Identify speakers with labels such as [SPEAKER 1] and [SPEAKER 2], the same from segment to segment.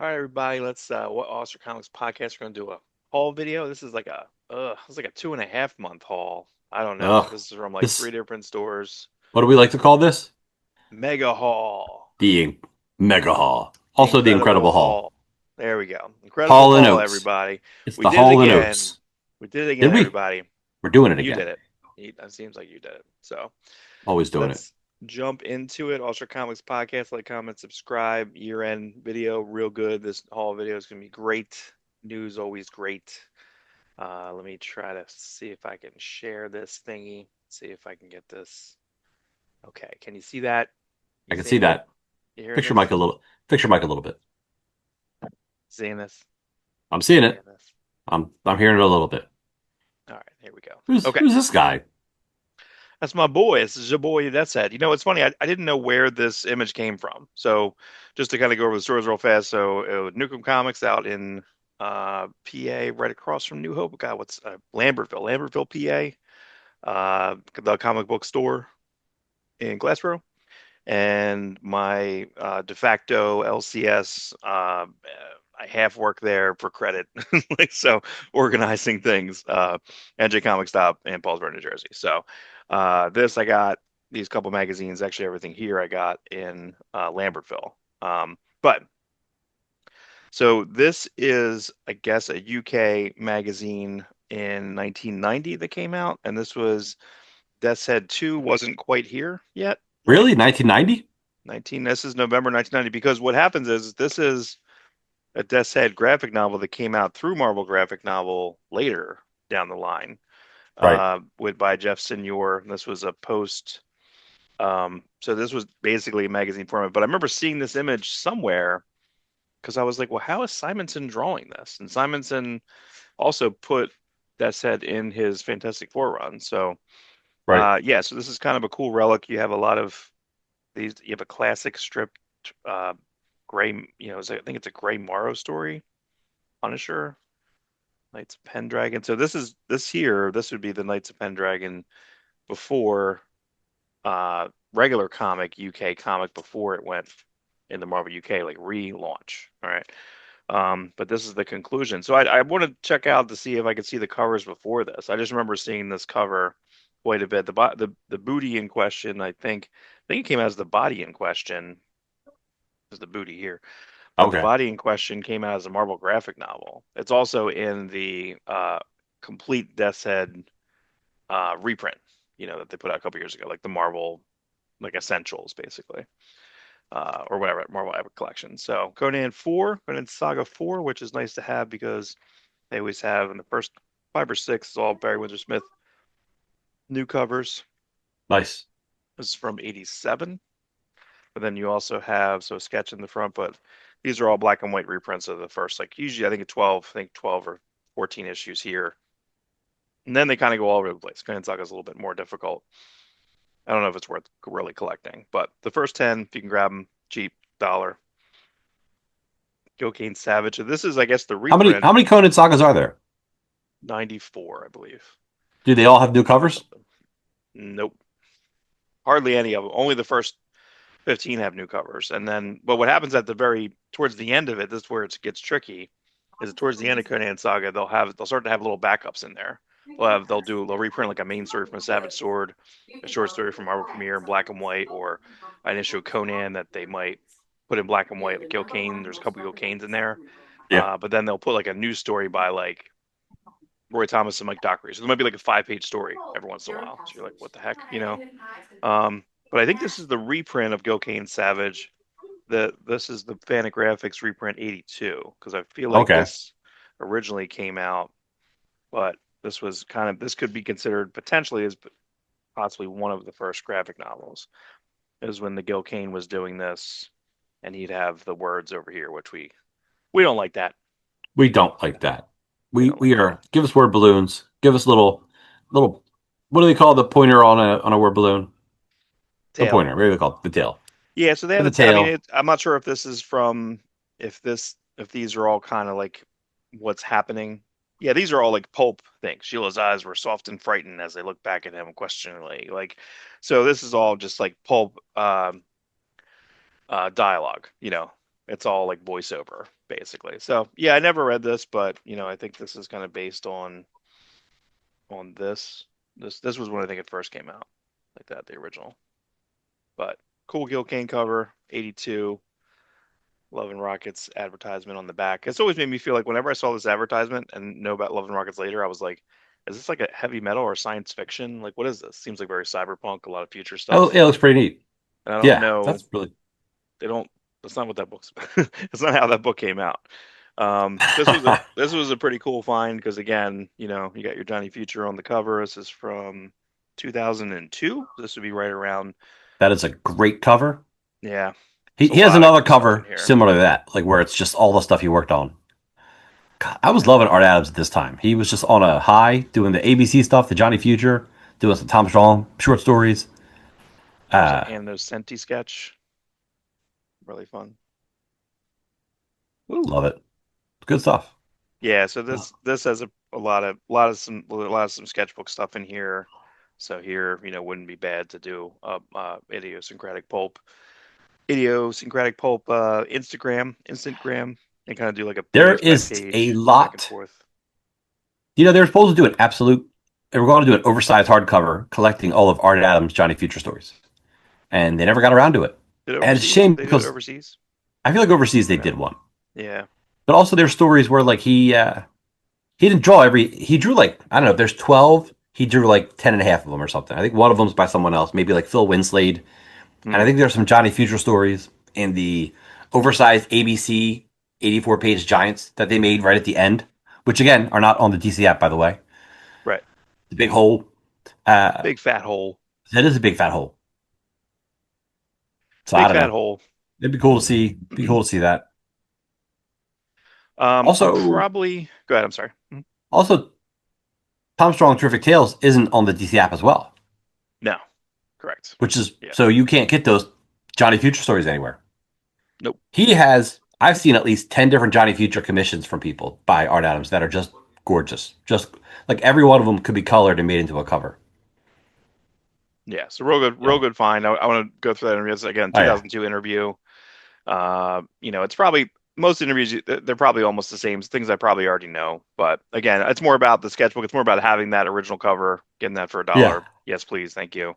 [SPEAKER 1] All right, everybody, let's what Awestruck Comics podcast. We're gonna do a haul video. This is like a it's like a 2.5 month haul. I don't know.
[SPEAKER 2] Ugh.
[SPEAKER 1] This is from like
[SPEAKER 2] This,
[SPEAKER 1] three different stores.
[SPEAKER 2] what do we like to call this?
[SPEAKER 1] Mega haul.
[SPEAKER 2] The Mega Hall.
[SPEAKER 1] The
[SPEAKER 2] Also the
[SPEAKER 1] incredible
[SPEAKER 2] Incredible Hall.
[SPEAKER 1] haul. There we go. Incredible
[SPEAKER 2] Hall and
[SPEAKER 1] haul,
[SPEAKER 2] Oates.
[SPEAKER 1] everybody.
[SPEAKER 2] It's
[SPEAKER 1] We
[SPEAKER 2] the
[SPEAKER 1] did it
[SPEAKER 2] Hall and
[SPEAKER 1] again.
[SPEAKER 2] Oates.
[SPEAKER 1] We did it
[SPEAKER 2] Did
[SPEAKER 1] again,
[SPEAKER 2] we?
[SPEAKER 1] everybody.
[SPEAKER 2] We're doing it
[SPEAKER 1] You did
[SPEAKER 2] again.
[SPEAKER 1] it. It seems like you did it. So
[SPEAKER 2] Always doing it.
[SPEAKER 1] let's jump into it. Awestruck Comics podcast. Like, comment, subscribe. Year end video, real good. This haul video is gonna be great. News always great. Let me try to see if I can share this thingy. See if I can get this. Okay, can you see that?
[SPEAKER 2] I
[SPEAKER 1] You
[SPEAKER 2] can see
[SPEAKER 1] seeing it?
[SPEAKER 2] that.
[SPEAKER 1] You hearing
[SPEAKER 2] Picture Mike
[SPEAKER 1] this?
[SPEAKER 2] a little. Picture Mike a little bit.
[SPEAKER 1] Seeing this?
[SPEAKER 2] I'm seeing
[SPEAKER 1] Seeing
[SPEAKER 2] it.
[SPEAKER 1] this?
[SPEAKER 2] I'm hearing it a little bit.
[SPEAKER 1] All right, here we go.
[SPEAKER 2] Who's
[SPEAKER 1] Okay,
[SPEAKER 2] who's this guy?
[SPEAKER 1] that's my boy. This is your boy. That's it. You know, it's funny. I didn't know where this image came from. So, just to kind of go over the stores real fast. So, Nukem Comics out in PA, right across from New Hope. God, what's Lambertville, PA. The comic book store in Glassboro. And my de facto LCS, I half work there for credit, like so organizing things, NJ Comic Stop in Paulsboro, New Jersey. So this I got these couple magazines, actually everything here I got in Lambertville. But so this is, I guess, a UK magazine in 1990 that came out, and this was Death's Head 2 wasn't quite here yet, right?
[SPEAKER 2] Really? 1990?
[SPEAKER 1] 19, this is November 1990, because what happens is this is a Death's Head graphic novel that came out through Marvel graphic novel later down the line,
[SPEAKER 2] Right.
[SPEAKER 1] with by Jeff Senior. And this was a post. So this was basically a magazine format. But I remember seeing this image somewhere because I was like, well, how is Simonson drawing this? And Simonson also put Death's Head in his Fantastic Four run. So
[SPEAKER 2] Right.
[SPEAKER 1] yeah, so this is kind of a cool relic. You have a lot of these. You have a classic strip, gray. I think it's a Gray Morrow story. Punisher, Knights of Pendragon. So this is this here. This would be the Knights of Pendragon before regular comic UK comic before it went into Marvel UK like relaunch. All right. But this is the conclusion. So I want to check out to see if I could see the covers before this. I just remember seeing this cover quite a bit. The booty in question, I think it came out as the body in question, is the booty here. But the
[SPEAKER 2] Okay.
[SPEAKER 1] body in question came out as a Marvel graphic novel. It's also in the complete Death's Head reprint, that they put out a couple years ago, like the Marvel like Essentials, basically, or whatever, Marvel Epic Collection. So Conan Saga 4, which is nice to have because they always have in the first five or six is all Barry Windsor Smith new covers.
[SPEAKER 2] Nice.
[SPEAKER 1] This is from '87. But then you also have a sketch in the front, but these are all black and white reprints of the first, like usually I think 12 or 14 issues here. And then they kind of go all over the place. Conan Saga is a little bit more difficult. I don't know if it's worth really collecting, but the first 10, if you can grab them cheap, dollar. Cocaine Savage. So this is, I guess, the
[SPEAKER 2] How many
[SPEAKER 1] reprint,
[SPEAKER 2] how many Conan sagas are there?
[SPEAKER 1] 94, I believe.
[SPEAKER 2] Do they all have new
[SPEAKER 1] Or
[SPEAKER 2] covers?
[SPEAKER 1] something. Nope. Hardly any of them. Only the first 15 have new covers. And then, but what happens towards the end of it, this is where it gets tricky, is that towards the end of Conan Saga, they'll start to have little backups in there. They'll reprint like a main story from a Savage Sword, a short story from Marvel Premiere in black and white, or an issue of Conan that they might put in black and white, like Gil Kane. There's a couple of Gil Kanes in there.
[SPEAKER 2] Yeah.
[SPEAKER 1] But then they'll put like a news story by like Roy Thomas and Mike Dockery. So there might be like a 5 page story every once in a while. So you're like, what the heck? But I think this is the reprint of Gil Kane Savage. This is the Fantagraphics reprint 82 because I feel like
[SPEAKER 2] Okay.
[SPEAKER 1] this originally came out, but this could be considered potentially as possibly one of the first graphic novels. Is when the Gil Kane was doing this, and he'd have the words over here, which we don't like that.
[SPEAKER 2] We don't like that.
[SPEAKER 1] We
[SPEAKER 2] We
[SPEAKER 1] don't like
[SPEAKER 2] we
[SPEAKER 1] that.
[SPEAKER 2] are give us word balloons. Give us little what do they call the pointer on a word balloon? The
[SPEAKER 1] Tail.
[SPEAKER 2] pointer. What do they call it? The tail.
[SPEAKER 1] Yeah, so they have
[SPEAKER 2] With
[SPEAKER 1] the
[SPEAKER 2] the
[SPEAKER 1] tail. I mean,
[SPEAKER 2] tail.
[SPEAKER 1] I'm not sure if this is from if these are all kind of like what's happening. Yeah, these are all like pulp things. Sheila's eyes were soft and frightened as they looked back at him questioningly. Like, so this is all just like pulp dialogue. it's all like voiceover basically. So yeah, I never read this, but I think this is kind of based on this. This was when I think it first came out, like that, the original. But cool Gil Kane cover, 82. Love and Rockets advertisement on the back. It's always made me feel like whenever I saw this advertisement and know about Love and Rockets later, I was like, is this like a heavy metal or science fiction? Like, what is this? Seems like very cyberpunk, a lot of future
[SPEAKER 2] Oh,
[SPEAKER 1] stuff.
[SPEAKER 2] it looks pretty neat.
[SPEAKER 1] And I don't
[SPEAKER 2] Yeah,
[SPEAKER 1] know,
[SPEAKER 2] that's really.
[SPEAKER 1] they don't, that's not what that book's, that's not how that book came out. This was a pretty cool find because again, you got your Johnny Future on the cover. This is from 2002. This would be right around,
[SPEAKER 2] That is a great cover.
[SPEAKER 1] yeah.
[SPEAKER 2] He,
[SPEAKER 1] There's a
[SPEAKER 2] he has
[SPEAKER 1] lot of
[SPEAKER 2] another
[SPEAKER 1] cool stuff in
[SPEAKER 2] cover
[SPEAKER 1] here.
[SPEAKER 2] similar to that, like where it's just all the stuff he worked on. God, I was
[SPEAKER 1] Yeah.
[SPEAKER 2] loving Art Adams at this time. He was just on a high doing the ABC stuff, the Johnny Future, doing some Tom Strong short stories.
[SPEAKER 1] There's that
[SPEAKER 2] Uh,
[SPEAKER 1] Anno Senti sketch. Really fun. Woo.
[SPEAKER 2] love it. Good stuff.
[SPEAKER 1] Yeah, so this has a lot of some sketchbook stuff in here. So here, wouldn't be bad to do idiosyncratic pulp Instagram, and kind of do like a
[SPEAKER 2] There
[SPEAKER 1] page by
[SPEAKER 2] is a
[SPEAKER 1] page back and
[SPEAKER 2] lot.
[SPEAKER 1] forth.
[SPEAKER 2] They were supposed to do an absolute. They were going to do an oversized hardcover collecting all of Art Adams' Johnny Future stories, and they never got around to it.
[SPEAKER 1] Did
[SPEAKER 2] And it's a
[SPEAKER 1] overseas?
[SPEAKER 2] shame
[SPEAKER 1] They do it
[SPEAKER 2] because
[SPEAKER 1] overseas?
[SPEAKER 2] I feel like overseas they did
[SPEAKER 1] No.
[SPEAKER 2] one,
[SPEAKER 1] Yeah.
[SPEAKER 2] but also there's stories where like he didn't draw every. He drew like I don't know. If there's 12, he drew like 10 and a half of them or something. I think one of them's by someone else, maybe like Phil Winslade. And I
[SPEAKER 1] Hmm.
[SPEAKER 2] think there's some Johnny Future stories in the oversized ABC 84 page Giants that they made right at the end, which again are not on the DC app, by the way.
[SPEAKER 1] Right.
[SPEAKER 2] The big hole. Uh,
[SPEAKER 1] Big fat hole.
[SPEAKER 2] that is a big fat hole. So I
[SPEAKER 1] Big
[SPEAKER 2] don't
[SPEAKER 1] fat
[SPEAKER 2] know.
[SPEAKER 1] hole.
[SPEAKER 2] It'd be cool to see. Be cool to see that.
[SPEAKER 1] I'm
[SPEAKER 2] Also,
[SPEAKER 1] probably go ahead. I'm sorry. Mhm.
[SPEAKER 2] also Tom Strong Terrific Tales isn't on the DC app as well,
[SPEAKER 1] No, correct.
[SPEAKER 2] which is
[SPEAKER 1] Yeah.
[SPEAKER 2] so you can't get those Johnny Future stories anywhere.
[SPEAKER 1] Nope.
[SPEAKER 2] He has. I've seen at least 10 different Johnny Future commissions from people by Art Adams that are just gorgeous. Just like every one of them could be colored and made into a cover.
[SPEAKER 1] Yeah. So real
[SPEAKER 2] Yeah.
[SPEAKER 1] good find. I want to go through that interview. It's, again,
[SPEAKER 2] Oh yeah.
[SPEAKER 1] 2002 interview. It's probably most interviews. They're probably almost the same things I probably already know. But again, it's more about the sketchbook. It's more about having that original cover, getting that for a
[SPEAKER 2] Yeah.
[SPEAKER 1] dollar. Yes, please, thank you.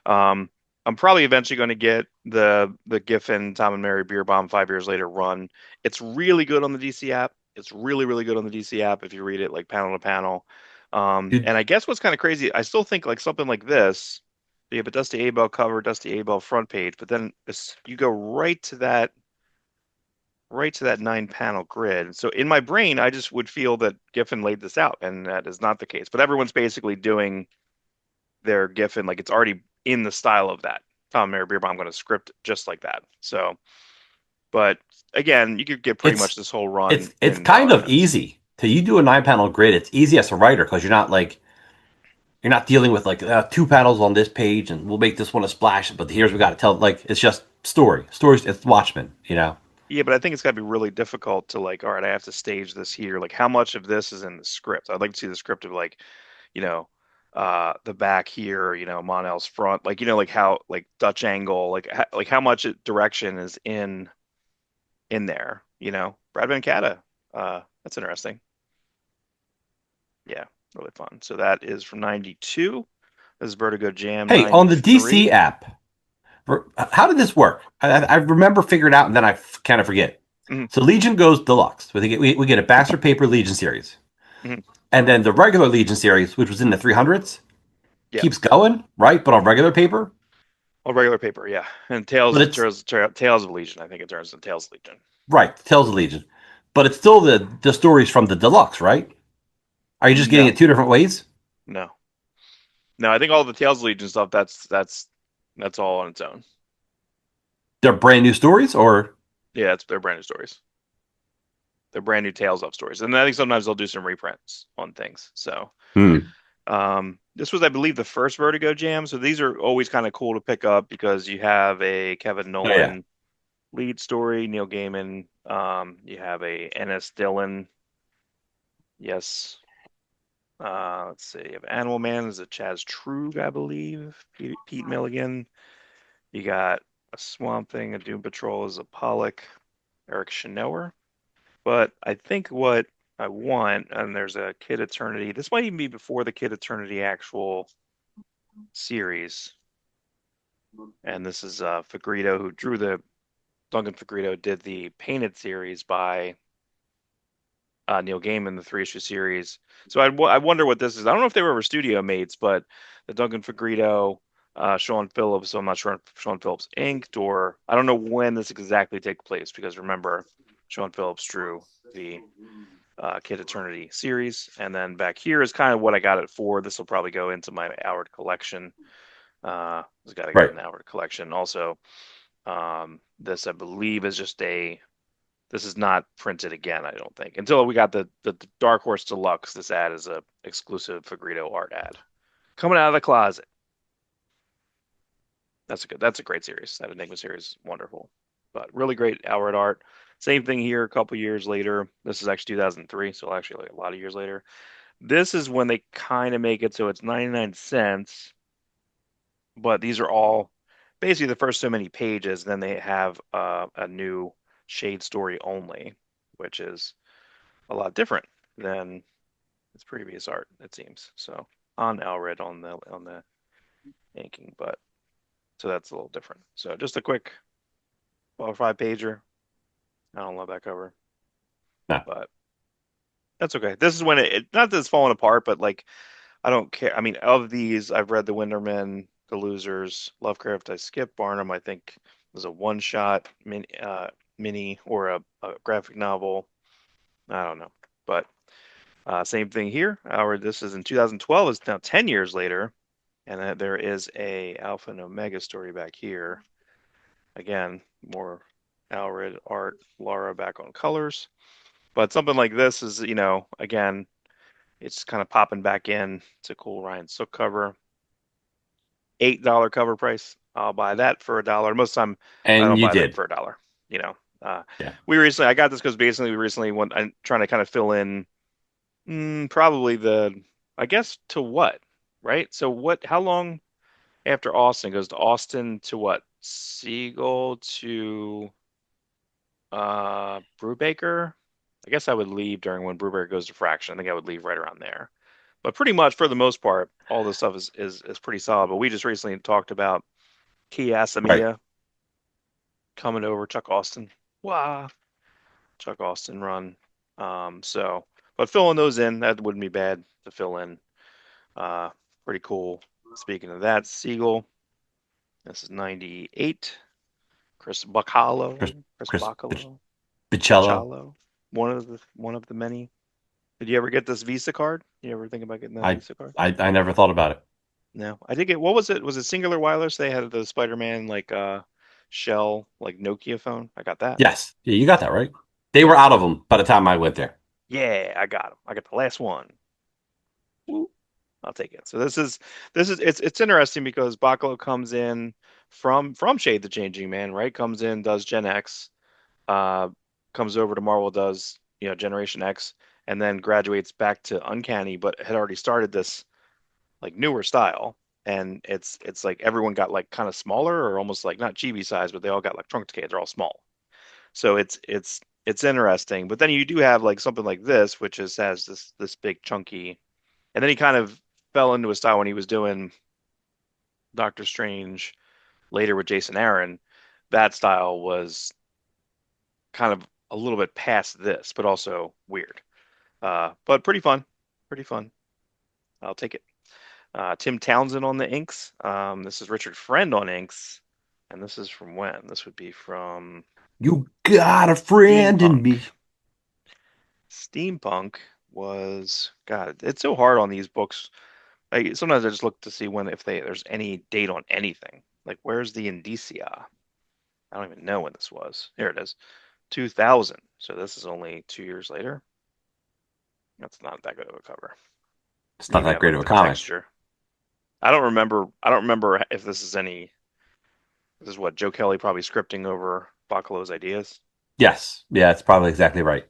[SPEAKER 1] Um, I'm probably eventually going to get the Giffen Tom and Mary Beer Bomb 5 years later run. It's really good on the DC app. It's really really good on the DC app if you read it like panel to panel.
[SPEAKER 2] Dude,
[SPEAKER 1] And I guess what's kind of crazy, I still think like something like this. You have a Dusty Abel cover, Dusty Abel front page, but then you go right to that 9 panel grid. So in my brain, I just would feel that Giffen laid this out, and that is not the case. But everyone's basically doing their Giffen like it's already in the style of that. Tom Mayer Beer Bomb going to script just like that. So, but again, you could get pretty much
[SPEAKER 2] it's
[SPEAKER 1] this whole run
[SPEAKER 2] it's
[SPEAKER 1] in
[SPEAKER 2] kind of
[SPEAKER 1] elements.
[SPEAKER 2] easy to you do a 9 panel grid. It's easy as a writer because you're not dealing with like 2 panels on this page and we'll make this one a splash. But here's we got to tell like it's just stories. It's Watchmen.
[SPEAKER 1] Yeah, but I think it's got to be really difficult to like, all right, I have to stage this here. Like, how much of this is in the script? I'd like to see the script of like, you know, the back here, Monel's front, like, like how, like Dutch angle, like how much direction is in there, Brad Van Catta. That's interesting. Yeah, really fun. So that is from 92. This is Vertigo Jam
[SPEAKER 2] Hey, on the DC
[SPEAKER 1] 93.
[SPEAKER 2] app, how did this work? I remember figuring it out and then I kind of forget.
[SPEAKER 1] Hmm.
[SPEAKER 2] So Legion goes deluxe. We get a Baxter Paper Legion series.
[SPEAKER 1] Hmm.
[SPEAKER 2] And then the regular Legion series, which was in the 300s,
[SPEAKER 1] Yeah,
[SPEAKER 2] keeps going, right? But on regular paper.
[SPEAKER 1] on regular paper, yeah. And
[SPEAKER 2] But it's
[SPEAKER 1] Tales of Legion, I think it turns into Tales of Legion.
[SPEAKER 2] right, Tales of Legion. But it's still the stories from the deluxe, right? Are you just getting
[SPEAKER 1] No,
[SPEAKER 2] it two different ways?
[SPEAKER 1] no, no. I think all the Tales of Legion stuff, that's all on its own.
[SPEAKER 2] They're brand new stories, or
[SPEAKER 1] Yeah, they're brand new stories. They're brand new Tales of stories. And I think sometimes they'll do some reprints on things. So
[SPEAKER 2] hmm.
[SPEAKER 1] this was, I believe, the first Vertigo Jam. So these are always kind of cool to pick up because you have a Kevin
[SPEAKER 2] Oh yeah.
[SPEAKER 1] Nolan lead story, Neil Gaiman. You have a N.S. Dillon. Yes. Let's see. You have Animal Man is a Chaz Trug, I believe. Pete Milligan. You got a Swamp Thing, a Doom Patrol is a Pollock. Eric Shinower. But I think what I want, and there's a Kid Eternity. This might even be before the Kid Eternity actual series. And this is Fagrito who drew the Duncan Fagrito did the painted series by Neil Gaiman, the three issue series. So I wonder what this is. I don't know if they were ever studio mates, but the Duncan Fagrito, Sean Phillips. So I'm not sure if Sean Phillips inked or I don't know when this exactly takes place because remember, Sean Phillips drew the Kid Eternity series, and then back here is kind of what I got it for. This will probably go into my Howard collection. It's got to go
[SPEAKER 2] Right.
[SPEAKER 1] in the Howard collection. Also, this I believe is just a this is not printed again, I don't think. Until we got the Dark Horse Deluxe, this ad is a exclusive Fagrito art ad. Coming out of the closet. That's a great series. That Enigma series is wonderful. But really great Howard art. Same thing here a couple years later. This is actually 2003, so actually like a lot of years later. This is when they kind of make it so it's 99 cents, but these are all basically the first so many pages. Then they have a new shade story only, which is a lot different than its previous art, it seems. So on Elred on the inking, but so that's a little different. So just a quick 5 pager. I don't love that cover,
[SPEAKER 2] No.
[SPEAKER 1] but that's okay. This is when not that it's falling apart, but like I don't care. I mean, of these, I've read The Wintermen, The Losers, Lovecraft. I skipped Barnum. I think was a one shot mini or a graphic novel. I don't know, but same thing here. Our this is in 2012. It's now 10 years later, and there is a Alpha and Omega story back here. Again, more Alred art, Laura back on colors. But something like this is, again, it's kind of popping back in. It's a cool Ryan Sook cover. $8 cover price. I'll buy that for $1. Most of the time, I
[SPEAKER 2] And
[SPEAKER 1] don't
[SPEAKER 2] you
[SPEAKER 1] buy that
[SPEAKER 2] did.
[SPEAKER 1] for $1. You know, uh,
[SPEAKER 2] Yeah.
[SPEAKER 1] I got this because basically we recently when I'm trying to kind of fill in probably I guess to what, right? So how long after Austin goes to Austin to what? Siegel to Brubaker? I guess I would leave during when Brubaker goes to Fraction. I think I would leave right around there. But pretty much for the most part, all this stuff is pretty solid. But we just recently talked about Key
[SPEAKER 2] Right.
[SPEAKER 1] Asamiya coming over, Chuck Austin. Wow, Chuck Austin run. But filling those in, that wouldn't be bad to fill in. Uh, Pretty cool. Speaking of that, Siegel. This is 98. Chris
[SPEAKER 2] Chris,
[SPEAKER 1] Bacalo. Chris
[SPEAKER 2] Chris
[SPEAKER 1] Bacalo.
[SPEAKER 2] Bicello.
[SPEAKER 1] Bacalo. One of the many. Did you ever get this Visa card? You ever think about getting that
[SPEAKER 2] I,
[SPEAKER 1] Visa card?
[SPEAKER 2] I never thought about it.
[SPEAKER 1] No. I did get what was it? Was it Singular Wireless? They had the Spider-Man like shell like Nokia phone. I got that.
[SPEAKER 2] Yes. Yeah, you got that right. They were out of them by the time I went there.
[SPEAKER 1] Yeah, I got them. I got the last one. Woo. I'll take it. So this is it's interesting because Bacalo comes in from Shade the Changing Man, right? Comes in, does Gen X, uh, comes over to Marvel, does Generation X, and then graduates back to Uncanny, but had already started this like newer style. And it's like everyone got like kind of smaller or almost like not chibi size, but they all got like trunk decay. They're all small. So it's interesting. But then you do have like something like this, which has this big chunky, and then he kind of fell into a style when he was doing Doctor Strange later with Jason Aaron. That style was kind of a little bit past this, but also weird. But pretty fun. Pretty fun. I'll take it. Tim Townsend on the inks. This is Richard Friend on inks. And this is from when? This would be from
[SPEAKER 2] You got a friend in
[SPEAKER 1] Steampunk.
[SPEAKER 2] me.
[SPEAKER 1] Steampunk was, God, it's so hard on these books. Sometimes I just look to see if there's any date on anything. Like, where's the indicia? I don't even know when this was. Here it is, 2000. So this is only 2 years later. That's not that good of a cover.
[SPEAKER 2] It's not
[SPEAKER 1] Maybe I
[SPEAKER 2] that great
[SPEAKER 1] like
[SPEAKER 2] of a
[SPEAKER 1] the
[SPEAKER 2] comic.
[SPEAKER 1] texture. I don't remember. I don't remember if this is any. This is what Joe Kelly probably scripting over Bacalo's ideas.
[SPEAKER 2] Yes. Yeah, it's probably exactly right.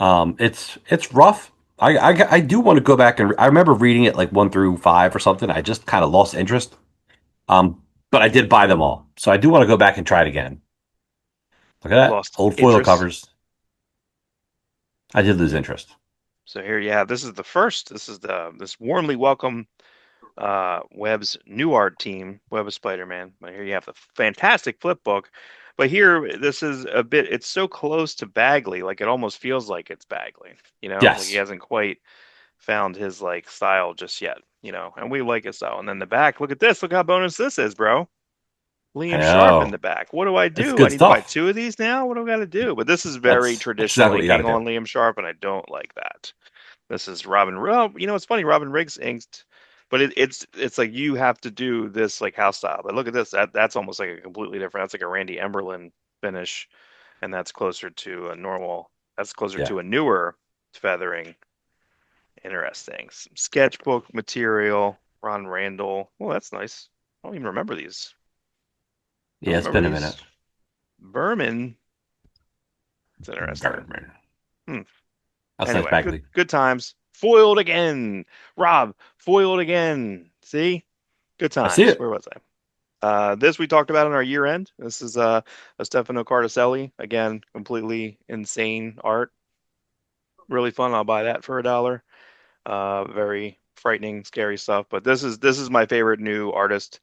[SPEAKER 2] It's rough. I do want to go back and I remember reading it like 1 through 5 or something. I just kind of lost interest. But I did buy them all, so I do want to go back and try it again. Look at that.
[SPEAKER 1] Lost
[SPEAKER 2] Old foil
[SPEAKER 1] interest.
[SPEAKER 2] covers. I did lose interest.
[SPEAKER 1] So here you have this is the first. This is the this warmly welcome Webb's new art team, Web of Spider-Man. But here you have the fantastic flip book. But here, this is a bit, it's so close to Bagley, like it almost feels like it's Bagley, like he
[SPEAKER 2] Yes.
[SPEAKER 1] hasn't quite found his like style just yet, and we like his style. And then the back, look at this, look how bonus this is, bro.
[SPEAKER 2] I
[SPEAKER 1] Liam Sharp in
[SPEAKER 2] know.
[SPEAKER 1] the back. What do I
[SPEAKER 2] It's
[SPEAKER 1] do? I
[SPEAKER 2] good
[SPEAKER 1] need to buy
[SPEAKER 2] stuff.
[SPEAKER 1] two of these now? What do I got to do? But this is very
[SPEAKER 2] That's exactly what
[SPEAKER 1] traditional
[SPEAKER 2] you got to
[SPEAKER 1] inking
[SPEAKER 2] do.
[SPEAKER 1] on Liam Sharp, and I don't like that. This is Robin. Well, it's funny. Robin Riggs inked, but it's like you have to do this like house style. But look at this. That's almost like a completely different. That's like a Randy Emberlin finish, and that's closer to a normal. That's closer
[SPEAKER 2] Yeah.
[SPEAKER 1] to a newer feathering. Interesting. Some sketchbook material. Ron Randall. Well, that's nice. I don't even remember these. I
[SPEAKER 2] Yeah,
[SPEAKER 1] don't
[SPEAKER 2] it's
[SPEAKER 1] remember
[SPEAKER 2] been a
[SPEAKER 1] these.
[SPEAKER 2] minute.
[SPEAKER 1] Berman. It's interesting.
[SPEAKER 2] Birdman.
[SPEAKER 1] Hmm.
[SPEAKER 2] That's nice,
[SPEAKER 1] Anyway, good
[SPEAKER 2] Bagley.
[SPEAKER 1] good times. Foiled again. Rob, foiled again. See? Good
[SPEAKER 2] I see
[SPEAKER 1] times.
[SPEAKER 2] it.
[SPEAKER 1] Where was I? This we talked about in our year end. This is a Stefano Cartiselli. Again, completely insane art. Really fun. I'll buy that for $1. Very frightening, scary stuff. But this is my favorite new artist.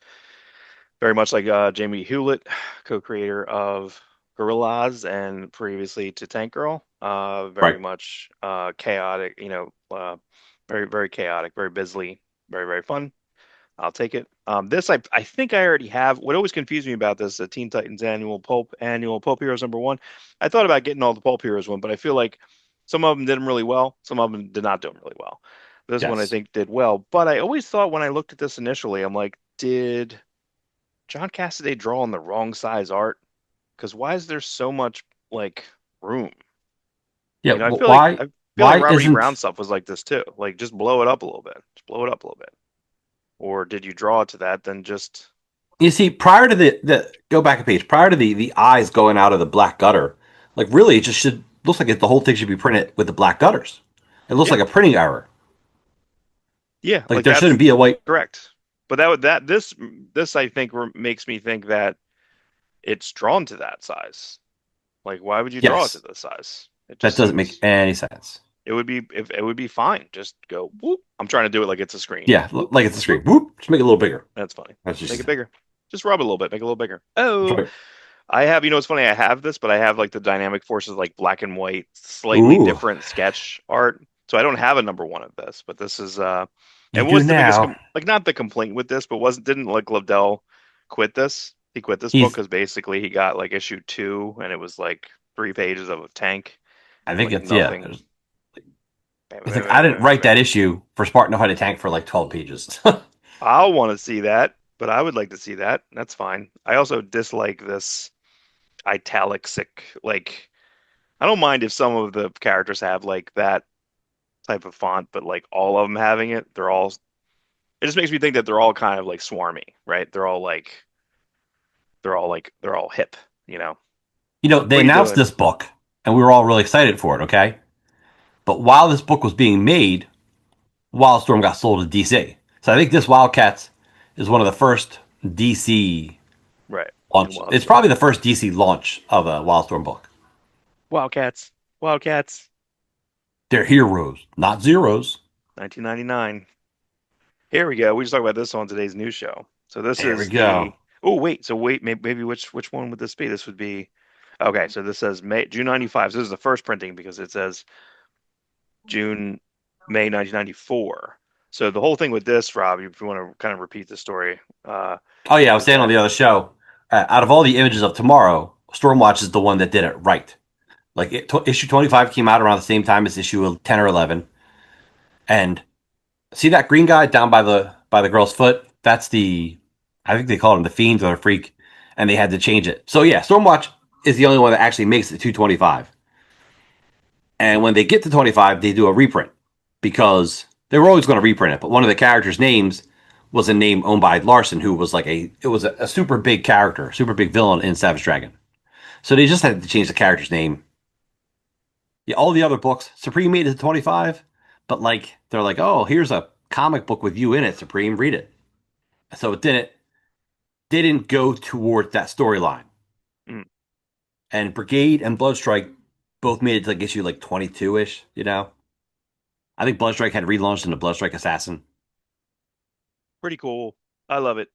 [SPEAKER 1] Very much like Jamie Hewlett, co-creator of Gorillaz and previously to Tank Girl. Very
[SPEAKER 2] Right.
[SPEAKER 1] much chaotic, very, very chaotic, very busy, very, very fun. I'll take it. This I think I already have. What always confused me about this, Teen Titans annual Pulp Heroes #1. I thought about getting all the Pulp Heroes one, but I feel like some of them did them really well. Some of them did not do them really well. This one I
[SPEAKER 2] Yes.
[SPEAKER 1] think did well, but I always thought when I looked at this initially, I'm like, did John Cassaday draw on the wrong size art? Because why is there so much like room?
[SPEAKER 2] Yeah.
[SPEAKER 1] I
[SPEAKER 2] Well,
[SPEAKER 1] feel like
[SPEAKER 2] why?
[SPEAKER 1] I feel like
[SPEAKER 2] Why
[SPEAKER 1] Robert E. Brown
[SPEAKER 2] isn't
[SPEAKER 1] stuff was like this too. Like just blow it up a little bit. Just blow it up a little bit. Or did you draw it to that? Then just
[SPEAKER 2] you see prior to the go back a page prior to the eyes going out of the black gutter? Like really, it just should looks like the whole thing should be printed with the black gutters. It looks
[SPEAKER 1] yeah,
[SPEAKER 2] like a printing error.
[SPEAKER 1] yeah,
[SPEAKER 2] Like
[SPEAKER 1] like
[SPEAKER 2] there
[SPEAKER 1] that's
[SPEAKER 2] shouldn't be a white.
[SPEAKER 1] correct. But this I think makes me think that it's drawn to that size. Like why would you draw it to
[SPEAKER 2] Yes,
[SPEAKER 1] this size? It
[SPEAKER 2] that
[SPEAKER 1] just
[SPEAKER 2] doesn't make
[SPEAKER 1] seems
[SPEAKER 2] any sense.
[SPEAKER 1] it would be if it would be fine. Just go whoop. I'm trying to do it like it's a screen.
[SPEAKER 2] Yeah,
[SPEAKER 1] Whoop,
[SPEAKER 2] like it's a screen.
[SPEAKER 1] whoop.
[SPEAKER 2] Whoop, just make it a little bigger.
[SPEAKER 1] That's funny.
[SPEAKER 2] That's
[SPEAKER 1] Make it
[SPEAKER 2] just
[SPEAKER 1] bigger. Just rub it a little bit. Make it a little bigger.
[SPEAKER 2] that's
[SPEAKER 1] Oh,
[SPEAKER 2] right.
[SPEAKER 1] I have, it's funny, I have this, but I have like the dynamic forces, like black and white, slightly
[SPEAKER 2] Ooh,
[SPEAKER 1] different sketch art. So I don't have a #1 of this, but this is
[SPEAKER 2] you
[SPEAKER 1] and
[SPEAKER 2] do
[SPEAKER 1] what's the biggest
[SPEAKER 2] now.
[SPEAKER 1] like not the complaint with this, but wasn't didn't like Lobdell quit this? He quit this book
[SPEAKER 2] He's.
[SPEAKER 1] because basically he got like issue 2 and it was like 3 pages of a tank
[SPEAKER 2] I
[SPEAKER 1] and
[SPEAKER 2] think
[SPEAKER 1] like
[SPEAKER 2] it's yeah.
[SPEAKER 1] nothing.
[SPEAKER 2] It's like I didn't write that issue for Spartan Know How to Tank for like 12 pages.
[SPEAKER 1] I'll want to see that, but I would like to see that. That's fine. I also dislike this italic like I don't mind if some of the characters have like that type of font, but like all of them having it, it just makes me think that they're all kind of like swarmy, right? They're all hip, you know.
[SPEAKER 2] They
[SPEAKER 1] What are you
[SPEAKER 2] announced
[SPEAKER 1] doing?
[SPEAKER 2] this book, and we were all really excited for it. Okay, but while this book was being made, Wildstorm got sold to DC. So I think this Wildcats is one of the first DC
[SPEAKER 1] Right. New
[SPEAKER 2] launch. It's
[SPEAKER 1] Wildstorm.
[SPEAKER 2] probably the first DC launch of a Wildstorm book.
[SPEAKER 1] Wildcats. Wildcats.
[SPEAKER 2] They're heroes, not zeros.
[SPEAKER 1] 1999. Here we go. We just talked about this on today's news show. So this
[SPEAKER 2] There we
[SPEAKER 1] is
[SPEAKER 2] go.
[SPEAKER 1] the Oh wait, so wait, maybe which one would this be? This would be okay, so this says June 95. So this is the first printing because it says June, May 1994. So the whole thing with this, Rob, if you want to kind of repeat the story,
[SPEAKER 2] Oh yeah, I was
[SPEAKER 1] is
[SPEAKER 2] saying on
[SPEAKER 1] that
[SPEAKER 2] the other show. Out of all the images of tomorrow, Stormwatch is the one that did it right. Like issue 25 came out around the same time as issue 10 or 11, and see that green guy down by the girl's foot? That's the I think they call him the fiend or the freak, and they had to change it. So yeah, Stormwatch is the only one that actually makes it to 25. And when they get to 25, they do a reprint because they were always going to reprint it. But one of the characters' names was a name owned by Larson, who was like it was a super big character, super big villain in Savage Dragon. So they just had to change the character's name. Yeah, all the other books, Supreme made it to 25, but like they're like, oh, here's a comic book with you in it, Supreme, read it. So it didn't go toward that storyline.
[SPEAKER 1] mm,
[SPEAKER 2] And Brigade and Bloodstrike both made it to like issue like 22-ish, you know? I think Bloodstrike had relaunched into Bloodstrike Assassin.
[SPEAKER 1] Pretty cool. I love it.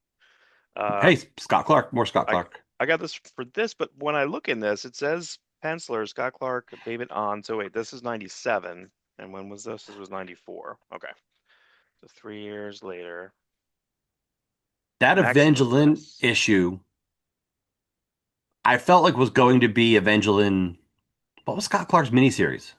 [SPEAKER 1] Uh,
[SPEAKER 2] Hey, Scott Clark, more Scott
[SPEAKER 1] I
[SPEAKER 2] Clark.
[SPEAKER 1] I got this for this, but when I look in this, it says penciler Scott Clark, David on. So wait, this is 97. And when was this? This was 94. Okay. So 3 years later.
[SPEAKER 2] That
[SPEAKER 1] Maximum
[SPEAKER 2] Evangeline
[SPEAKER 1] Press.
[SPEAKER 2] issue, I felt like was going to be Evangeline. What was Scott Clark's miniseries?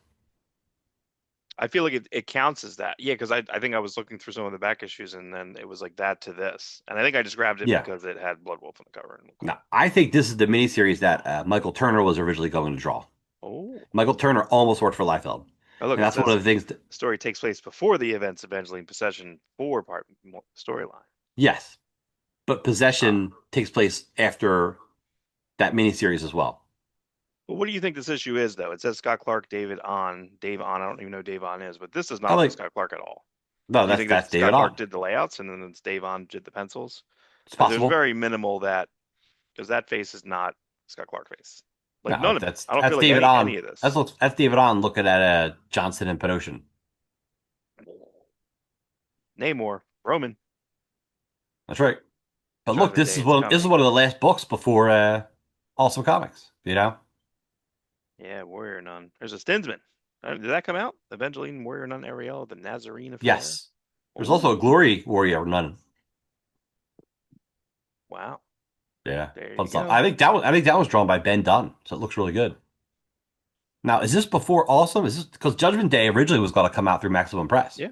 [SPEAKER 1] I feel like it counts as that. Yeah, because I think I was looking through some of the back issues and then it was like that to this. And I think I just grabbed it
[SPEAKER 2] Yeah.
[SPEAKER 1] because it had Blood Wolf on the cover and looked
[SPEAKER 2] No,
[SPEAKER 1] cool.
[SPEAKER 2] I think this is the miniseries that Michael Turner was originally going to draw.
[SPEAKER 1] Oh.
[SPEAKER 2] Michael Turner almost worked for Liefeld.
[SPEAKER 1] Oh, look,
[SPEAKER 2] And
[SPEAKER 1] it
[SPEAKER 2] that's one of
[SPEAKER 1] says
[SPEAKER 2] the things that,
[SPEAKER 1] the story takes place before the events of Evangeline Possession 4 part storyline.
[SPEAKER 2] yes, but
[SPEAKER 1] Huh.
[SPEAKER 2] Possession takes place after that miniseries as well.
[SPEAKER 1] Well, what do you think this issue is, though? It says Scott Clark, David on, Dave on. I don't even know who Dave on is, but this does
[SPEAKER 2] I
[SPEAKER 1] not look
[SPEAKER 2] like,
[SPEAKER 1] Scott Clark at all.
[SPEAKER 2] no,
[SPEAKER 1] Do you think
[SPEAKER 2] that's
[SPEAKER 1] that
[SPEAKER 2] David
[SPEAKER 1] Scott
[SPEAKER 2] on.
[SPEAKER 1] Clark did the layouts and then it's Dave on did the pencils?
[SPEAKER 2] It's
[SPEAKER 1] Because there's
[SPEAKER 2] possible.
[SPEAKER 1] very minimal that because that face is not Scott Clark face. Like
[SPEAKER 2] No,
[SPEAKER 1] none of it.
[SPEAKER 2] that's
[SPEAKER 1] I don't
[SPEAKER 2] that's
[SPEAKER 1] feel like
[SPEAKER 2] David
[SPEAKER 1] any
[SPEAKER 2] on.
[SPEAKER 1] of this.
[SPEAKER 2] That's David on looking at Johnson and Pedosian.
[SPEAKER 1] Namor, Roman,
[SPEAKER 2] That's right. But look,
[SPEAKER 1] Judgment Day, it's
[SPEAKER 2] this is
[SPEAKER 1] coming.
[SPEAKER 2] one of the last books before Awesome Comics. You know?
[SPEAKER 1] Yeah, Warrior Nun. There's a Stinsman. Did that come out? Evangeline Warrior Nun Ariel, the Nazarene Affair.
[SPEAKER 2] Yes. There's also a
[SPEAKER 1] Oh,
[SPEAKER 2] Glory Warrior Nun.
[SPEAKER 1] wow.
[SPEAKER 2] Yeah,
[SPEAKER 1] There
[SPEAKER 2] fun
[SPEAKER 1] you
[SPEAKER 2] stuff.
[SPEAKER 1] go.
[SPEAKER 2] I think that was drawn by Ben Dunn, so it looks really good. Now, is this before Awesome? Is this because Judgment Day originally was going to come out through Maximum Press?
[SPEAKER 1] Yeah,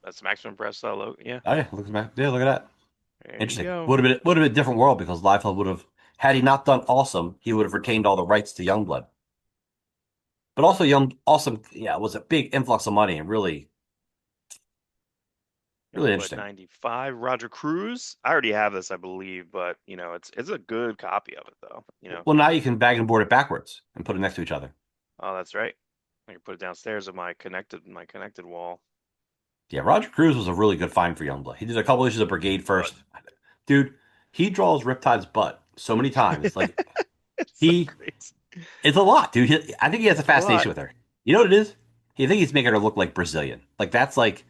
[SPEAKER 1] that's Maximum Press logo. Yeah,
[SPEAKER 2] Oh yeah, yeah, look at that.
[SPEAKER 1] there you
[SPEAKER 2] Interesting.
[SPEAKER 1] go.
[SPEAKER 2] Would have been a different world because Liefeld would have had he not done Awesome, he would have retained all the rights to Youngblood. But also Young Awesome, yeah, was a big influx of money and really
[SPEAKER 1] Youngblood
[SPEAKER 2] interesting.
[SPEAKER 1] 95. Roger Cruz. I already have this, I believe, but it's a good copy of it though.
[SPEAKER 2] Well, now you can bag and board it backwards and put it next to each other.
[SPEAKER 1] Oh, that's right. I can put it downstairs on my connected wall.
[SPEAKER 2] Yeah, Roger Cruz was a really good find for Youngblood. He did a couple issues of Brigade
[SPEAKER 1] Blood.
[SPEAKER 2] first. Dude, he draws Riptide's butt so many times. Like
[SPEAKER 1] It's so
[SPEAKER 2] he,
[SPEAKER 1] crazy.
[SPEAKER 2] it's a lot, dude. I think he has a
[SPEAKER 1] It's a lot.
[SPEAKER 2] fascination with her. You know what it is? He think he's making her look like Brazilian. Like that's like,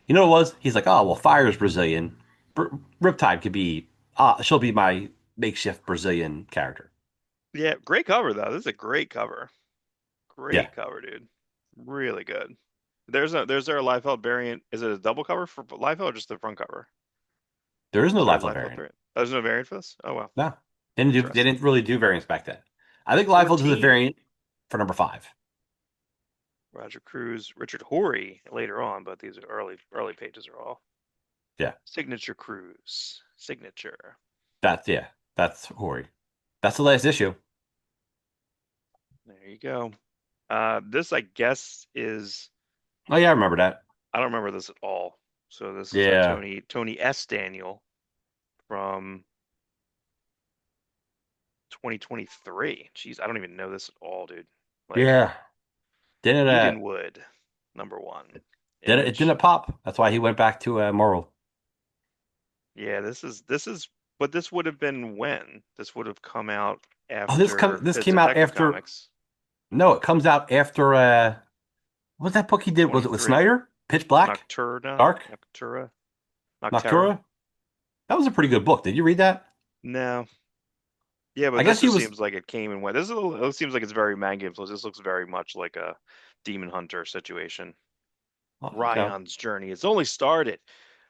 [SPEAKER 2] you know what it was? He's like, oh well, Fire is Brazilian. Riptide could be, she'll be my makeshift Brazilian character.
[SPEAKER 1] Yeah, great cover though. This is a great cover.
[SPEAKER 2] Yeah,
[SPEAKER 1] Great cover, dude. Really good. There's there a Liefeld variant? Is it a double cover for Liefeld or just the front cover?
[SPEAKER 2] there is no
[SPEAKER 1] Is there a
[SPEAKER 2] Liefeld
[SPEAKER 1] Liefeld
[SPEAKER 2] variant.
[SPEAKER 1] variant? Oh, there's no variant for this? Oh well,
[SPEAKER 2] No, they
[SPEAKER 1] interesting.
[SPEAKER 2] didn't really do variants back then. I think Liefeld is a
[SPEAKER 1] 14.
[SPEAKER 2] variant for number 5.
[SPEAKER 1] Roger Cruz, Richard Horry later on, but these are early pages are all
[SPEAKER 2] Yeah,
[SPEAKER 1] signature Cruz. Signature.
[SPEAKER 2] yeah, that's Hori. That's the last issue.
[SPEAKER 1] There you go. This I guess is
[SPEAKER 2] Oh yeah, I remember that.
[SPEAKER 1] I don't remember this at all. So this is
[SPEAKER 2] Yeah,
[SPEAKER 1] Tony S. Daniel from 2023. Jeez, I don't even know this at all, dude. Like
[SPEAKER 2] yeah. Didn't
[SPEAKER 1] Edenwood, #1.
[SPEAKER 2] it
[SPEAKER 1] Image.
[SPEAKER 2] didn't pop. That's why he went back to Marvel.
[SPEAKER 1] Yeah, this is but this would have been when? This would have come out
[SPEAKER 2] Oh,
[SPEAKER 1] after
[SPEAKER 2] this
[SPEAKER 1] his
[SPEAKER 2] came out
[SPEAKER 1] Detective
[SPEAKER 2] after.
[SPEAKER 1] Comics,
[SPEAKER 2] No, it comes out after. What was that book he did? Was it with
[SPEAKER 1] 23.
[SPEAKER 2] Snyder? Pitch Black,
[SPEAKER 1] Nocturna,
[SPEAKER 2] Dark,
[SPEAKER 1] Noctura, Nocterra.
[SPEAKER 2] Noctura. That was a pretty good book. Did you read that?
[SPEAKER 1] No. Yeah, but
[SPEAKER 2] I
[SPEAKER 1] this
[SPEAKER 2] guess he
[SPEAKER 1] just
[SPEAKER 2] was.
[SPEAKER 1] seems like it came and went. This is it seems like it's very manga influenced. This looks very much like a Demon Hunter situation.
[SPEAKER 2] Well,
[SPEAKER 1] Ryan's journey. It's only started.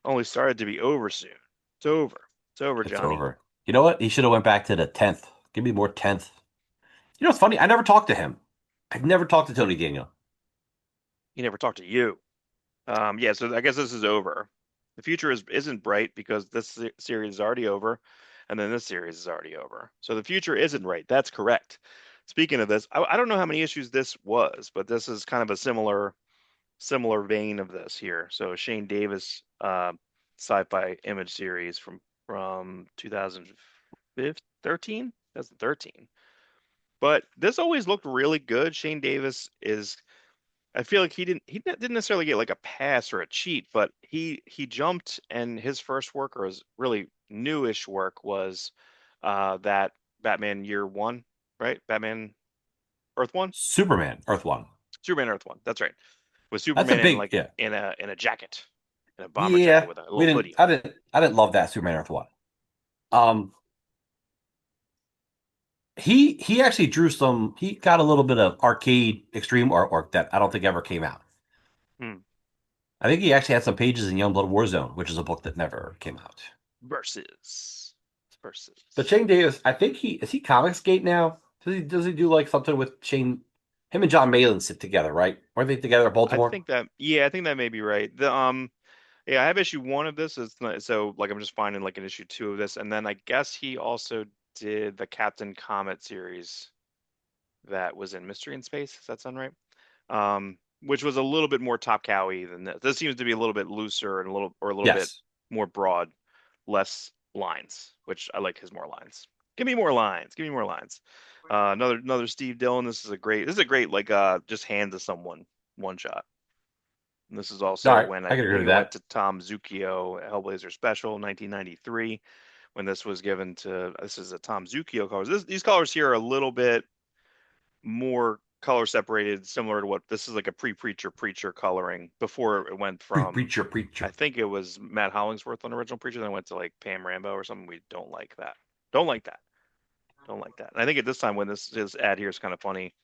[SPEAKER 1] Only started to be over soon. It's over. It's over,
[SPEAKER 2] it's
[SPEAKER 1] Johnny.
[SPEAKER 2] over. You know what? He should have went back to the 10th. Give me more 10th. You know what's funny? I never talked to him. I've never talked to Tony Daniel.
[SPEAKER 1] He never talked to you. Yeah, so I guess this is over. The future isn't bright because this series is already over, and then this series is already over. So the future isn't bright. That's correct. Speaking of this, I don't know how many issues this was, but this is kind of a similar vein of this here. So Shane Davis sci-fi image series from 2013, 2013. But this always looked really good. Shane Davis is I feel like he didn't necessarily get like a pass or a cheat, but he jumped and his first work or his really newish work was that Batman Year One. right? Batman Earth One,
[SPEAKER 2] Superman, Earth One.
[SPEAKER 1] Superman Earth One. That's right. With
[SPEAKER 2] That's a
[SPEAKER 1] Superman in
[SPEAKER 2] big
[SPEAKER 1] like
[SPEAKER 2] yeah.
[SPEAKER 1] in a jacket, in a bomber jacket
[SPEAKER 2] Yeah,
[SPEAKER 1] with a
[SPEAKER 2] we
[SPEAKER 1] little
[SPEAKER 2] didn't.
[SPEAKER 1] hoodie
[SPEAKER 2] I
[SPEAKER 1] on.
[SPEAKER 2] didn't. I didn't love that Superman Earth One. Um, he actually drew some. He got a little bit of arcade extreme artwork that I don't think ever came out.
[SPEAKER 1] Hmm.
[SPEAKER 2] I think he actually had some pages in Youngblood Warzone, which is a book that never came out.
[SPEAKER 1] Versus
[SPEAKER 2] But
[SPEAKER 1] versus.
[SPEAKER 2] Shane Davis, I think he is he Comicsgate now. Does he do like something with Shane? Him and John Malin sit together, right? Weren't they together at
[SPEAKER 1] I
[SPEAKER 2] Baltimore?
[SPEAKER 1] think that yeah, I think that may be right. The yeah, I have issue one of this. It's not, so like I'm just finding like an issue two of this, and then I guess he also did the Captain Comet series that was in Mystery in Space. Does that sound right? Which was a little bit more top cowy than this. This seems to be a little bit looser and a little bit
[SPEAKER 2] Yes.
[SPEAKER 1] more broad, less lines, which I like his more lines. Give me more lines. Give me more lines. Another Steve Dillon. This is a great like just hand to someone one shot. And this is
[SPEAKER 2] All
[SPEAKER 1] also
[SPEAKER 2] right,
[SPEAKER 1] when
[SPEAKER 2] I
[SPEAKER 1] I
[SPEAKER 2] can agree
[SPEAKER 1] think
[SPEAKER 2] with
[SPEAKER 1] it went
[SPEAKER 2] that.
[SPEAKER 1] to Tom Zucchio Hellblazer Special 1993 when this was given to this is a Tom Zucchio colors. These colors here are a little bit more color separated, similar to what this is like a pre-preacher coloring before it went from
[SPEAKER 2] Preacher,
[SPEAKER 1] I
[SPEAKER 2] preacher.
[SPEAKER 1] think it was Matt Hollingsworth on original Preacher, then it went to like Pam Rambo or something. We don't like that. Don't like that. Don't like that. And I think at this time when this ad here is kind of funny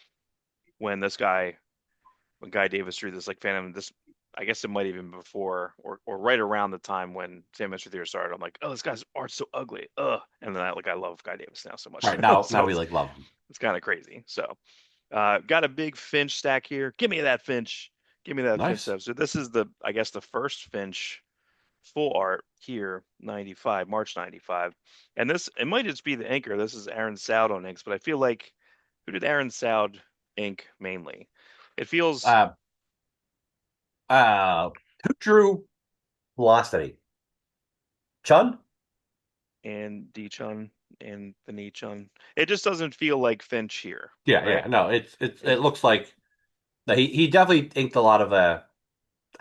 [SPEAKER 1] when when Guy Davis drew this like Phantom this I guess it might even before or right around the time when Sam Mystery Theater started. I'm like, oh, this guy's art's so ugly. Ugh. And then I love Guy Davis now so much.
[SPEAKER 2] Right now,
[SPEAKER 1] So
[SPEAKER 2] now we like love him.
[SPEAKER 1] it's kind of crazy. So got a big Finch stack here. Give me that Finch. Give me that Finch
[SPEAKER 2] Nice.
[SPEAKER 1] stuff. So this is I guess, the first Finch full art here, 95, March 95. And it might just be the inker. This is Aaron Soud on inks, but I feel like, who did Aaron Soud ink mainly? It feels,
[SPEAKER 2] Uh, who drew Velocity? Chun?
[SPEAKER 1] and D Chun and the Ni Chun. It just doesn't feel like Finch here,
[SPEAKER 2] Yeah,
[SPEAKER 1] right?
[SPEAKER 2] yeah. No, it
[SPEAKER 1] It
[SPEAKER 2] looks like no, he definitely inked a lot of I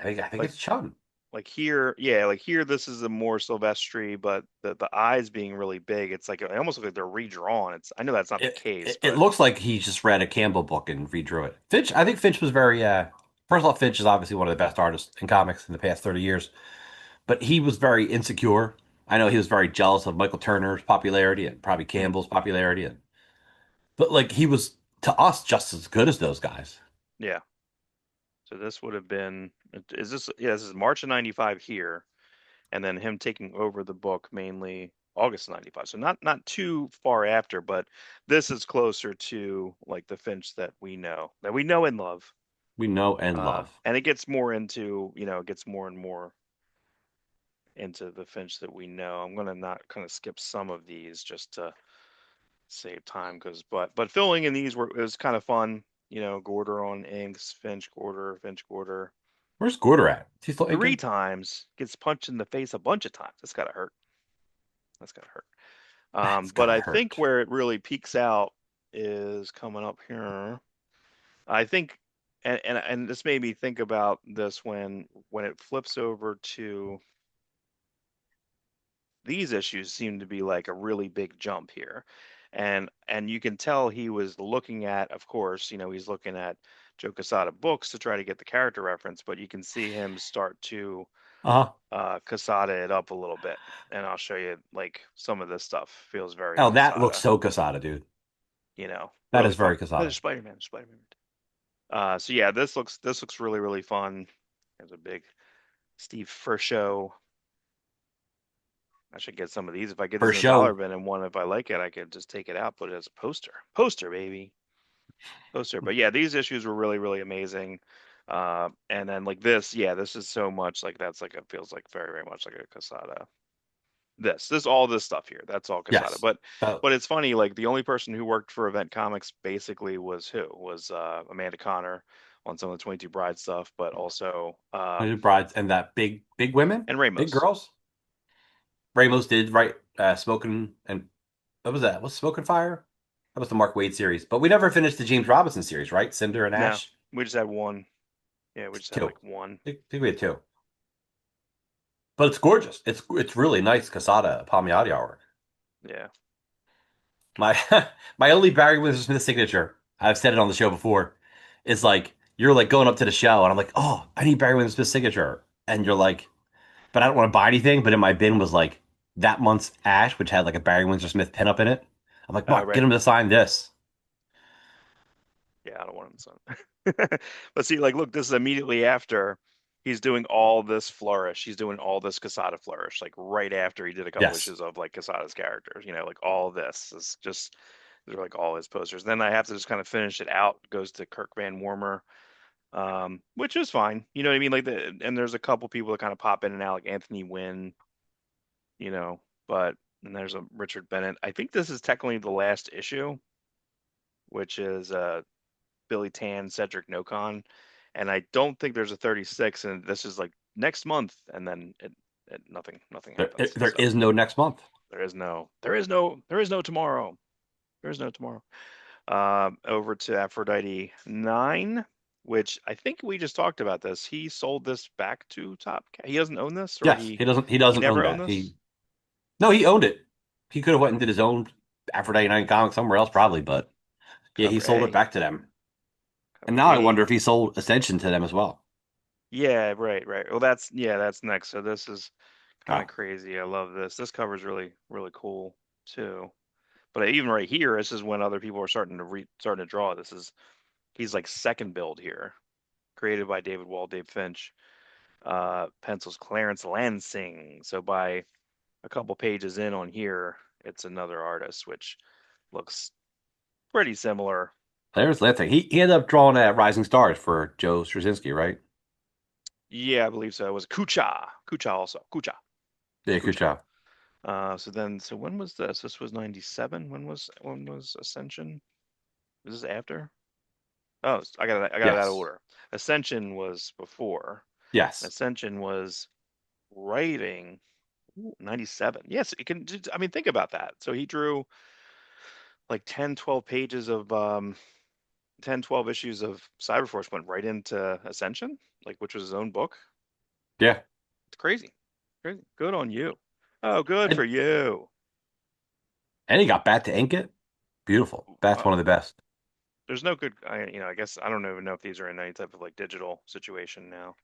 [SPEAKER 2] think
[SPEAKER 1] like
[SPEAKER 2] it's Chun.
[SPEAKER 1] like here, yeah, like here, this is a more Silvestri, but the eyes being really big, it's like, it almost looks like they're redrawn. I know that's not the case,
[SPEAKER 2] It
[SPEAKER 1] but
[SPEAKER 2] looks like he just read a Campbell book and redrew it. Finch, I think Finch was very first off, Finch is obviously one of the best artists in comics in the past 30 years, but he was very insecure. I know he was very jealous of Michael Turner's popularity and probably
[SPEAKER 1] hmm,
[SPEAKER 2] Campbell's popularity, but like he was to us just as good as those guys.
[SPEAKER 1] yeah. So this would have been, yeah, this is March of 95 here, and then him taking over the book mainly August of 95. So not too far after, but this is closer to like the Finch that we know and love.
[SPEAKER 2] We know and love.
[SPEAKER 1] And it gets more into, it gets more and more into the Finch that we know. I'm gonna not kind of skip some of these just to save time, because but filling in these it was kind of fun. Gorder on inks, Finch Gorder.
[SPEAKER 2] Where's Gorder at? Is he still
[SPEAKER 1] Three
[SPEAKER 2] inking?
[SPEAKER 1] times, gets punched in the face a bunch of times. That's gotta hurt. That's gotta hurt.
[SPEAKER 2] That's
[SPEAKER 1] But
[SPEAKER 2] gotta
[SPEAKER 1] I think
[SPEAKER 2] hurt.
[SPEAKER 1] where it really peaks out is coming up here. I think, and this made me think about this when it flips over to these issues seem to be like a really big jump here. And you can tell he was looking at, of course, he's looking at Joe Quesada books to try to get the character reference, but you can see him start to
[SPEAKER 2] Uh-huh.
[SPEAKER 1] Quesada it up a little bit. And I'll show you like some of this stuff feels very
[SPEAKER 2] Oh, that looks
[SPEAKER 1] Quesada,
[SPEAKER 2] so Casada, dude. That
[SPEAKER 1] really
[SPEAKER 2] is very
[SPEAKER 1] fun. There's
[SPEAKER 2] Casada.
[SPEAKER 1] Spider-Man, Spider-Man. So yeah, this looks really, really fun. There's a big Steve Furshow. I should get some of these. If I get this
[SPEAKER 2] For
[SPEAKER 1] in a dollar
[SPEAKER 2] show.
[SPEAKER 1] bin and one, if I like it, I could just take it out, put it as a poster. Poster, baby. Poster. But yeah, these issues were really, really amazing. And then like this, yeah, this is so much like that's like it feels like very, very much like a Casada. All this stuff here, that's all Casada.
[SPEAKER 2] Yes.
[SPEAKER 1] But it's funny, like the only person who worked for Event Comics basically was Amanda Connor on some of the 22 Bride stuff, but also
[SPEAKER 2] Brides and that big women,
[SPEAKER 1] and
[SPEAKER 2] big
[SPEAKER 1] Ramos.
[SPEAKER 2] girls. Ramos did write Smoking and what was that? What's Smoking Fire? That was the Mark Waid series. But we never finished the James Robinson series, right? Cinder and
[SPEAKER 1] No,
[SPEAKER 2] Ash.
[SPEAKER 1] we just had one. Yeah, we
[SPEAKER 2] It's
[SPEAKER 1] just had
[SPEAKER 2] two.
[SPEAKER 1] like one.
[SPEAKER 2] I think we had two. But it's gorgeous. It's really nice Casada Palmiotti artwork.
[SPEAKER 1] Yeah.
[SPEAKER 2] My my only Barry Windsor's Smith signature, I've said it on the show before, is like you're like going up to the show and I'm like, oh, I need Barry Windsor's Smith signature. And you're like, but I don't want to buy anything. But in my bin was like that month's Ash, which had like a Barry Windsor Smith pin up in it. I'm like,
[SPEAKER 1] Oh,
[SPEAKER 2] Mark, get
[SPEAKER 1] right.
[SPEAKER 2] him to sign this.
[SPEAKER 1] Yeah, I don't want him son. But see, like, look, this is immediately after he's doing all this flourish. He's doing all this Casada flourish, like right after he did a couple
[SPEAKER 2] Yes.
[SPEAKER 1] issues of like Casada's characters. Like all this is just they're like all his posters. Then I have to just kind of finish it out. Goes to Kirk Van Warmer, which is fine. You know what I mean? And there's a couple people that kind of pop in and out, like Anthony Wynn, you know, but and there's a Richard Bennett. I think this is technically the last issue, which is Billy Tan, Cedric Nocon, and I don't think there's a 36, and this is like next month, and then nothing happens.
[SPEAKER 2] There
[SPEAKER 1] So
[SPEAKER 2] is no next month.
[SPEAKER 1] there is no tomorrow. There is no tomorrow. Over to Aphrodite 9, which I think we just talked about this. He sold this back to Top Cat. He doesn't own this, or
[SPEAKER 2] Yes,
[SPEAKER 1] he
[SPEAKER 2] he
[SPEAKER 1] he
[SPEAKER 2] doesn't own
[SPEAKER 1] never owned
[SPEAKER 2] that.
[SPEAKER 1] this.
[SPEAKER 2] He owned it. He could have went and did his own Aphrodite 9 comic somewhere else probably, but yeah, he
[SPEAKER 1] Cover
[SPEAKER 2] sold it
[SPEAKER 1] A,
[SPEAKER 2] back to them. And
[SPEAKER 1] cover
[SPEAKER 2] now I wonder
[SPEAKER 1] A.
[SPEAKER 2] if he sold Ascension to them as well.
[SPEAKER 1] Yeah, right, right. Well, that's next. So this is kind of
[SPEAKER 2] Oh,
[SPEAKER 1] crazy. I love this. This cover is really cool too. But even right here, this is when other people are starting to draw. He's like second build here, created by David Wall, Dave Finch, pencils Clarence Lansing. So by a couple pages in on here, it's another artist, which looks pretty similar.
[SPEAKER 2] there's that thing. He ended up drawing at Rising Stars for Joe Straczynski, right?
[SPEAKER 1] Yeah, I believe so. It was Kucha also,
[SPEAKER 2] Yeah, good
[SPEAKER 1] Kucha.
[SPEAKER 2] job.
[SPEAKER 1] So when was this? This was 97. When was Ascension? Was this after? Oh, I got it out of
[SPEAKER 2] Yes.
[SPEAKER 1] order. Ascension was before.
[SPEAKER 2] Yes.
[SPEAKER 1] Ascension was writing 97. Yes, it can. I mean, think about that. So he drew like 10, 12 pages of 10, 12 issues of Cyberforce went right into Ascension, like which was his own book.
[SPEAKER 2] Yeah.
[SPEAKER 1] It's crazy. Crazy. Good on you. Oh, good for
[SPEAKER 2] And,
[SPEAKER 1] you.
[SPEAKER 2] and he got Bat to ink it. Beautiful. Bat's one of
[SPEAKER 1] Oh,
[SPEAKER 2] the best.
[SPEAKER 1] there's no good. I guess I don't even know if these are in any type of like digital situation now.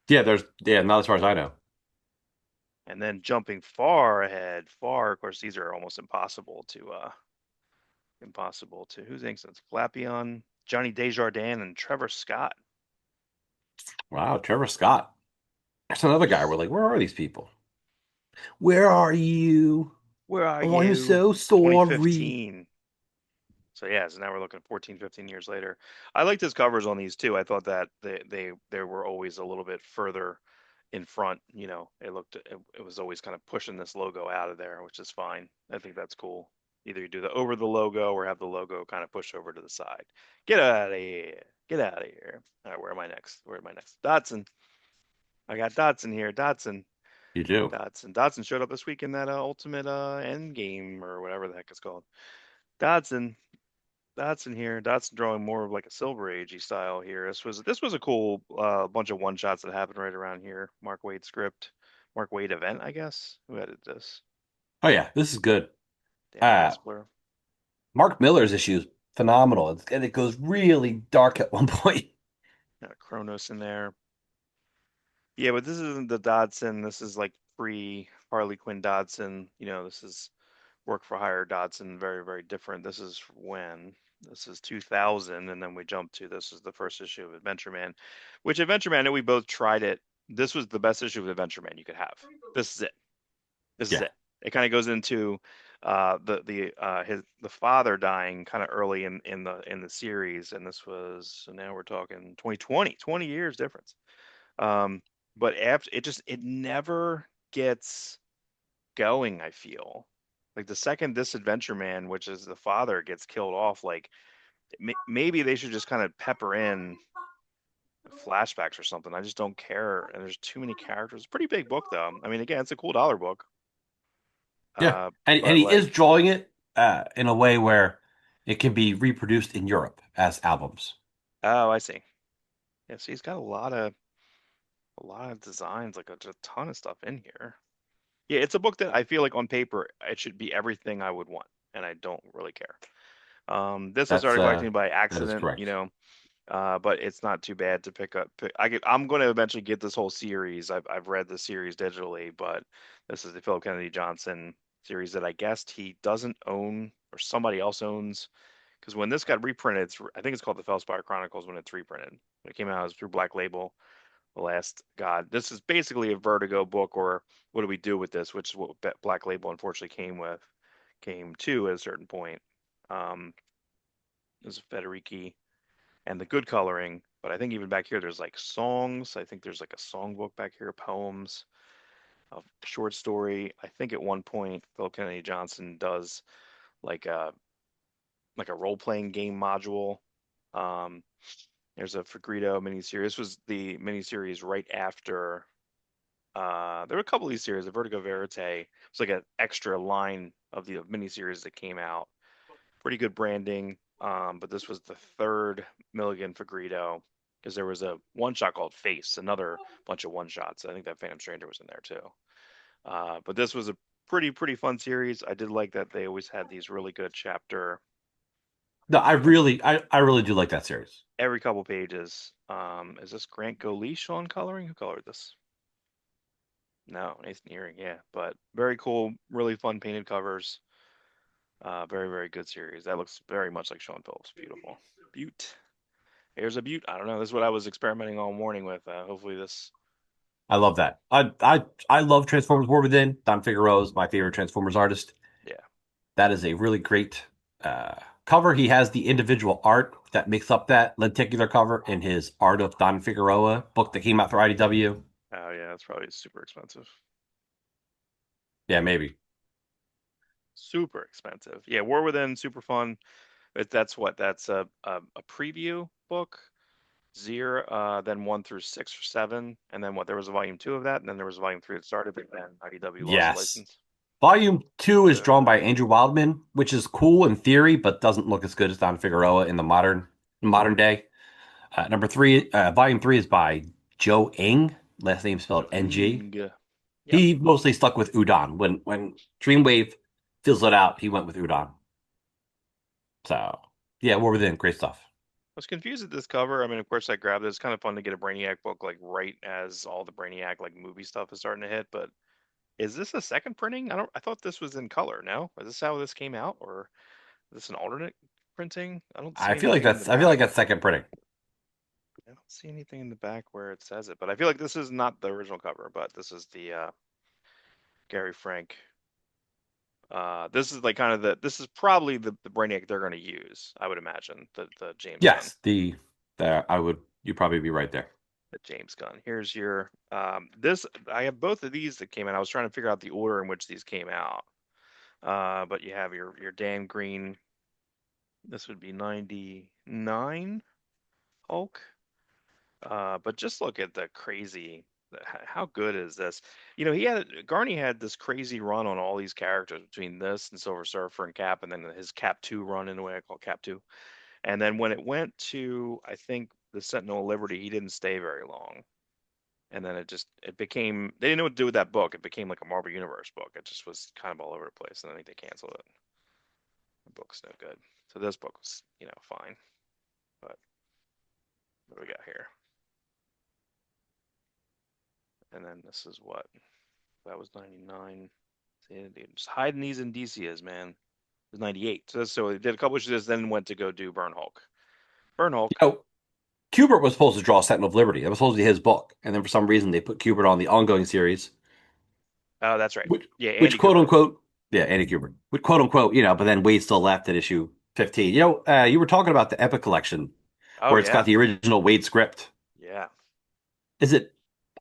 [SPEAKER 2] Yeah, not as far as I know.
[SPEAKER 1] And then jumping far ahead, far, of course, these are almost impossible to who's inks it's Flapion, Johnny Desjardins, and Trevor Scott.
[SPEAKER 2] Wow, Trevor Scott. That's another guy. We're like, where are these people? Where are you?
[SPEAKER 1] Where are
[SPEAKER 2] Oh, I'm
[SPEAKER 1] you?
[SPEAKER 2] so sorry.
[SPEAKER 1] 2015. So yeah, so now we're looking 14, 15 years later. I liked his covers on these too. I thought that they were always a little bit further in front. It was always kind of pushing this logo out of there, which is fine. I think that's cool. Either you do the over the logo or have the logo kind of push over to the side. Get out of here. Get out of here. All right, where am I next? Where am I next? Dotson. I got Dotson here. Dotson.
[SPEAKER 2] You do.
[SPEAKER 1] Dotson showed up this week in that Ultimate End Game or whatever the heck it's called. Dotson. Dotson here. Dotson drawing more of like a Silver Agey style here. This was a cool bunch of one shots that happened right around here. Mark Waid script, Mark Waid event, I guess. Who edited this?
[SPEAKER 2] Oh yeah, this is good.
[SPEAKER 1] Dan
[SPEAKER 2] Uh,
[SPEAKER 1] Hespler.
[SPEAKER 2] Mark Miller's issue is phenomenal. And it goes really dark at one point.
[SPEAKER 1] Got Kronos in there. Yeah, but this isn't the Dodson. This is like pre Harley Quinn Dodson. This is work for hire Dodson. Very, very different. This is when? This is 2000, and then we jump to this is the first issue of Adventure Man, which Adventure Man, I know we both tried it. This was the best issue of Adventure Man you could have. This is it. This is
[SPEAKER 2] Yeah.
[SPEAKER 1] it. It kind of goes into the father dying kind of early in the series, and this was so now we're talking 2020, 20 years difference. Um, but after it never gets going, I feel. Like the second this Adventure Man, which is the father, gets killed off, like maybe they should just kind of pepper in flashbacks or something. I just don't care. And there's too many characters. Pretty big book though. I mean, again, it's a cool dollar book.
[SPEAKER 2] Yeah.
[SPEAKER 1] Uh,
[SPEAKER 2] And
[SPEAKER 1] but
[SPEAKER 2] he is
[SPEAKER 1] like,
[SPEAKER 2] drawing it in a way where it can be reproduced in Europe as albums.
[SPEAKER 1] oh, I see. Yeah, so he's got a lot of designs, like a ton of stuff in here. Yeah, it's a book that I feel like on paper it should be everything I would want. and I don't really care. This I
[SPEAKER 2] That's
[SPEAKER 1] started collecting by
[SPEAKER 2] that is
[SPEAKER 1] accident,
[SPEAKER 2] correct.
[SPEAKER 1] but it's not too bad to pick up. I'm going to eventually get this whole series. I've read the series digitally, but this is the Philip Kennedy Johnson series that I guessed he doesn't own or somebody else owns. Because when this got reprinted, I think it's called the Felspire Chronicles when it's reprinted. When it came out, it was through Black Label. The Last God. This is basically a Vertigo book, or what do we do with this? Which is what Black Label unfortunately came to at a certain point. This is Federici and the good coloring. But I think even back here, there's like songs. I think there's like a songbook back here, poems, a short story. I think at one point, Phil Kennedy Johnson does like a role playing game module. Um, there's a Fagredo miniseries. This was the miniseries right after. There were a couple of these series. The Vertigo Verite. It's like an extra line of the miniseries that came out. Pretty good branding. But this was the third Milligan Fagredo because there was a one shot called Face, another bunch of one shots. I think that Phantom Stranger was in there too. But this was a pretty fun series. I did like that they always had these really good chapter,
[SPEAKER 2] No,
[SPEAKER 1] like
[SPEAKER 2] I really do like that series.
[SPEAKER 1] every couple pages. Is this Grant Golish on coloring? Who colored this? No, Nathan Earing, yeah. But very cool, really fun painted covers. Very good series. That looks very much like Sean Phillips. Beautiful. Butte. Here's a butte. I don't know. This is what I was experimenting all morning with. Hopefully this.
[SPEAKER 2] I love that. I love Transformers War Within. Don Figueroa is my favorite Transformers artist.
[SPEAKER 1] Yeah.
[SPEAKER 2] That is a really great uh, cover. He has the individual art that makes up that lenticular cover in his Art of Don Figueroa book that came out through IDW.
[SPEAKER 1] Oh yeah, that's probably super expensive.
[SPEAKER 2] Yeah, maybe.
[SPEAKER 1] Super expensive. Yeah, War Within, super fun. That's what. That's a preview book. Zero, then 1 through 6 or 7, and then what? There was a volume 2 of that, and then there was a volume 3 that started, but then IDW lost the
[SPEAKER 2] Yes.
[SPEAKER 1] license.
[SPEAKER 2] Volume two is drawn
[SPEAKER 1] So
[SPEAKER 2] by Andrew Wildman, which is cool in theory, but doesn't look as good as Don Figueroa in the modern day. Number three, volume three is by Joe Ing, last name spelled
[SPEAKER 1] Joe
[SPEAKER 2] NG.
[SPEAKER 1] Ing. Yep.
[SPEAKER 2] He mostly stuck with Udon. When Dreamwave fizzled out, he went with Udon. So yeah, War Within, great stuff.
[SPEAKER 1] I was confused at this cover. I mean, of course, I grabbed it. It's kind of fun to get a Brainiac book like right as all the Brainiac like movie stuff is starting to hit. But is this a second printing? I thought this was in color. No, is this how this came out, or is this an alternate printing? I don't see anything in the
[SPEAKER 2] I feel like
[SPEAKER 1] back.
[SPEAKER 2] that's second printing.
[SPEAKER 1] I don't see anything in the back where it says it. But I feel like this is not the original cover, but this is the Gary Frank. This is like kind of this is probably the Brainiac they're going to use. I would imagine the James Gunn.
[SPEAKER 2] Yes, the I would you probably be right there.
[SPEAKER 1] The James Gunn. Here's your this I have both of these that came out. I was trying to figure out the order in which these came out. But you have your Dan Green. This would be 99 Hulk. But just look at the crazy how good is this? You know, Garney had this crazy run on all these characters between this and Silver Surfer and Cap, and then his Cap 2 run in a way I call Cap 2. And then when it went to I think the Sentinel of Liberty, he didn't stay very long. And then it became they didn't know what to do with that book. It became like a Marvel Universe book. It just was kind of all over the place, and I think they canceled it. The book's no good. So this book was, fine. But what do we got here? And then this is what that was 99. See, just hiding these Indicias, man. It was 98. So they did a couple issues, then went to go do Burn Hulk. Burn
[SPEAKER 2] You
[SPEAKER 1] Hulk.
[SPEAKER 2] know, Kubert was supposed to draw Sentinel of Liberty. That was supposed to be his book, and then for some reason they put Kubert on the ongoing series,
[SPEAKER 1] Oh, that's right.
[SPEAKER 2] which
[SPEAKER 1] Yeah,
[SPEAKER 2] which
[SPEAKER 1] Andy
[SPEAKER 2] quote
[SPEAKER 1] Kubert.
[SPEAKER 2] unquote, yeah, Andy Kubert, which quote unquote, but then Wade still left at issue 15. You were talking about the Epic collection
[SPEAKER 1] Oh
[SPEAKER 2] where it's got
[SPEAKER 1] yeah,
[SPEAKER 2] the original Wade script.
[SPEAKER 1] yeah.
[SPEAKER 2] Is it?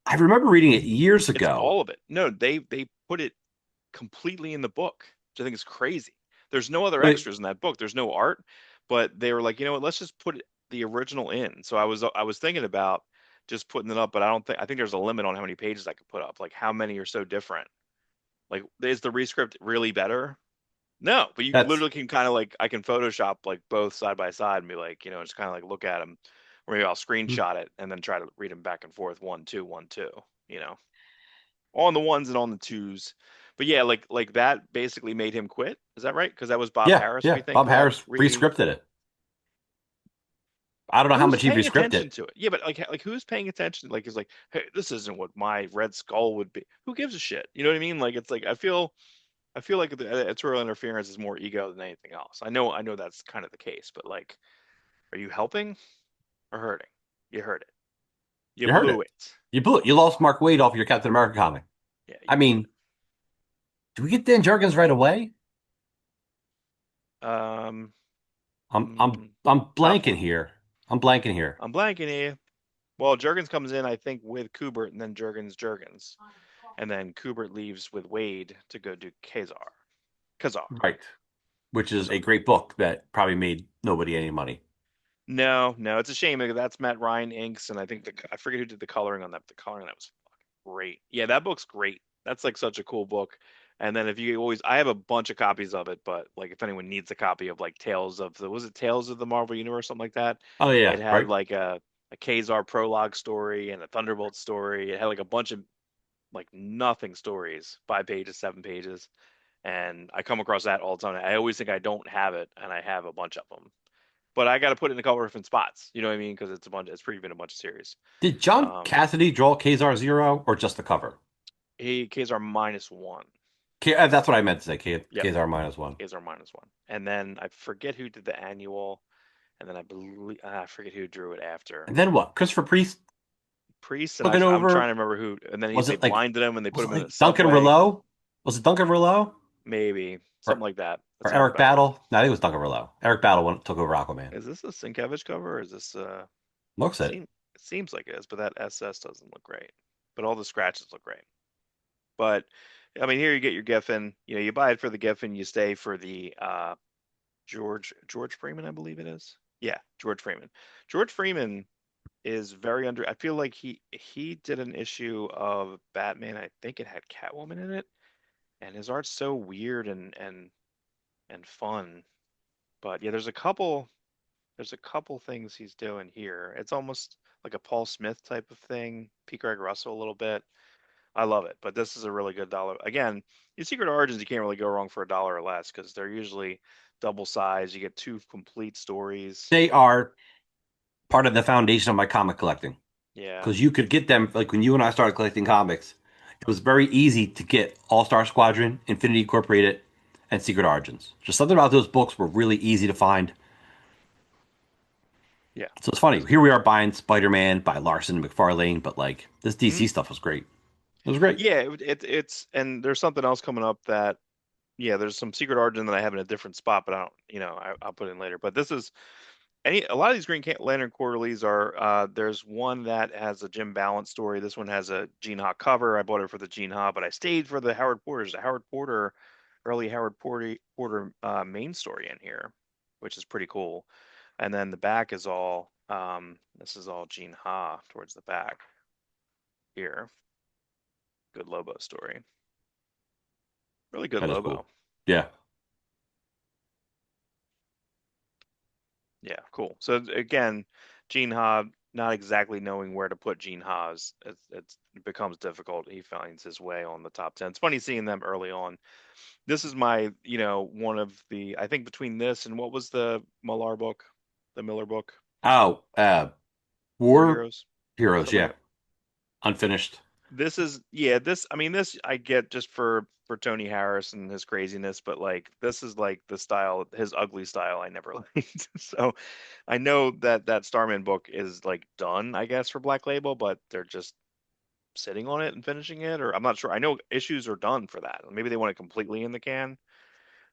[SPEAKER 2] I remember reading it years
[SPEAKER 1] It's
[SPEAKER 2] ago.
[SPEAKER 1] all of it. No, they put it completely in the book, which I think is crazy. There's no other
[SPEAKER 2] But
[SPEAKER 1] extras in that book. There's no art, but they were like, you know what? Let's just put the original in. So I was thinking about just putting it up, but I think there's a limit on how many pages I could put up. Like how many are so different? Like is the rescript really better? No, but you
[SPEAKER 2] that's
[SPEAKER 1] literally can kind of like I can Photoshop like both side by side and be like, just kind of like look at them, or maybe I'll screenshot it and then try to read them back and forth, 1 2 1 2, on the ones and on the twos. But yeah, like that basically made him quit. Is that right? Because that was Bob
[SPEAKER 2] Yeah,
[SPEAKER 1] Harris,
[SPEAKER 2] yeah.
[SPEAKER 1] we think,
[SPEAKER 2] Bob
[SPEAKER 1] that
[SPEAKER 2] Harris rescripted it. I don't know how
[SPEAKER 1] who's
[SPEAKER 2] much he
[SPEAKER 1] paying
[SPEAKER 2] rescripted.
[SPEAKER 1] attention to it? Yeah, but like who's paying attention? Like, is like, hey, this isn't what my Red Skull would be. Who gives a shit? You know what I mean? Like, it's like I feel like the editorial interference is more ego than anything else. I know that's kind of the case, but like, are you helping or hurting? You hurt it. You
[SPEAKER 2] You heard
[SPEAKER 1] blew
[SPEAKER 2] it.
[SPEAKER 1] it.
[SPEAKER 2] You blew it. You lost Mark Waid off your Captain America comic.
[SPEAKER 1] Yeah, you
[SPEAKER 2] I
[SPEAKER 1] blew
[SPEAKER 2] mean, do we get Dan Jurgens right away?
[SPEAKER 1] it.
[SPEAKER 2] I'm
[SPEAKER 1] Tough
[SPEAKER 2] blanking
[SPEAKER 1] one.
[SPEAKER 2] here. I'm blanking here.
[SPEAKER 1] I'm blanking here. Well, Jurgens comes in, I think, with Kubert, and then Jurgens, and then Kubert leaves with Wade to go do Kazar.
[SPEAKER 2] Right. Which is a
[SPEAKER 1] So
[SPEAKER 2] great book that probably made nobody any money.
[SPEAKER 1] no, no, it's a shame because that's Matt Ryan inks, and I think I forget who did the coloring on that. But the coloring on that was fucking great. Yeah, that book's great. That's like such a cool book. And then if you always, I have a bunch of copies of it, but like if anyone needs a copy of like Tales of the, was it Tales of the Marvel Universe, something like that?
[SPEAKER 2] Oh yeah,
[SPEAKER 1] It had
[SPEAKER 2] right.
[SPEAKER 1] like a Kazar prologue story and a Thunderbolt story. It had like a bunch of like nothing stories, 5 pages, 7 pages, and I come across that all the time. I always think I don't have it, and I have a bunch of them, but I got to put it in a couple different spots. You know what I mean? Because it's a bunch. It's pretty been a bunch of series.
[SPEAKER 2] Did John
[SPEAKER 1] Um,
[SPEAKER 2] Cassidy draw Kazar Zero or just the cover?
[SPEAKER 1] he Kazar -1.
[SPEAKER 2] That's what I meant to say.
[SPEAKER 1] Yep,
[SPEAKER 2] Kazar -1.
[SPEAKER 1] Kazar -1. And then I forget who did the annual, and then I believe I forget who drew it after.
[SPEAKER 2] And then what? Christopher Priest
[SPEAKER 1] Priest, and
[SPEAKER 2] took it
[SPEAKER 1] I'm trying
[SPEAKER 2] over.
[SPEAKER 1] to remember who. And then
[SPEAKER 2] Was
[SPEAKER 1] they
[SPEAKER 2] it like
[SPEAKER 1] blinded him and they put
[SPEAKER 2] was it
[SPEAKER 1] him in a
[SPEAKER 2] like Duncan
[SPEAKER 1] subway.
[SPEAKER 2] Rouleau? Was it Duncan Rouleau
[SPEAKER 1] Maybe something
[SPEAKER 2] or
[SPEAKER 1] like that. That
[SPEAKER 2] or
[SPEAKER 1] sounds
[SPEAKER 2] Eric
[SPEAKER 1] about right.
[SPEAKER 2] Battle? No, I think it was Duncan Rouleau. Eric Battle took over Aquaman.
[SPEAKER 1] Is this a Sienkiewicz cover, or is this
[SPEAKER 2] Looks it.
[SPEAKER 1] seem it seems like it is, but that SS doesn't look great. But all the scratches look great. But I mean, here you get your Giffen. You know, you buy it for the Giffen, you stay for the George Freeman, I believe it is. Yeah, George Freeman. George Freeman is very under. I feel like he did an issue of Batman. I think it had Catwoman in it, and his art's so weird and fun. But yeah, there's a couple things he's doing here. It's almost like a Paul Smith type of thing, P. Greg Russell a little bit. I love it, but this is a really good dollar. Again, your Secret Origins, you can't really go wrong for $1 or less because they're usually double size. You get two complete stories.
[SPEAKER 2] They are part of the foundation of my comic collecting
[SPEAKER 1] Yeah,
[SPEAKER 2] because you could get them like when you and I started collecting comics. It was very easy to get All Star Squadron, Infinity Incorporated, and Secret Origins. Just something about those books were really easy to find.
[SPEAKER 1] yeah.
[SPEAKER 2] So it's funny.
[SPEAKER 1] This,
[SPEAKER 2] Here we are buying Spider Man by Larson and McFarlane, but like this DC
[SPEAKER 1] mhm.
[SPEAKER 2] stuff was great. It was great.
[SPEAKER 1] Yeah, it's and there's something else coming up that yeah, there's some Secret Origin that I have in a different spot, but I don't, I'll put in later. But this is a lot of these Lantern quarterlies are there's one that has a Jim Balance story. This one has a Gene Ha cover. I bought it for the Gene Ha, but I stayed for the Howard Porter's the Howard Porter early Porter main story in here, which is pretty cool. And then the back is all this is all Gene Ha towards the back here. Good Lobo story. Really good
[SPEAKER 2] That is cool.
[SPEAKER 1] Lobo.
[SPEAKER 2] Yeah,
[SPEAKER 1] Yeah, cool. So again, Gene Ha, not exactly knowing where to put Gene Ha's, it becomes difficult. He finds his way on the top 10. It's funny seeing them early on. This is my, one of the, I think between this and what was the Millar book, the Miller book,
[SPEAKER 2] Oh,
[SPEAKER 1] War
[SPEAKER 2] War
[SPEAKER 1] Heroes,
[SPEAKER 2] Heroes.
[SPEAKER 1] something
[SPEAKER 2] Yeah,
[SPEAKER 1] like that.
[SPEAKER 2] unfinished.
[SPEAKER 1] This is, yeah, I mean, this I get just for Tony Harris and his craziness, but like this is like the style, his ugly style I never liked. So I know that that Starman book is like done, I guess, for Black Label, but they're just sitting on it and finishing it, or I'm not sure. I know issues are done for that. Maybe they want it completely in the can.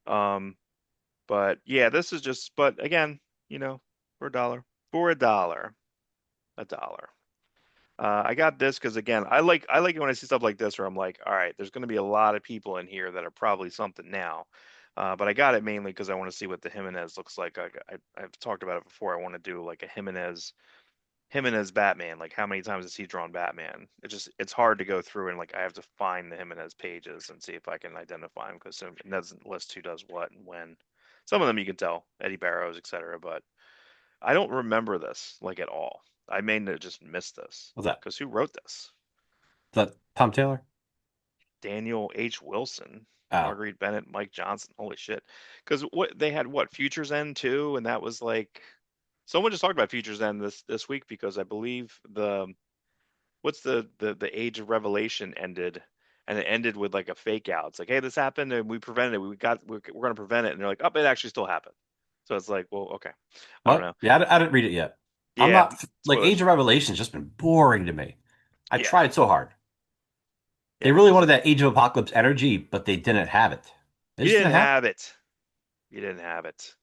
[SPEAKER 1] Um, but yeah, this is just. But again, for a dollar, a dollar. I got this because again, I like it when I see stuff like this where I'm like, all right, there's going to be a lot of people in here that are probably something now. But I got it mainly because I want to see what the Jimenez looks like. I've talked about it before. I want to do like a Jimenez Batman. Like how many times has he drawn Batman? It's hard to go through and like I have to find the Jimenez pages and see if I can identify him because it doesn't list who does what and when. Some of them you can tell, Eddie Barrows, etc. But I don't remember this like at all. I may have just missed this
[SPEAKER 2] What's that?
[SPEAKER 1] because who wrote this?
[SPEAKER 2] Is that Tom Taylor?
[SPEAKER 1] Daniel H. Wilson,
[SPEAKER 2] Oh,
[SPEAKER 1] Marguerite Bennett, Mike Johnson. Holy shit! Because what they had, what Futures End too, and that was like someone just talked about Futures End this week because I believe the what's the Age of Revelation ended, and it ended with like a fake out. It's like, hey, this happened and we prevented it. We're going to prevent it, and they're like, oh, it actually still happened. So it's like, well, okay, I don't
[SPEAKER 2] what?
[SPEAKER 1] know.
[SPEAKER 2] Yeah, I didn't read it yet. I'm
[SPEAKER 1] Yeah,
[SPEAKER 2] not like Age
[SPEAKER 1] spoilers.
[SPEAKER 2] of Revelation has just been boring to me. I
[SPEAKER 1] Yeah,
[SPEAKER 2] tried so hard. They
[SPEAKER 1] yeah.
[SPEAKER 2] really
[SPEAKER 1] This
[SPEAKER 2] wanted
[SPEAKER 1] is
[SPEAKER 2] that Age of Apocalypse energy, but they didn't have it. They
[SPEAKER 1] you
[SPEAKER 2] just
[SPEAKER 1] didn't
[SPEAKER 2] didn't have it.
[SPEAKER 1] have it. You didn't have it.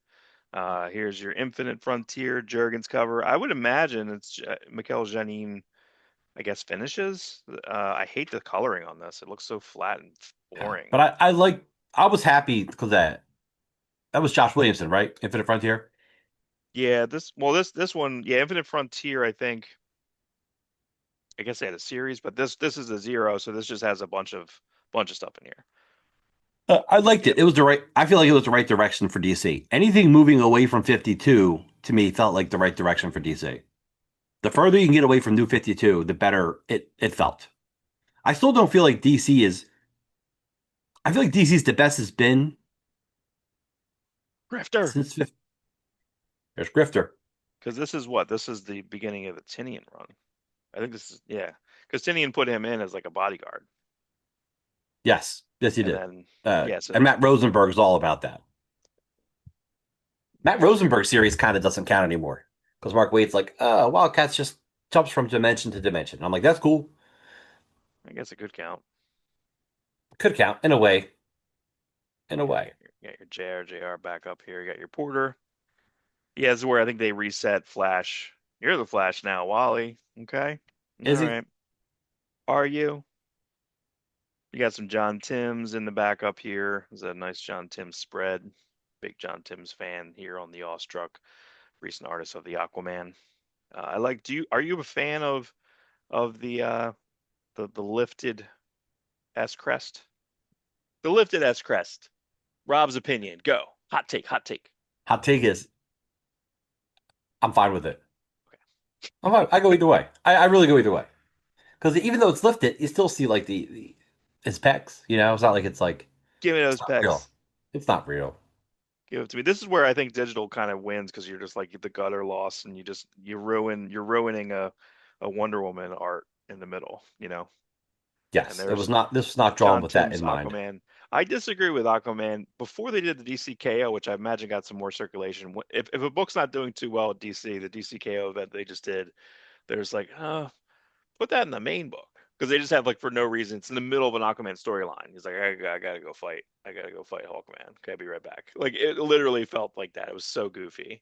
[SPEAKER 1] Here's your Infinite Frontier Jurgens cover. I would imagine it's Mikel Janin, I guess, finishes. I hate the coloring on this. It looks so flat and
[SPEAKER 2] Yeah,
[SPEAKER 1] boring.
[SPEAKER 2] but I was happy because that was Josh Williamson, right? Infinite Frontier.
[SPEAKER 1] Yeah, this one, yeah, Infinite Frontier, I think. I guess they had a series, but this is a zero, so this just has a bunch of stuff in here.
[SPEAKER 2] I
[SPEAKER 1] But
[SPEAKER 2] liked
[SPEAKER 1] yeah,
[SPEAKER 2] it. It was the right. I feel like it was the right direction for DC. Anything moving away from 52 to me felt like the right direction for DC. The further you can get away from New 52, the better it felt. I still don't feel like DC is. I feel like DC's the best it's been
[SPEAKER 1] Grifter,
[SPEAKER 2] since 50. There's Grifter.
[SPEAKER 1] because this is what this is the beginning of the Tinian run. I think this is yeah, because Tinian put him in as like a bodyguard,
[SPEAKER 2] Yes, yes, he
[SPEAKER 1] and
[SPEAKER 2] did.
[SPEAKER 1] then yeah, so
[SPEAKER 2] And Matt Rosenberg's all about that. Matt
[SPEAKER 1] yeah,
[SPEAKER 2] Rosenberg series kind of doesn't count anymore because Mark Waid's like, Wildcats just jumps from dimension to dimension. I'm like, that's cool.
[SPEAKER 1] I guess it could count.
[SPEAKER 2] Could count in a way. In a
[SPEAKER 1] Yeah,
[SPEAKER 2] way.
[SPEAKER 1] you got your JR back up here. You got your Porter. Yeah, this is where I think they reset Flash. You're the Flash now, Wally. Okay, all
[SPEAKER 2] Is he?
[SPEAKER 1] right. Are you? You got some John Timms in the back up here. There's a nice John Timms spread. Big John Timms fan here on the Awestruck, recent artist of the Aquaman. I like. Are you a fan of the lifted S crest? The lifted S crest. Rob's opinion. Go. Hot take. Hot take.
[SPEAKER 2] Hot take is I'm fine with it. I'm fine. I go either way. I really go either way. Because even though it's lifted, you still see like the his pecs. You know, it's not like
[SPEAKER 1] Give me
[SPEAKER 2] it's
[SPEAKER 1] those
[SPEAKER 2] not real.
[SPEAKER 1] pecs.
[SPEAKER 2] It's not real.
[SPEAKER 1] Give it to me. This is where I think digital kind of wins because you're just like the gutter loss and you're ruining a Wonder Woman art in the middle, And
[SPEAKER 2] Yes, it was
[SPEAKER 1] there's
[SPEAKER 2] not. This was not drawn
[SPEAKER 1] John
[SPEAKER 2] with that
[SPEAKER 1] Timms
[SPEAKER 2] in mind.
[SPEAKER 1] Aquaman. I disagree with Aquaman. Before they did the DCKO, which I imagine got some more circulation, if a book's not doing too well at DC, the DCKO event they just did, there's like, put that in the main book. Because they just have like for no reason, it's in the middle of an Aquaman storyline. He's like, I gotta go fight. I gotta go fight Hawkman. Okay, I'll be right back. Like it literally felt like that. It was so goofy.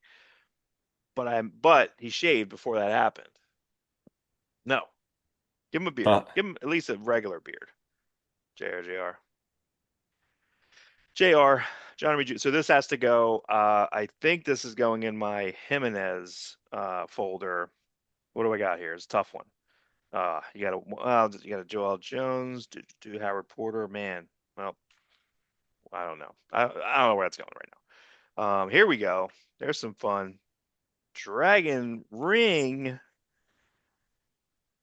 [SPEAKER 1] But he shaved before that happened. No, give him a beard.
[SPEAKER 2] Uh,
[SPEAKER 1] Give him at least a regular beard. JR. JR, John Reed. So this has to go. I think this is going in my Jimenez folder. What do I got here? It's a tough one. You got a Joel Jones, do Howard Porter. Man, well, I don't know. I don't know where that's going right now. Here we go. There's some fun. Dragon Ring,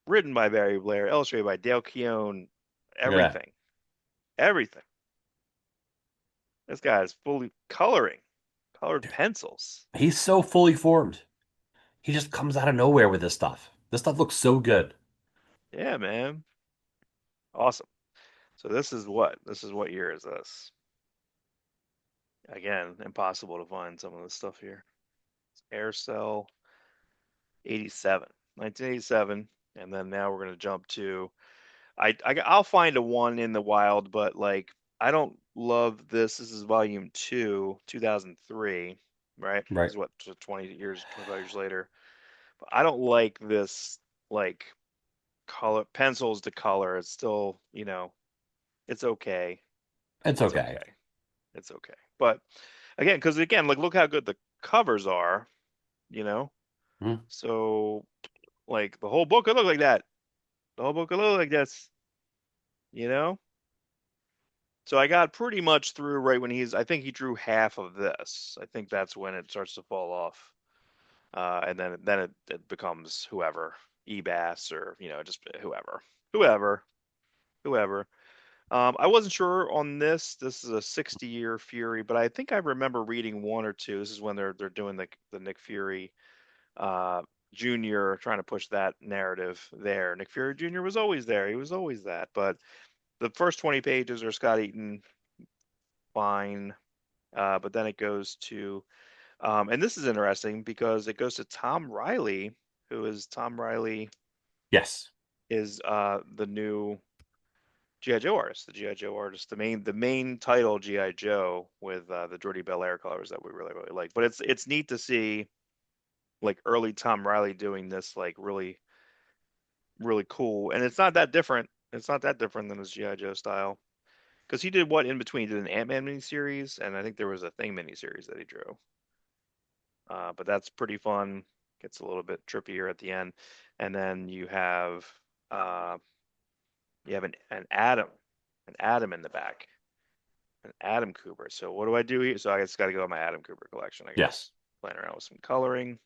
[SPEAKER 1] written by Barry Blair, illustrated by Dale Keown.
[SPEAKER 2] look at that.
[SPEAKER 1] Everything, everything. This guy is fully colored pencils.
[SPEAKER 2] He's so fully formed. He just comes out of nowhere with this stuff. This stuff looks so good.
[SPEAKER 1] Yeah, man. Awesome. So this is what? This is what year is this? Again, impossible to find some of this stuff here. It's Aircell 87, 1987, and then now we're gonna jump to I'll find a one in the wild, but like I don't love this. This is volume two, 2003, right? This
[SPEAKER 2] Right.
[SPEAKER 1] is what 20 years, 25 years later. But I don't like this like color pencils to color. It's still, it's okay.
[SPEAKER 2] It's
[SPEAKER 1] It's
[SPEAKER 2] okay.
[SPEAKER 1] okay. It's okay. But again, because again, like look how good the covers are, you know?
[SPEAKER 2] Hmm.
[SPEAKER 1] So like the whole book could look like that. The whole book could look like this, you know? So I got pretty much through right when I think he drew half of this. I think that's when it starts to fall off. And then it becomes whoever, Ebass or, just whoever, whoever. I wasn't sure on this. This is a 60-year Fury, but I think I remember reading one or two. This is when they're doing the Nick Fury uh Jr. trying to push that narrative there. Nick Fury Jr. was always there. He was always that. But the first 20 pages are Scott Eaton, fine. But then it goes to and this is interesting because it goes to Tom Riley, who is Tom Riley
[SPEAKER 2] Yes.
[SPEAKER 1] is the new G.I. Joe artist, the G.I. Joe artist, the main title G.I. Joe with the Jordi Belair colors that we really really like. But it's neat to see like early Tom Riley doing this like really really cool, and it's not that different. It's not that different than his G.I. Joe style because he did what in between. He did an Ant-Man miniseries, and I think there was a Thing miniseries that he drew. But that's pretty fun. Gets a little bit trippier at the end, and then uh, you have an Adam in the back. An Adam Cooper. So what do I do here? So I just got to go with my Adam Cooper collection, I
[SPEAKER 2] Yes.
[SPEAKER 1] guess. Playing around with some coloring.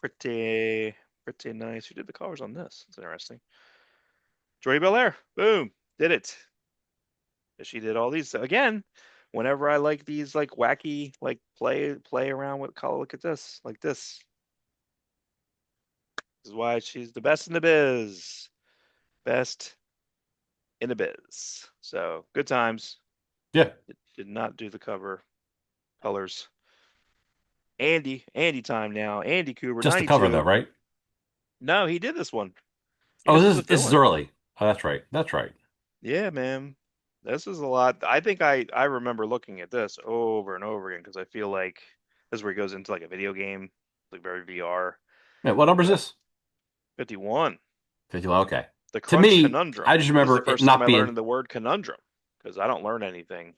[SPEAKER 1] Pretty, pretty nice. Who did the colors on this? It's interesting. Joy Belair. Boom. Did it. She did all these. So again, whenever I like these like wacky, like play around with color, look at this. Like this. This is why she's the best in the biz. Best in the biz. So good times.
[SPEAKER 2] Yeah.
[SPEAKER 1] Did not do the cover colors. Andy time now. Andy Cooper,
[SPEAKER 2] Just the cover though,
[SPEAKER 1] 92.
[SPEAKER 2] right?
[SPEAKER 1] No, he did this one. I
[SPEAKER 2] Oh,
[SPEAKER 1] guess it was a
[SPEAKER 2] this is
[SPEAKER 1] fill-in.
[SPEAKER 2] early. Oh, that's right. That's right.
[SPEAKER 1] Yeah, man. This is a lot. I think I remember looking at this over and over again because I feel like this is where he goes into like a video game, like very VR.
[SPEAKER 2] Yeah, what number is
[SPEAKER 1] But
[SPEAKER 2] this?
[SPEAKER 1] 51,
[SPEAKER 2] 51. Okay.
[SPEAKER 1] the
[SPEAKER 2] To
[SPEAKER 1] Crunch
[SPEAKER 2] me, I
[SPEAKER 1] Conundrum.
[SPEAKER 2] just
[SPEAKER 1] This is the
[SPEAKER 2] remember it
[SPEAKER 1] first time
[SPEAKER 2] not
[SPEAKER 1] I
[SPEAKER 2] being.
[SPEAKER 1] learned the word conundrum because I don't learn anything.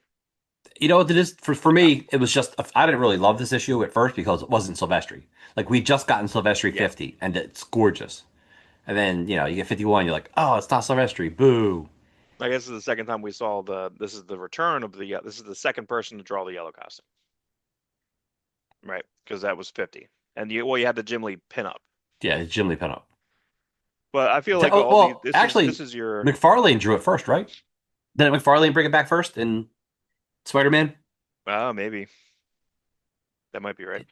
[SPEAKER 2] You know what it is for
[SPEAKER 1] Yeah,
[SPEAKER 2] me? It was just I didn't really love this issue at first because it wasn't Silvestri. Like we just gotten Silvestri
[SPEAKER 1] yeah.
[SPEAKER 2] 50, and it's gorgeous. And then you get 51, you're like, oh, it's not Silvestri. Boo.
[SPEAKER 1] I guess this is the second time we saw the. This is the return of the. This is the second person to draw the yellow costume, right? Because that was 50, and you had the Jim Lee pinup.
[SPEAKER 2] Yeah, it's Jim Lee pinup.
[SPEAKER 1] But I feel like
[SPEAKER 2] Oh,
[SPEAKER 1] all the
[SPEAKER 2] well,
[SPEAKER 1] this
[SPEAKER 2] actually,
[SPEAKER 1] is your
[SPEAKER 2] McFarlane drew it first, right? Didn't McFarlane bring it back first in Spider-Man?
[SPEAKER 1] maybe that might be right.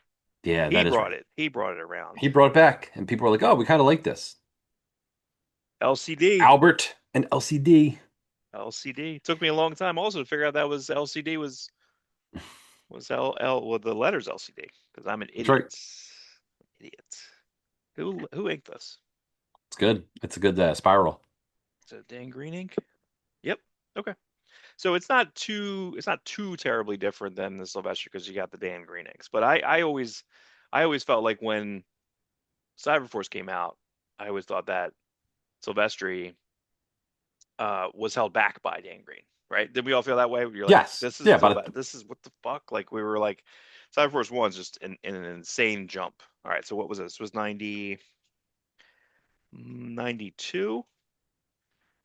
[SPEAKER 2] Yeah,
[SPEAKER 1] He
[SPEAKER 2] that is
[SPEAKER 1] brought
[SPEAKER 2] right.
[SPEAKER 1] it. He brought it around.
[SPEAKER 2] He brought it back, and people were like, "Oh, we kind of like this."
[SPEAKER 1] LCD.
[SPEAKER 2] Albert and LCD.
[SPEAKER 1] LCD. Took me a long time also to figure out that was LCD was L with the letters LCD because I'm an
[SPEAKER 2] That's right.
[SPEAKER 1] idiot. Idiot. Who inked this?
[SPEAKER 2] It's good. It's a good spiral.
[SPEAKER 1] Is it Dan Green ink? Yep. Okay. So it's not too terribly different than the Sylvester because you got the Dan Green inks. But I always felt like when Cyberforce came out, I always thought that Silvestri was held back by Dan Green, right? Did we all feel that way? You're like,
[SPEAKER 2] Yes. Yeah, but
[SPEAKER 1] This is what the fuck? Like we were like, Cyberforce One's just in an insane jump. All right, so what was this? This was 92,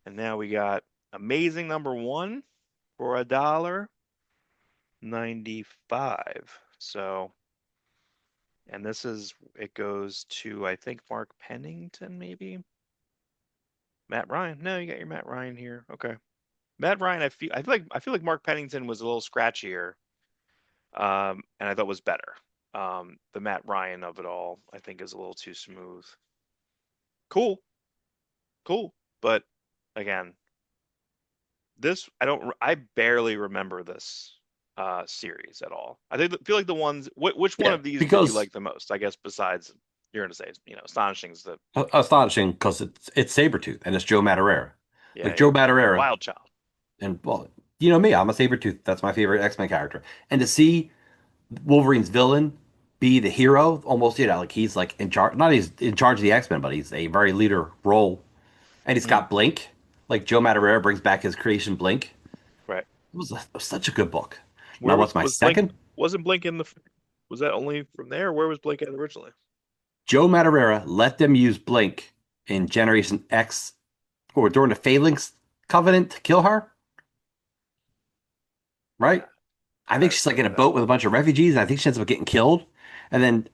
[SPEAKER 1] and now we got Amazing number one for $1.95. So, and it goes to I think Mark Pennington, maybe Matt Ryan. No, you got your Matt Ryan here. Okay. Matt Ryan, I feel like Mark Pennington was a little scratchier, and I thought was better. The Matt Ryan of it all, I think, is a little too smooth. Cool, cool, but again, I barely remember this series at all. Feel like the ones. Which one
[SPEAKER 2] yeah,
[SPEAKER 1] of these did you
[SPEAKER 2] because
[SPEAKER 1] like the most? I guess besides you're gonna say, Astonishing's the
[SPEAKER 2] astonishing because it's Sabretooth and it's Joe Madureira.
[SPEAKER 1] yeah
[SPEAKER 2] Like Joe
[SPEAKER 1] yeah
[SPEAKER 2] Madureira,
[SPEAKER 1] Wild Child.
[SPEAKER 2] and well, you know me, I'm a Sabretooth. That's my favorite X-Men character. And to see Wolverine's villain be the hero, almost, like he's like in charge, not he's in charge of the X-Men, but he's a very leader role. And he's
[SPEAKER 1] Mm,
[SPEAKER 2] got Blink. Like Joe Madureira brings back his creation Blink.
[SPEAKER 1] right.
[SPEAKER 2] It was such a good book.
[SPEAKER 1] Where
[SPEAKER 2] Now,
[SPEAKER 1] was
[SPEAKER 2] what's my
[SPEAKER 1] was Blink?
[SPEAKER 2] second?
[SPEAKER 1] Wasn't Blink in the? Was that only from there? Where was Blink at originally?
[SPEAKER 2] Joe Madureira let them use Blink in Generation X or during the Phalanx Covenant to kill her, right? I think
[SPEAKER 1] Gotta
[SPEAKER 2] she's
[SPEAKER 1] tell
[SPEAKER 2] like in
[SPEAKER 1] me
[SPEAKER 2] a
[SPEAKER 1] that
[SPEAKER 2] boat with a
[SPEAKER 1] one.
[SPEAKER 2] bunch of refugees, and I think she ends up getting killed. And then,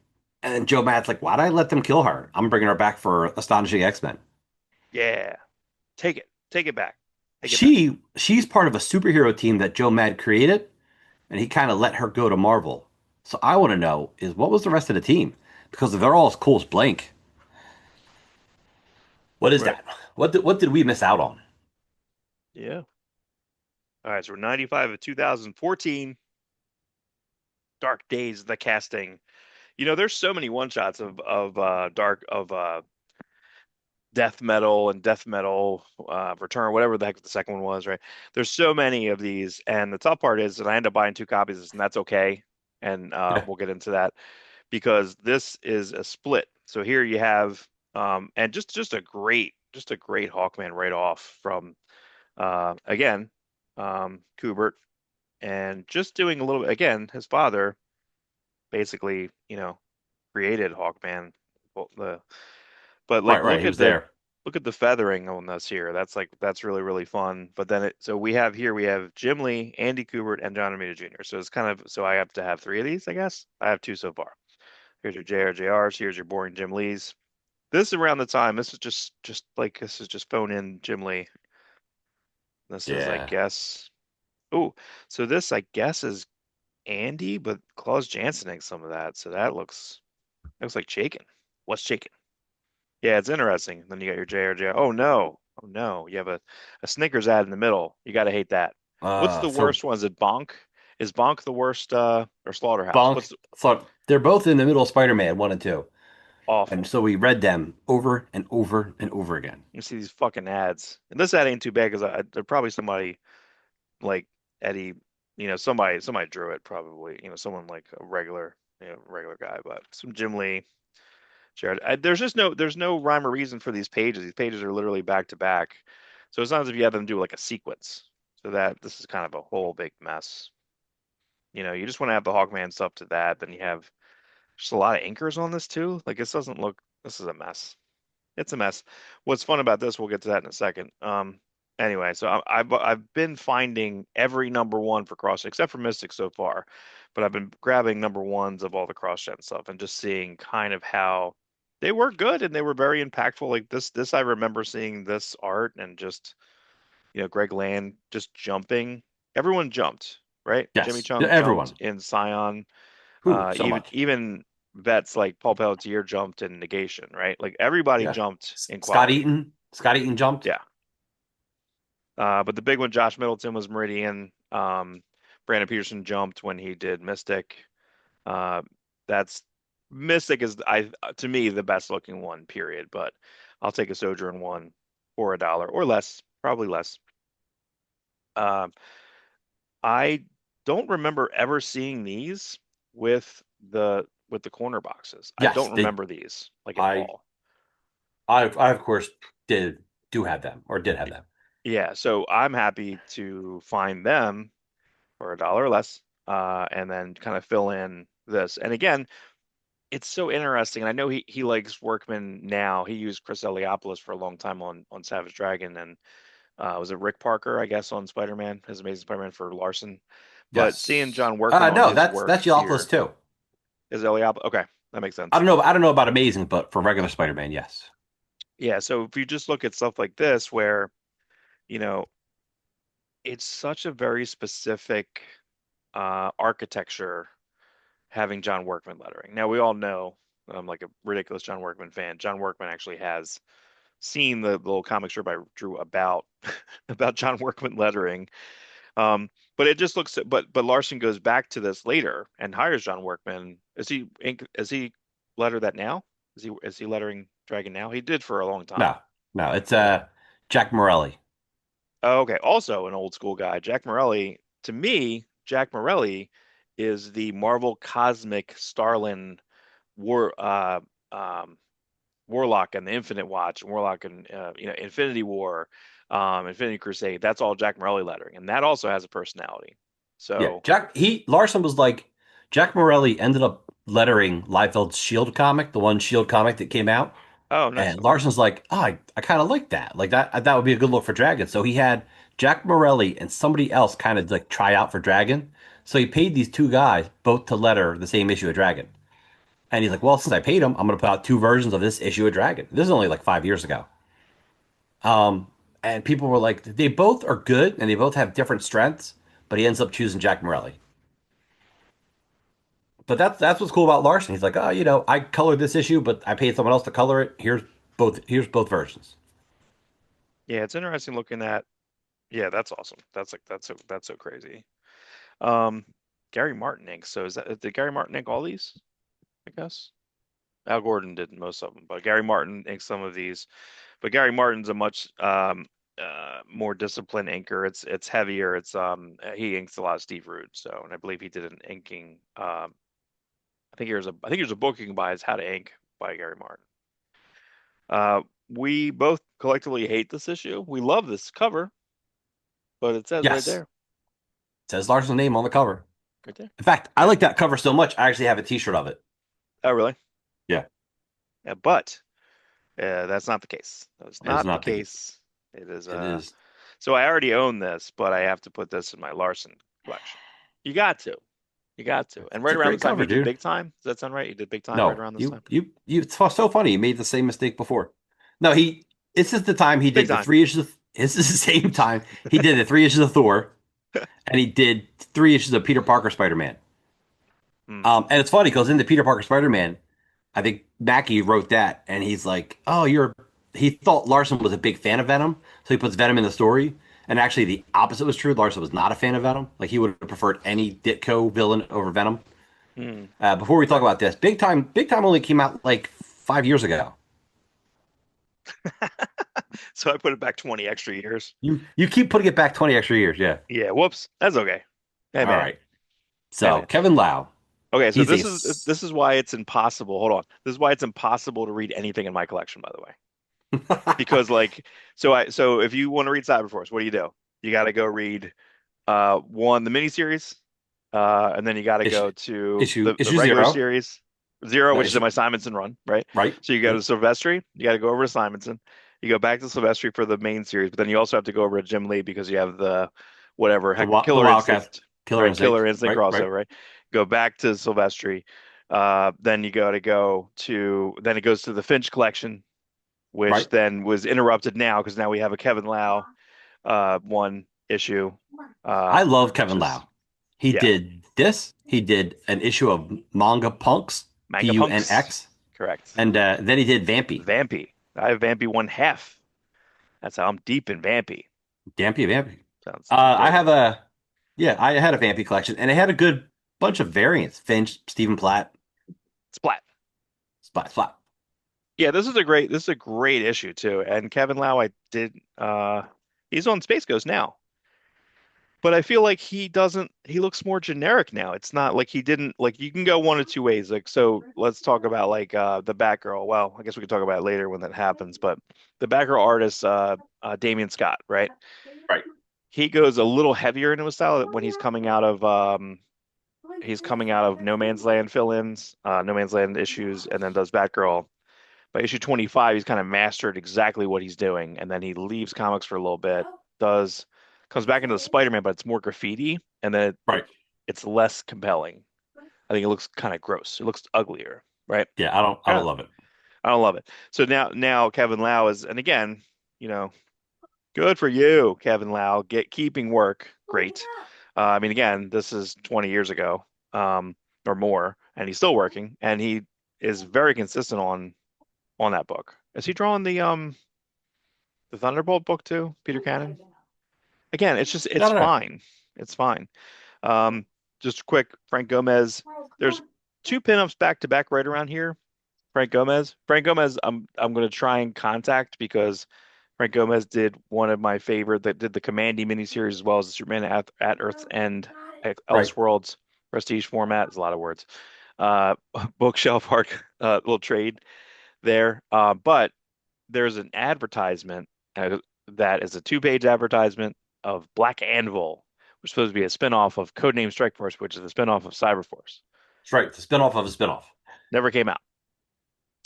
[SPEAKER 2] and then Joe Mad's like, "Why'd I let them kill her? I'm bringing her back for Astonishing X-Men."
[SPEAKER 1] Yeah, take it back. I get that.
[SPEAKER 2] She's part of a superhero team that Joe Mad created, and he kind of let her go to Marvel. So I want to know is what was the rest of the team? Because if they're all as cool as Blank, what is
[SPEAKER 1] Right.
[SPEAKER 2] that? What did we miss out on?
[SPEAKER 1] Yeah. All right. So we're 95 of 2014. Dark Days, the casting. There's so many one shots of dark of death metal and death metal return, whatever the heck the second one was, right? There's so many of these, and the tough part is that I end up buying two copies of this, and that's okay. And
[SPEAKER 2] Yeah,
[SPEAKER 1] we'll get into that because this is a split. So here you have, and just a great Hawkman right off from again, Kubert, and just doing a little bit again. His father basically, created Hawkman. Well, but like
[SPEAKER 2] right. He was there.
[SPEAKER 1] look at the feathering on this here. That's really really fun. But then so we have Jim Lee, Andy Kubert, and John Romita Jr. So it's kind of so I have to have three of these, I guess. I have two so far. Here's your JRJRs. Here's your boring Jim Lees. This is around the time. This is just phone in Jim Lee. This is, I
[SPEAKER 2] Yeah.
[SPEAKER 1] guess. Oh, so this I guess is Andy, but Klaus Janson ate some of that. So that looks like Chaykin. What's Chaykin? Yeah, it's interesting. Then you got your JRJ. Oh no. Oh no. You have a Snickers ad in the middle. You gotta hate that. What's the
[SPEAKER 2] So
[SPEAKER 1] worst one? Is it Bonk? Is Bonk the worst or Slaughterhouse?
[SPEAKER 2] Bonk
[SPEAKER 1] What's
[SPEAKER 2] thought they're both in the middle of Spider-Man 1 and 2. And
[SPEAKER 1] awful?
[SPEAKER 2] so we read them over and over and over again.
[SPEAKER 1] You see these fucking ads. And this ad ain't too bad because they're probably somebody like Eddie, somebody drew it probably, someone like a regular guy, but some Jim Lee, Jared. There's no rhyme or reason for these pages. These pages are literally back to back. So it's not as if you have them do like a sequence. So that this is kind of a whole big mess. You just want to have the Hawkman stuff to that. Then you have just a lot of anchors on this too. Like this doesn't look, this is a mess. It's a mess. What's fun about this, we'll get to that in a second. Anyway, so I've been finding every number one for cross except for Mystic so far, but I've been grabbing number ones of all the cross gen stuff and just seeing kind of how they were good and they were very impactful. Like this I remember seeing this art and just Greg Land just jumping. Everyone jumped, right? Jimmy
[SPEAKER 2] Yes. Yeah,
[SPEAKER 1] Chung jumped
[SPEAKER 2] everyone.
[SPEAKER 1] in Scion.
[SPEAKER 2] Who so
[SPEAKER 1] Even
[SPEAKER 2] much.
[SPEAKER 1] even vets like Paul Pelletier jumped in Negation, right? Like everybody
[SPEAKER 2] Yeah.
[SPEAKER 1] jumped in
[SPEAKER 2] Scott
[SPEAKER 1] quality.
[SPEAKER 2] Eaton. Scott Eaton jumped.
[SPEAKER 1] Yeah. But the big one, Josh Middleton was Meridian. Brandon Peterson jumped when he did Mystic. Uh, that's Mystic is I to me the best looking one, period. But I'll take a Sojourn one for $1 or less, probably less. Um, I don't remember ever seeing these with the corner boxes. I
[SPEAKER 2] Yes,
[SPEAKER 1] don't
[SPEAKER 2] they
[SPEAKER 1] remember these like at
[SPEAKER 2] I
[SPEAKER 1] all.
[SPEAKER 2] I of course do have them or did have them.
[SPEAKER 1] Yeah, so I'm happy to find them for $1 or less, and then kind of fill in this. And again, it's so interesting. And I know he likes Workman now. He used Chris Eliopoulos for a long time on Savage Dragon, and was it Rick Parker, I guess, on Spider-Man, his Amazing Spider-Man for Larson. But seeing
[SPEAKER 2] Yes.
[SPEAKER 1] John Workman on
[SPEAKER 2] No,
[SPEAKER 1] his
[SPEAKER 2] that's
[SPEAKER 1] work
[SPEAKER 2] Youngblood
[SPEAKER 1] here
[SPEAKER 2] too.
[SPEAKER 1] is Eliopoulos. Okay, that makes sense.
[SPEAKER 2] I don't know about Amazing, but for regular Spider-Man, yes.
[SPEAKER 1] Yeah, so if you just look at stuff like this, where you know it's such a very specific architecture having John Workman lettering. Now we all know I'm like a ridiculous John Workman fan. John Workman actually has seen the little comic strip I drew about about John Workman lettering. But it just looks but Larson goes back to this later and hires John Workman. Is he letter that now? Is he lettering Dragon now? He did for a long time.
[SPEAKER 2] No, no, it's
[SPEAKER 1] Okay.
[SPEAKER 2] Jack Morelli.
[SPEAKER 1] Oh, okay. Also an old school guy. Jack Morelli, to me, Jack Morelli is the Marvel Cosmic Starlin War um Warlock and the Infinite Watch, Warlock and Infinity War, Infinity Crusade. That's all Jack Morelli lettering, and that also has a personality.
[SPEAKER 2] Yeah,
[SPEAKER 1] So,
[SPEAKER 2] Larson was like Jack Morelli ended up lettering Liefeld's Shield comic, the one Shield comic that came out.
[SPEAKER 1] oh, nice.
[SPEAKER 2] And
[SPEAKER 1] Okay.
[SPEAKER 2] Larson's like, oh, I kind of like that. Like that would be a good look for Dragon. So he had Jack Morelli and somebody else kind of like try out for Dragon. So he paid these two guys both to letter the same issue of Dragon. And he's like, well, since I paid him, I'm going to put out two versions of this issue of Dragon. This is only like 5 years ago. and people were like, they both are good and they both have different strengths, but he ends up choosing Jack Morelli. But that's what's cool about Larson. He's like, oh, I colored this issue, but I paid someone else to color it. Here's both versions.
[SPEAKER 1] Yeah, it's interesting looking at. Yeah, that's awesome. That's so crazy. Um, Gary Martin ink. So is that did Gary Martin ink all these? I guess Al Gordon did most of them, but Gary Martin inks some of these. But Gary Martin's a much more disciplined inker. It's heavier. He inks a lot of Steve Rude. So, and I believe he did an inking. I think there's a book you can buy. It's How to Ink by Gary Martin. We both collectively hate this issue. We love this cover, but it says right
[SPEAKER 2] Yes,
[SPEAKER 1] there,
[SPEAKER 2] it says Larson's name on the cover.
[SPEAKER 1] right there.
[SPEAKER 2] In fact, I
[SPEAKER 1] Yeah.
[SPEAKER 2] like that cover so much. I actually have a T-shirt of it.
[SPEAKER 1] Oh, really?
[SPEAKER 2] Yeah,
[SPEAKER 1] Yeah, but that's not the case. That's
[SPEAKER 2] it is
[SPEAKER 1] not the
[SPEAKER 2] not the.
[SPEAKER 1] case. It is
[SPEAKER 2] It is.
[SPEAKER 1] so I already own this, but I have to put this in my Larson collection. You got to. You got to. And
[SPEAKER 2] It's
[SPEAKER 1] right
[SPEAKER 2] a
[SPEAKER 1] around the
[SPEAKER 2] great
[SPEAKER 1] time
[SPEAKER 2] cover,
[SPEAKER 1] you did
[SPEAKER 2] dude.
[SPEAKER 1] Big Time. Does that sound right? You did Big Time right
[SPEAKER 2] No,
[SPEAKER 1] around this
[SPEAKER 2] you
[SPEAKER 1] time?
[SPEAKER 2] you you. It's so funny. You made the same mistake before. No, he. This is the time he
[SPEAKER 1] Big
[SPEAKER 2] did the
[SPEAKER 1] Time.
[SPEAKER 2] 3 issues. This is the same time he did the 3 issues of Thor, and he did 3 issues of Peter Parker Spider-Man.
[SPEAKER 1] Hmm.
[SPEAKER 2] And it's funny because in the Peter Parker Spider-Man, I think Mackie wrote that, and he's like, "Oh, you're." He thought Larson was a big fan of Venom, so he puts Venom in the story. And actually, the opposite was true. Larson was not a fan of Venom. Like he would have preferred any Ditko villain over Venom.
[SPEAKER 1] Hmm.
[SPEAKER 2] Before we talk about this, Big Time only came out like 5 years ago.
[SPEAKER 1] So I put it back 20 extra years.
[SPEAKER 2] You keep putting it back 20 extra years. Yeah.
[SPEAKER 1] Yeah, whoops. That's okay. Hey
[SPEAKER 2] All
[SPEAKER 1] man.
[SPEAKER 2] right.
[SPEAKER 1] Hey
[SPEAKER 2] So
[SPEAKER 1] man.
[SPEAKER 2] Kevin Lau,
[SPEAKER 1] Okay, so
[SPEAKER 2] he's a
[SPEAKER 1] this is why it's impossible. Hold on. This is why it's impossible to read anything in my collection, by the way. Because like so if you want to read Cyberforce, what do? You got to go read one the miniseries, and then you got to
[SPEAKER 2] issue
[SPEAKER 1] go to the
[SPEAKER 2] issue
[SPEAKER 1] regular
[SPEAKER 2] zero.
[SPEAKER 1] series, zero,
[SPEAKER 2] No,
[SPEAKER 1] which is in
[SPEAKER 2] issue
[SPEAKER 1] my Simonson run, right?
[SPEAKER 2] right.
[SPEAKER 1] So you go to
[SPEAKER 2] Yep.
[SPEAKER 1] Silvestri, you got to go over to Simonson, you go back to Silvestri for the main series, but then you also have to go over to Jim Lee because you have the whatever
[SPEAKER 2] The
[SPEAKER 1] heck
[SPEAKER 2] the
[SPEAKER 1] Killer
[SPEAKER 2] Wildcats
[SPEAKER 1] Instinct,
[SPEAKER 2] Killer
[SPEAKER 1] right?
[SPEAKER 2] Instinct.
[SPEAKER 1] Killer Instinct
[SPEAKER 2] Right. Right.
[SPEAKER 1] crossover, right? Go back to Silvestri. Then you got to go to then it goes to the Finch collection, which
[SPEAKER 2] Right.
[SPEAKER 1] then was interrupted now because now we have a Kevin Lau one issue, uh,
[SPEAKER 2] I love
[SPEAKER 1] which
[SPEAKER 2] Kevin
[SPEAKER 1] is
[SPEAKER 2] Lau. He
[SPEAKER 1] yeah,
[SPEAKER 2] did this. He did an issue of Manga Punks,
[SPEAKER 1] Manga Punks,
[SPEAKER 2] Punx,
[SPEAKER 1] correct.
[SPEAKER 2] and then he did Vampy.
[SPEAKER 1] Vampy. I have Vampy one half. That's how I'm deep in Vampy.
[SPEAKER 2] Vampy.
[SPEAKER 1] Sounds
[SPEAKER 2] I
[SPEAKER 1] very
[SPEAKER 2] have
[SPEAKER 1] good.
[SPEAKER 2] a yeah, I had a Vampy collection, and it had a good bunch of variants. Finch, Stephen Platt,
[SPEAKER 1] Splat.
[SPEAKER 2] Splat.
[SPEAKER 1] Yeah, this is a great issue too. And Kevin Lau, I did he's on Space Ghost now. But I feel like he looks more generic now. It's not like he didn't like you can go one of two ways. Like so let's talk about like the Batgirl. Well, I guess we can talk about it later when that happens, but the Batgirl artist Damian Scott, right?
[SPEAKER 2] Right.
[SPEAKER 1] He goes a little heavier into his style when he's coming out of No Man's Land fill-ins, No Man's Land issues, and then does Batgirl. By issue 25, he's kind of mastered exactly what he's doing, and then he leaves comics for a little bit, does comes back into the Spider-Man, but it's more graffiti, and then
[SPEAKER 2] Right.
[SPEAKER 1] it's less compelling. I think it looks kind of gross. It looks uglier, right?
[SPEAKER 2] Yeah, I don't
[SPEAKER 1] Yeah,
[SPEAKER 2] love it.
[SPEAKER 1] I don't love it. So now Kevin Lau is, and again, you know, good for you, Kevin Lau, keeping work. Great. I mean, again, this is 20 years ago, or more, and he's still working, and he is very consistent on that book. Is he drawing the Thunderbolt book too, Peter Cannon? Again,
[SPEAKER 2] I
[SPEAKER 1] it's
[SPEAKER 2] don't know.
[SPEAKER 1] fine. It's fine. Um, just quick, Frank Gomez. There's two pinups back to back right around here. Frank Gomez. Frank Gomez, I'm gonna try and contact because Frank Gomez did one of my favorite that did the Commandy miniseries as well as the Superman at Earth's End,
[SPEAKER 2] Right.
[SPEAKER 1] Elseworlds prestige format. It's a lot of words. Uh, bookshelf art, little trade there. But there's an advertisement that is a two-page advertisement of Black Anvil, which is supposed to be a spinoff of Codename Strikeforce, which is a spinoff of Cyberforce.
[SPEAKER 2] That's right. The spinoff of a spinoff.
[SPEAKER 1] Never came out.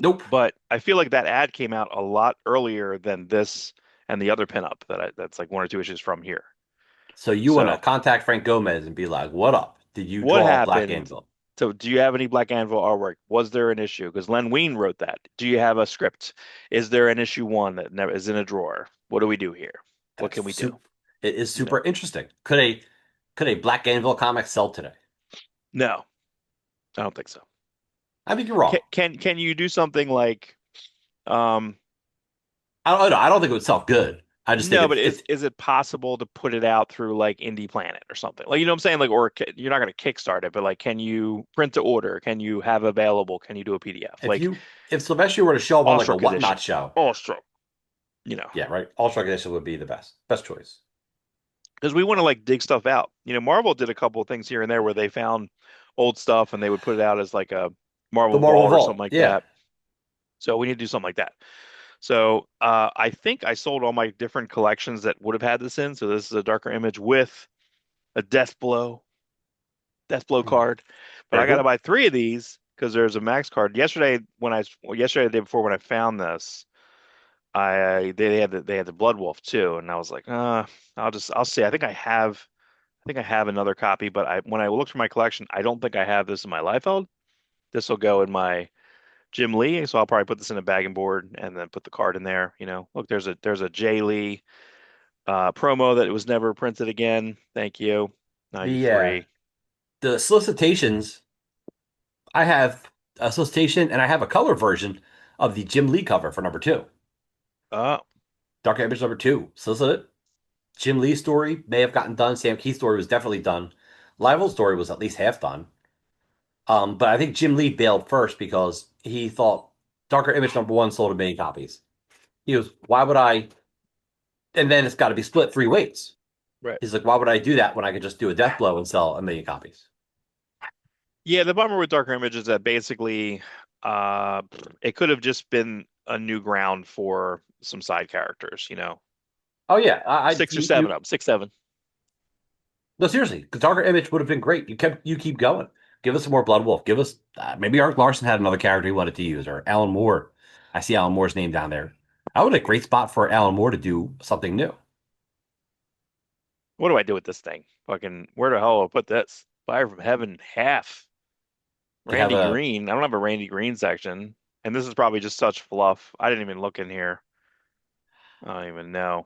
[SPEAKER 2] Nope.
[SPEAKER 1] But I feel like that ad came out a lot earlier than this and the other pinup that's like one or two issues from here.
[SPEAKER 2] So you want to
[SPEAKER 1] So
[SPEAKER 2] contact Frank Gomez and be like, "What up? Did you
[SPEAKER 1] what
[SPEAKER 2] draw Black
[SPEAKER 1] happened
[SPEAKER 2] Anvil?"
[SPEAKER 1] So, do you have any Black Anvil artwork? Was there an issue? Because Len Wein wrote that. Do you have a script? Is there an issue one that never is in a drawer? What do we do here? What
[SPEAKER 2] That's
[SPEAKER 1] can we do?
[SPEAKER 2] super. It is
[SPEAKER 1] You know,
[SPEAKER 2] super interesting. Could a Black Anvil comic sell today?
[SPEAKER 1] no, I don't think so.
[SPEAKER 2] I think you're wrong.
[SPEAKER 1] Can you do something like, um,
[SPEAKER 2] I don't know. I don't think it would sell good. I just think
[SPEAKER 1] no, but
[SPEAKER 2] it's
[SPEAKER 1] is it possible to put it out through like Indie Planet or something? Like, you know what I'm saying? Like, or you're not going to kickstart it, but like, can you print to order? Can you have available? Can you do a PDF?
[SPEAKER 2] if
[SPEAKER 1] Like,
[SPEAKER 2] you if Sylvester were to show up on like a
[SPEAKER 1] Awestruck
[SPEAKER 2] whatnot
[SPEAKER 1] edition.
[SPEAKER 2] show,
[SPEAKER 1] Awestruck, you know.
[SPEAKER 2] yeah, right. Ultra Edition would be the best choice.
[SPEAKER 1] Because we want to like dig stuff out. Marvel did a couple of things here and there where they found old stuff and they would put it out as like a
[SPEAKER 2] The
[SPEAKER 1] Marvel
[SPEAKER 2] Marvel
[SPEAKER 1] Vault or something
[SPEAKER 2] Vault,
[SPEAKER 1] like
[SPEAKER 2] yeah,
[SPEAKER 1] that. So we need to do something like that. So I think I sold all my different collections that would have had this in. So this is a darker image with a Death Blow
[SPEAKER 2] Hmm.
[SPEAKER 1] card. But I
[SPEAKER 2] Very
[SPEAKER 1] got to
[SPEAKER 2] cool.
[SPEAKER 1] buy three of these because there's a max card. Yesterday, the day before when I found this, they had the Blood Wolf too, and I was like, I'll see. I think I have another copy, but when I looked for my collection, I don't think I have this in my Liefeld. This will go in my Jim Lee, so I'll probably put this in a bag and board and then put the card in there. Look, there's a Jay Lee promo that was never printed again. Thank you.
[SPEAKER 2] The uh,
[SPEAKER 1] 93.
[SPEAKER 2] the solicitations. I have a solicitation, and I have a color version of the Jim Lee cover for number two.
[SPEAKER 1] Uh,
[SPEAKER 2] Dark Image number two. Solicited. Jim Lee's story may have gotten done. Sam Keith's story was definitely done. Livel's story was at least half done. But I think Jim Lee bailed first because he thought Darker Image number one sold a million copies. He goes, why would I? And then it's got to be split three ways.
[SPEAKER 1] right.
[SPEAKER 2] He's like, why would I do that when I could just do a death blow and sell a million copies?
[SPEAKER 1] Yeah, the bummer with Darker Image is that basically, uh, it could have just been a new ground for some side characters.
[SPEAKER 2] Oh yeah,
[SPEAKER 1] Six or seven of them, 6, 7.
[SPEAKER 2] no seriously, because Darker Image would have been great. You keep going. Give us some more Blood Wolf. Give us maybe Art Larson had another character he wanted to use, or Alan Moore. I see Alan Moore's name down there. That would be a great spot for Alan Moore to do something new.
[SPEAKER 1] What do I do with this thing? Fucking, where the hell do I put this? Fire from Heaven, half.
[SPEAKER 2] Could have
[SPEAKER 1] Randy
[SPEAKER 2] a
[SPEAKER 1] Green. I don't have a Randy Green section. And this is probably just such fluff. I didn't even look in here. I don't even know.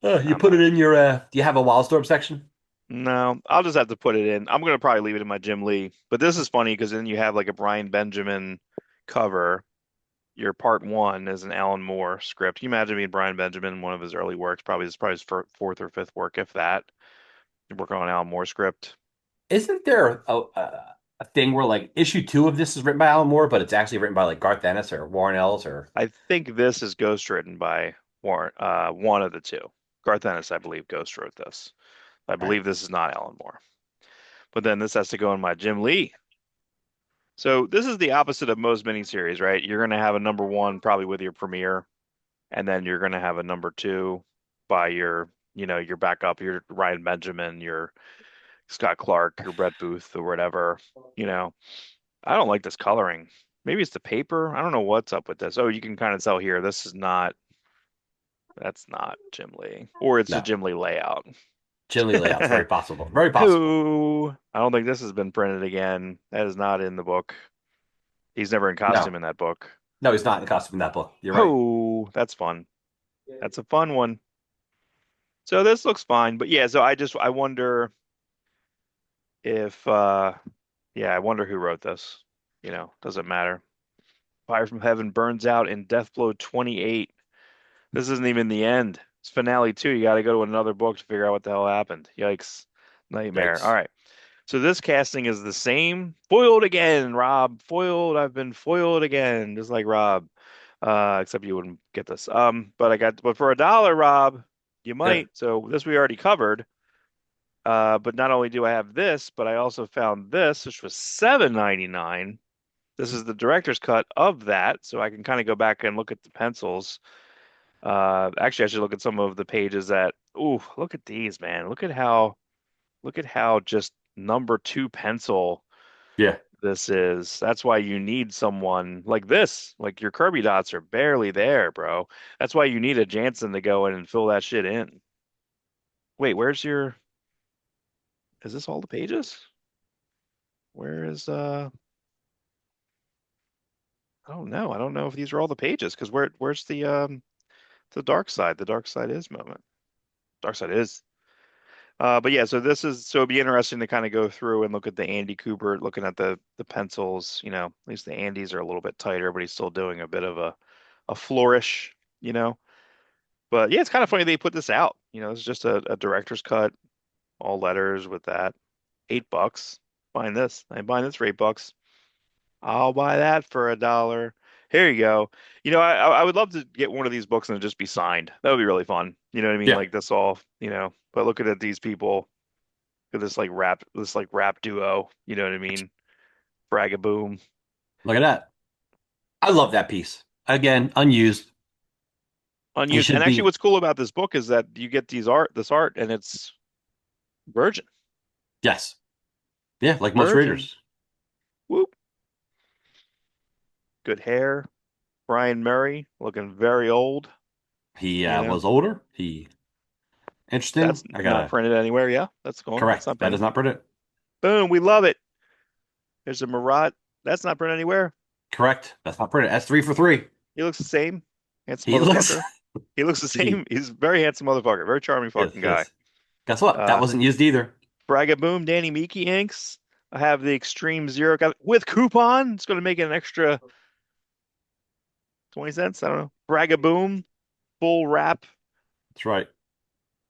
[SPEAKER 2] you
[SPEAKER 1] I'm
[SPEAKER 2] put it
[SPEAKER 1] not.
[SPEAKER 2] in your do you have a Wildstorm section?
[SPEAKER 1] No, I'll just have to put it in. I'm gonna probably leave it in my Jim Lee. But this is funny because then you have like a Brian Benjamin cover. Your part one is an Alan Moore script. Can you imagine being Brian Benjamin, one of his early works, probably his fourth or fifth work, if that. You're working on an Alan Moore script.
[SPEAKER 2] Isn't there a thing where like issue two of this is written by Alan Moore, but it's actually written by like Garth Ennis or Warren Ellis or
[SPEAKER 1] I think this is ghost written by Warren, one of the two. Garth Ennis, I believe, ghost wrote this. I
[SPEAKER 2] right?
[SPEAKER 1] believe this is not Alan Moore. But then this has to go in my Jim Lee. So this is the opposite of most miniseries, right? You're going to have a number one probably with your premiere, and then you're going to have a number two by your backup, your Ryan Benjamin, your Scott Clark, your Brett Booth, or whatever. You know, I don't like this coloring. Maybe it's the paper. I don't know what's up with this. Oh, you can kind of tell here. That's not Jim Lee, or it's a
[SPEAKER 2] No,
[SPEAKER 1] Jim Lee layout.
[SPEAKER 2] Chili layout's very possible. Very possible.
[SPEAKER 1] Who? I don't think this has been printed again. That is not in the book. He's never in
[SPEAKER 2] No,
[SPEAKER 1] costume in that book.
[SPEAKER 2] no, he's not in the costume in that book. You're right.
[SPEAKER 1] Oh, that's fun. That's a fun one. So this looks fine, but yeah, so I wonder if yeah, I wonder who wrote this. Doesn't matter. Fire from Heaven burns out in Deathblow 28. This isn't even the end. It's finale 2. You got to go to another book to figure out what the hell happened. Yikes. Nightmare. All
[SPEAKER 2] Yikes.
[SPEAKER 1] right. So this casting is the same. Foiled again, Rob. Foiled. I've been foiled again, just like Rob. Except you wouldn't get this. But for $1, Rob, you
[SPEAKER 2] Yeah.
[SPEAKER 1] might. So this we already covered. But not only do I have this, but I also found this, which was $7.99. This is the director's cut of that, so I can kind of go back and look at the pencils. Actually, I should look at some of the pages that. Ooh, look at these, man. Look at how just number two pencil
[SPEAKER 2] Yeah.
[SPEAKER 1] this is. That's why you need someone like this. Like your Kirby dots are barely there, bro. That's why you need a Jansen to go in and fill that shit in. Wait, is this all the pages? Where is I don't know. I don't know if these are all the pages because where's the dark side? The dark side is moment. Dark side is. But yeah, so this is so it'd be interesting to kind of go through and look at the Andy Kubert, looking at the pencils. At least the Andys are a little bit tighter, but he's still doing a bit of a flourish. You know. But yeah, it's kind of funny they put this out. It's just a director's cut, all letters with that. $8. Buying this. I'm buying this for $8. I'll buy that for $1. Here you go. I would love to get one of these books and just be signed. That would be really fun. You know what I mean?
[SPEAKER 2] Yeah,
[SPEAKER 1] Like this all, but looking at these people, at this like rap duo, you know what I mean? Bragaboom.
[SPEAKER 2] look at that. I love that piece. Again, unused. He
[SPEAKER 1] Unused.
[SPEAKER 2] should
[SPEAKER 1] And actually
[SPEAKER 2] be.
[SPEAKER 1] what's cool about this book is that you get this art and it's virgin.
[SPEAKER 2] Yes. Yeah, like most
[SPEAKER 1] Virgin.
[SPEAKER 2] readers.
[SPEAKER 1] Whoop. Good hair. Brian Murray looking very old,
[SPEAKER 2] He
[SPEAKER 1] you know.
[SPEAKER 2] was older. He interesting.
[SPEAKER 1] That's
[SPEAKER 2] I
[SPEAKER 1] not
[SPEAKER 2] gotta
[SPEAKER 1] printed anywhere. Yeah, that's gone. That's
[SPEAKER 2] correct.
[SPEAKER 1] not
[SPEAKER 2] That is
[SPEAKER 1] printed.
[SPEAKER 2] not printed.
[SPEAKER 1] Boom, we love it. There's a Marat. That's not printed anywhere.
[SPEAKER 2] Correct. That's not printed. That's 3 for 3.
[SPEAKER 1] He looks the same. Handsome
[SPEAKER 2] He looks.
[SPEAKER 1] motherfucker. He looks the
[SPEAKER 2] he
[SPEAKER 1] same. He's a very handsome motherfucker. Very charming
[SPEAKER 2] is.
[SPEAKER 1] fucking guy.
[SPEAKER 2] Yes. Guess what? That
[SPEAKER 1] Uh,
[SPEAKER 2] wasn't used either.
[SPEAKER 1] Braga Boom, Danny Miki inks. I have the Extreme Zero got with coupon. It's going to make it an extra 20 cents. I don't know. Braga Boom, full wrap
[SPEAKER 2] That's right.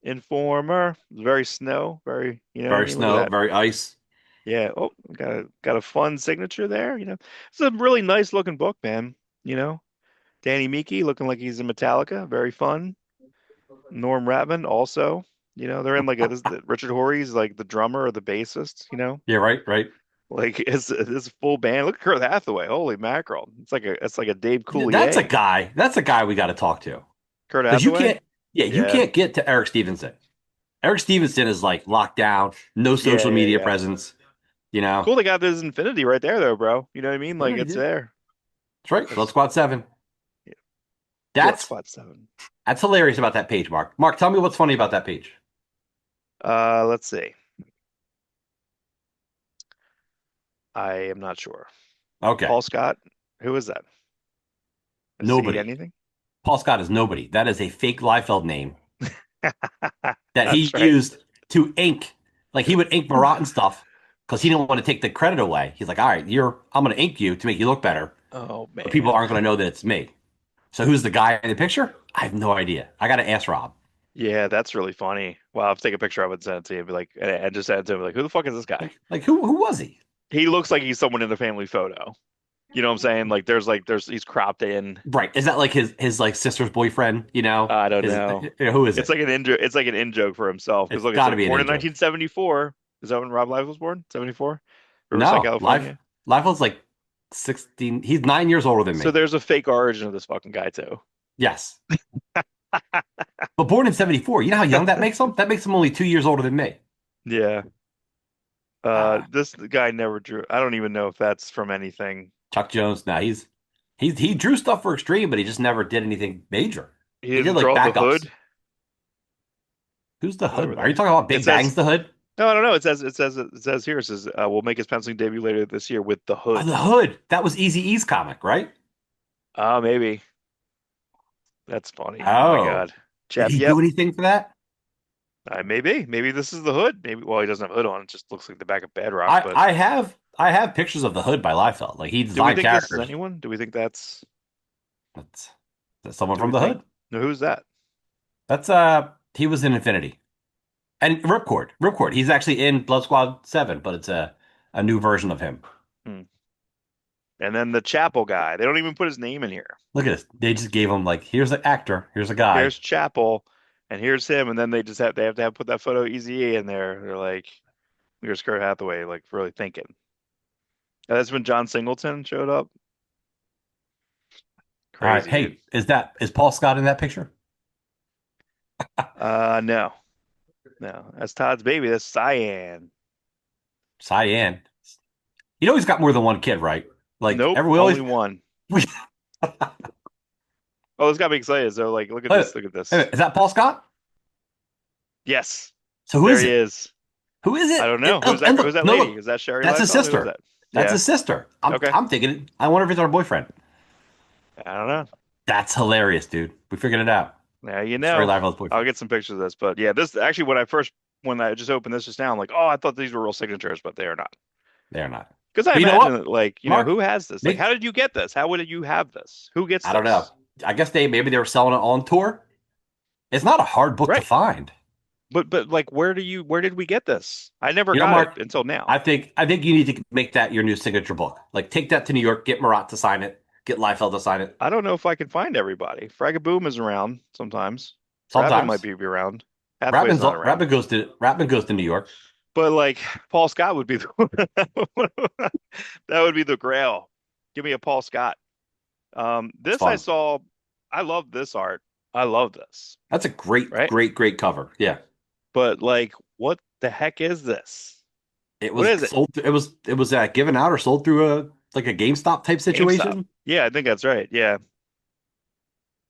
[SPEAKER 1] Informer. Very snow. Very, you know what I
[SPEAKER 2] Very
[SPEAKER 1] mean? Look at
[SPEAKER 2] snow.
[SPEAKER 1] that.
[SPEAKER 2] Very ice.
[SPEAKER 1] Yeah. Oh, got a fun signature there. It's a really nice looking book, man. You know, Danny Miki looking like he's in Metallica. Very fun. Norm Ratman also. They're in like Richard Horry's like the drummer or the bassist.
[SPEAKER 2] Yeah. Right. Right.
[SPEAKER 1] Like it's a full band. Look at Kurt Hathaway. Holy mackerel! It's like a Dave
[SPEAKER 2] That's a
[SPEAKER 1] Coulier.
[SPEAKER 2] guy. That's a guy we got to talk to
[SPEAKER 1] Kurt
[SPEAKER 2] because you
[SPEAKER 1] Hathaway.
[SPEAKER 2] can't. Yeah, you
[SPEAKER 1] Yeah.
[SPEAKER 2] can't get to Eric Stevenson. Eric Stevenson is like locked down, no
[SPEAKER 1] Yeah.
[SPEAKER 2] social
[SPEAKER 1] Yeah.
[SPEAKER 2] media
[SPEAKER 1] Yeah.
[SPEAKER 2] presence. You know.
[SPEAKER 1] Cool. They got this Infinity right there, though, bro. You know what I mean?
[SPEAKER 2] Yeah,
[SPEAKER 1] Like
[SPEAKER 2] he
[SPEAKER 1] it's
[SPEAKER 2] did.
[SPEAKER 1] there.
[SPEAKER 2] That's right. Blood
[SPEAKER 1] That's
[SPEAKER 2] Squad 7.
[SPEAKER 1] yeah. Blood
[SPEAKER 2] That's
[SPEAKER 1] Squad 7.
[SPEAKER 2] that's hilarious about that page, Mark. Mark, tell me what's funny about that page.
[SPEAKER 1] Let's see. I am not sure.
[SPEAKER 2] Okay.
[SPEAKER 1] Paul Scott. Who is that? Is he
[SPEAKER 2] Nobody.
[SPEAKER 1] anything?
[SPEAKER 2] Paul Scott is nobody. That is a fake Liefeld name that he
[SPEAKER 1] That's right.
[SPEAKER 2] used to ink. Like he would ink Marat and stuff because he didn't want to take the credit away. He's like, all right, I'm going to ink you to make you look better,
[SPEAKER 1] Oh
[SPEAKER 2] but people
[SPEAKER 1] man.
[SPEAKER 2] aren't going to know that it's me. So who's the guy in the picture? I have no idea. I got to ask Rob.
[SPEAKER 1] Yeah, that's really funny. Well, I'll take a picture of it and send it to you. Be like, and just send it to him. Like, who the fuck is this guy?
[SPEAKER 2] Like who was he?
[SPEAKER 1] He looks like he's someone in a family photo. You know what I'm saying? Like, there's he's cropped in.
[SPEAKER 2] Right? Is that like his like sister's boyfriend? You know,
[SPEAKER 1] I don't
[SPEAKER 2] is
[SPEAKER 1] know.
[SPEAKER 2] who is
[SPEAKER 1] It's
[SPEAKER 2] it?
[SPEAKER 1] like an in it's like an in joke for himself. Because
[SPEAKER 2] It's
[SPEAKER 1] look, it
[SPEAKER 2] got to
[SPEAKER 1] says
[SPEAKER 2] be an
[SPEAKER 1] born in
[SPEAKER 2] in joke.
[SPEAKER 1] 1974. Is that when Rob Life was born? 74, Riverside,
[SPEAKER 2] No,
[SPEAKER 1] California.
[SPEAKER 2] Liefeld's like 16. He's 9 years older than
[SPEAKER 1] So
[SPEAKER 2] me.
[SPEAKER 1] there's a fake origin of this fucking guy too.
[SPEAKER 2] Yes, but born in 74. You know how young that makes him? That makes him only 2 years older than me.
[SPEAKER 1] Yeah.
[SPEAKER 2] Ah,
[SPEAKER 1] This guy never drew. I don't even know if that's from anything.
[SPEAKER 2] Chuck Jones. Now he drew stuff for Extreme, but he just never did anything major.
[SPEAKER 1] He
[SPEAKER 2] He did
[SPEAKER 1] didn't
[SPEAKER 2] like
[SPEAKER 1] draw the
[SPEAKER 2] backups.
[SPEAKER 1] hood,
[SPEAKER 2] Who's the
[SPEAKER 1] whatever
[SPEAKER 2] Hood? Are you
[SPEAKER 1] that.
[SPEAKER 2] talking about
[SPEAKER 1] It
[SPEAKER 2] Big
[SPEAKER 1] says
[SPEAKER 2] Bang's the Hood?
[SPEAKER 1] no, I don't know. It says here. It says we'll make his penciling debut later this year with the
[SPEAKER 2] Oh,
[SPEAKER 1] hood.
[SPEAKER 2] the Hood. That was Easy E's comic, right?
[SPEAKER 1] Maybe that's funny. Oh my
[SPEAKER 2] Oh,
[SPEAKER 1] God,
[SPEAKER 2] did
[SPEAKER 1] Chap.
[SPEAKER 2] he
[SPEAKER 1] Yep.
[SPEAKER 2] do anything for that?
[SPEAKER 1] Maybe this is the hood. Maybe. Well, he doesn't have a hood on. It just looks like the back of Bedrock.
[SPEAKER 2] I
[SPEAKER 1] But
[SPEAKER 2] I have I have pictures of the Hood by Liefeld. Like he
[SPEAKER 1] do we
[SPEAKER 2] designed
[SPEAKER 1] think this is
[SPEAKER 2] characters.
[SPEAKER 1] anyone? Do we think
[SPEAKER 2] That's, that's someone
[SPEAKER 1] do
[SPEAKER 2] from
[SPEAKER 1] we
[SPEAKER 2] the
[SPEAKER 1] think?
[SPEAKER 2] Hood.
[SPEAKER 1] No, who's that?
[SPEAKER 2] That's he was in Infinity. And Ripcord. He's actually in Blood Squad 7, but it's a new version of him.
[SPEAKER 1] Hmm. And then the Chapel guy. They don't even put his name in here.
[SPEAKER 2] Look at this. They just gave him like, here's an actor, here's a guy.
[SPEAKER 1] Here's Chapel, and here's him. And then they have to put that photo Easy E in there. They're like, here's Kurt Hathaway, like really thinking. And that's when John Singleton showed up.
[SPEAKER 2] All right.
[SPEAKER 1] Crazy dude.
[SPEAKER 2] Hey, is Paul Scott in that picture?
[SPEAKER 1] No, no, that's Todd's baby. That's Cyan.
[SPEAKER 2] Cyan. You know he's got more than one kid, right? Like
[SPEAKER 1] Nope,
[SPEAKER 2] every we always
[SPEAKER 1] only one.
[SPEAKER 2] we,
[SPEAKER 1] Oh, this got me excited. So like, look at
[SPEAKER 2] wait
[SPEAKER 1] this. Look at
[SPEAKER 2] a
[SPEAKER 1] this.
[SPEAKER 2] minute, is that Paul Scott?
[SPEAKER 1] Yes,
[SPEAKER 2] So who
[SPEAKER 1] there
[SPEAKER 2] is
[SPEAKER 1] he
[SPEAKER 2] it?
[SPEAKER 1] is.
[SPEAKER 2] Who is
[SPEAKER 1] I
[SPEAKER 2] it?
[SPEAKER 1] don't know. Who's that?
[SPEAKER 2] And
[SPEAKER 1] Who's
[SPEAKER 2] look,
[SPEAKER 1] that
[SPEAKER 2] no,
[SPEAKER 1] lady?
[SPEAKER 2] look,
[SPEAKER 1] Is that Sherry
[SPEAKER 2] that's his
[SPEAKER 1] Liefeld? Who is
[SPEAKER 2] sister.
[SPEAKER 1] that?
[SPEAKER 2] That's
[SPEAKER 1] Yeah.
[SPEAKER 2] his sister. I'm
[SPEAKER 1] Okay.
[SPEAKER 2] I'm thinking. I wonder if it's our boyfriend.
[SPEAKER 1] I don't know.
[SPEAKER 2] That's hilarious, dude. We figured it out.
[SPEAKER 1] Now you
[SPEAKER 2] Sherry
[SPEAKER 1] know.
[SPEAKER 2] Liefeld's
[SPEAKER 1] I'll
[SPEAKER 2] boyfriend.
[SPEAKER 1] get some pictures of this, but yeah, this actually when I just opened this just now, I'm like, oh, I thought these were real signatures, but they are not.
[SPEAKER 2] They are not.
[SPEAKER 1] Because I
[SPEAKER 2] But you know
[SPEAKER 1] imagine
[SPEAKER 2] what,
[SPEAKER 1] that, like,
[SPEAKER 2] Mark?
[SPEAKER 1] who has this? Like, how
[SPEAKER 2] Make
[SPEAKER 1] did you get this? How would you have this? Who gets
[SPEAKER 2] I don't know.
[SPEAKER 1] this?
[SPEAKER 2] I guess maybe they were selling it on tour. It's not a hard book to
[SPEAKER 1] Right.
[SPEAKER 2] find.
[SPEAKER 1] But like, where did we get this? I never
[SPEAKER 2] You know,
[SPEAKER 1] got it
[SPEAKER 2] Mark,
[SPEAKER 1] until now.
[SPEAKER 2] I think you need to make that your new signature book. Like take that to New York, get Marat to sign it, get Liefeld to sign it.
[SPEAKER 1] I don't know if I can find everybody. Fragaboom is around sometimes. Rappin might
[SPEAKER 2] Sometimes.
[SPEAKER 1] be around. Hathaway's not around.
[SPEAKER 2] Rapin goes to New York.
[SPEAKER 1] But like Paul Scott would be the that would be the grail. Give me a Paul Scott.
[SPEAKER 2] It's
[SPEAKER 1] This I
[SPEAKER 2] fun.
[SPEAKER 1] saw. I love this art. I love this.
[SPEAKER 2] That's a great,
[SPEAKER 1] Right?
[SPEAKER 2] great, great cover. Yeah.
[SPEAKER 1] But like, what the heck is this?
[SPEAKER 2] It
[SPEAKER 1] What
[SPEAKER 2] was
[SPEAKER 1] is it?
[SPEAKER 2] sold it was given out or sold through a GameStop type
[SPEAKER 1] GameStop.
[SPEAKER 2] situation.
[SPEAKER 1] Yeah, I think that's right. Yeah.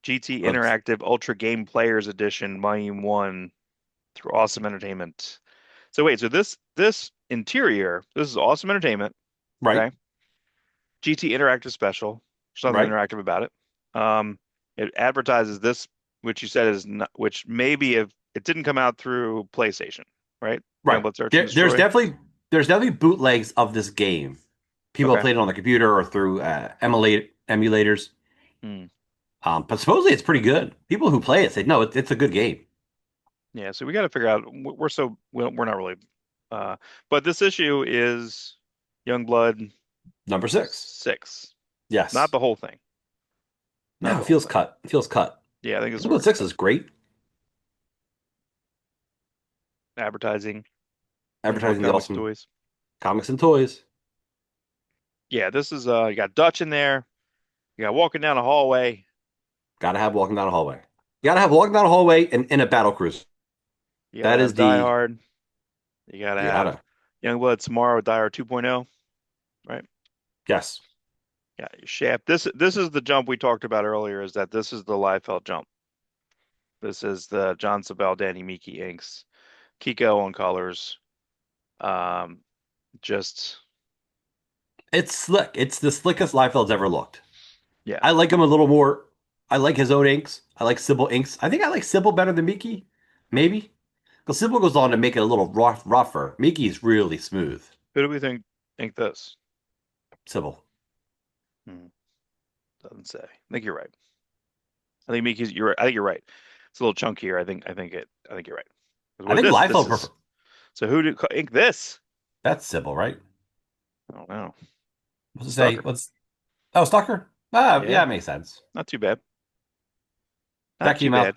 [SPEAKER 1] GT
[SPEAKER 2] Looks
[SPEAKER 1] Interactive Ultra Game Players Edition, Volume 1 through Awesome Entertainment. So wait, so this interior, this is Awesome Entertainment,
[SPEAKER 2] right,
[SPEAKER 1] okay? GT Interactive Special. There's nothing
[SPEAKER 2] right,
[SPEAKER 1] interactive about it. Um, it advertises this, which you said is not, which maybe if it didn't come out through PlayStation, right?
[SPEAKER 2] right.
[SPEAKER 1] Youngblood Search and
[SPEAKER 2] There's
[SPEAKER 1] Destroy.
[SPEAKER 2] definitely bootlegs of this game. People have
[SPEAKER 1] Okay.
[SPEAKER 2] played it on the computer or through emulators.
[SPEAKER 1] Hmm.
[SPEAKER 2] But supposedly it's pretty good. People who play it say no, it's a good game.
[SPEAKER 1] Yeah, so we got to figure out. We're not really, uh, but this issue is Youngblood
[SPEAKER 2] Number 6.
[SPEAKER 1] 6, not
[SPEAKER 2] Yes.
[SPEAKER 1] the whole thing, not
[SPEAKER 2] No,
[SPEAKER 1] the
[SPEAKER 2] it
[SPEAKER 1] whole
[SPEAKER 2] feels
[SPEAKER 1] thing.
[SPEAKER 2] cut. It feels cut.
[SPEAKER 1] Yeah, I think this is where
[SPEAKER 2] Youngblood
[SPEAKER 1] it's
[SPEAKER 2] 6
[SPEAKER 1] cut.
[SPEAKER 2] is great.
[SPEAKER 1] Advertising, Youngblood
[SPEAKER 2] Advertising the
[SPEAKER 1] Comics
[SPEAKER 2] awesome
[SPEAKER 1] Toys.
[SPEAKER 2] comics and toys.
[SPEAKER 1] Yeah, this is you got Dutch in there. You got walking down a hallway.
[SPEAKER 2] Gotta have walking down a hallway. You gotta have walking down a hallway in a battle cruiser.
[SPEAKER 1] You got to
[SPEAKER 2] That
[SPEAKER 1] have
[SPEAKER 2] is
[SPEAKER 1] Die
[SPEAKER 2] the
[SPEAKER 1] Hard. You got to
[SPEAKER 2] you
[SPEAKER 1] have
[SPEAKER 2] gotta.
[SPEAKER 1] Youngblood tomorrow, Die Hard 2.0, right?
[SPEAKER 2] Yes.
[SPEAKER 1] Yeah, Shaft. This is the jump we talked about earlier. Is that this is the Liefeld jump? This is the John Sabel, Danny Miki inks, Kiko on colors. Um, just
[SPEAKER 2] It's slick. It's the slickest Liefeld's ever looked.
[SPEAKER 1] yeah.
[SPEAKER 2] I like him a little more. I like his own inks. I like Sybil inks. I think I like Sybil better than Miki. Maybe. Because Sybil goes on to make it a little rougher. Miki's really smooth.
[SPEAKER 1] Who do we think this?
[SPEAKER 2] Sybil.
[SPEAKER 1] Hmm, doesn't say. I think you're right. I think Miki's. You're. I think you're right. It's a little chunkier. I think you're right. 'Cause
[SPEAKER 2] I
[SPEAKER 1] what
[SPEAKER 2] think
[SPEAKER 1] this
[SPEAKER 2] Liefeld
[SPEAKER 1] is.
[SPEAKER 2] prefer.
[SPEAKER 1] So who did ink this?
[SPEAKER 2] That's Sybil, right?
[SPEAKER 1] I don't know.
[SPEAKER 2] What's it say?
[SPEAKER 1] Stucker.
[SPEAKER 2] What's Oh, Stalker? Ah, yeah,
[SPEAKER 1] Yeah,
[SPEAKER 2] it makes sense.
[SPEAKER 1] not too bad. Not
[SPEAKER 2] That
[SPEAKER 1] too
[SPEAKER 2] came
[SPEAKER 1] bad.
[SPEAKER 2] out.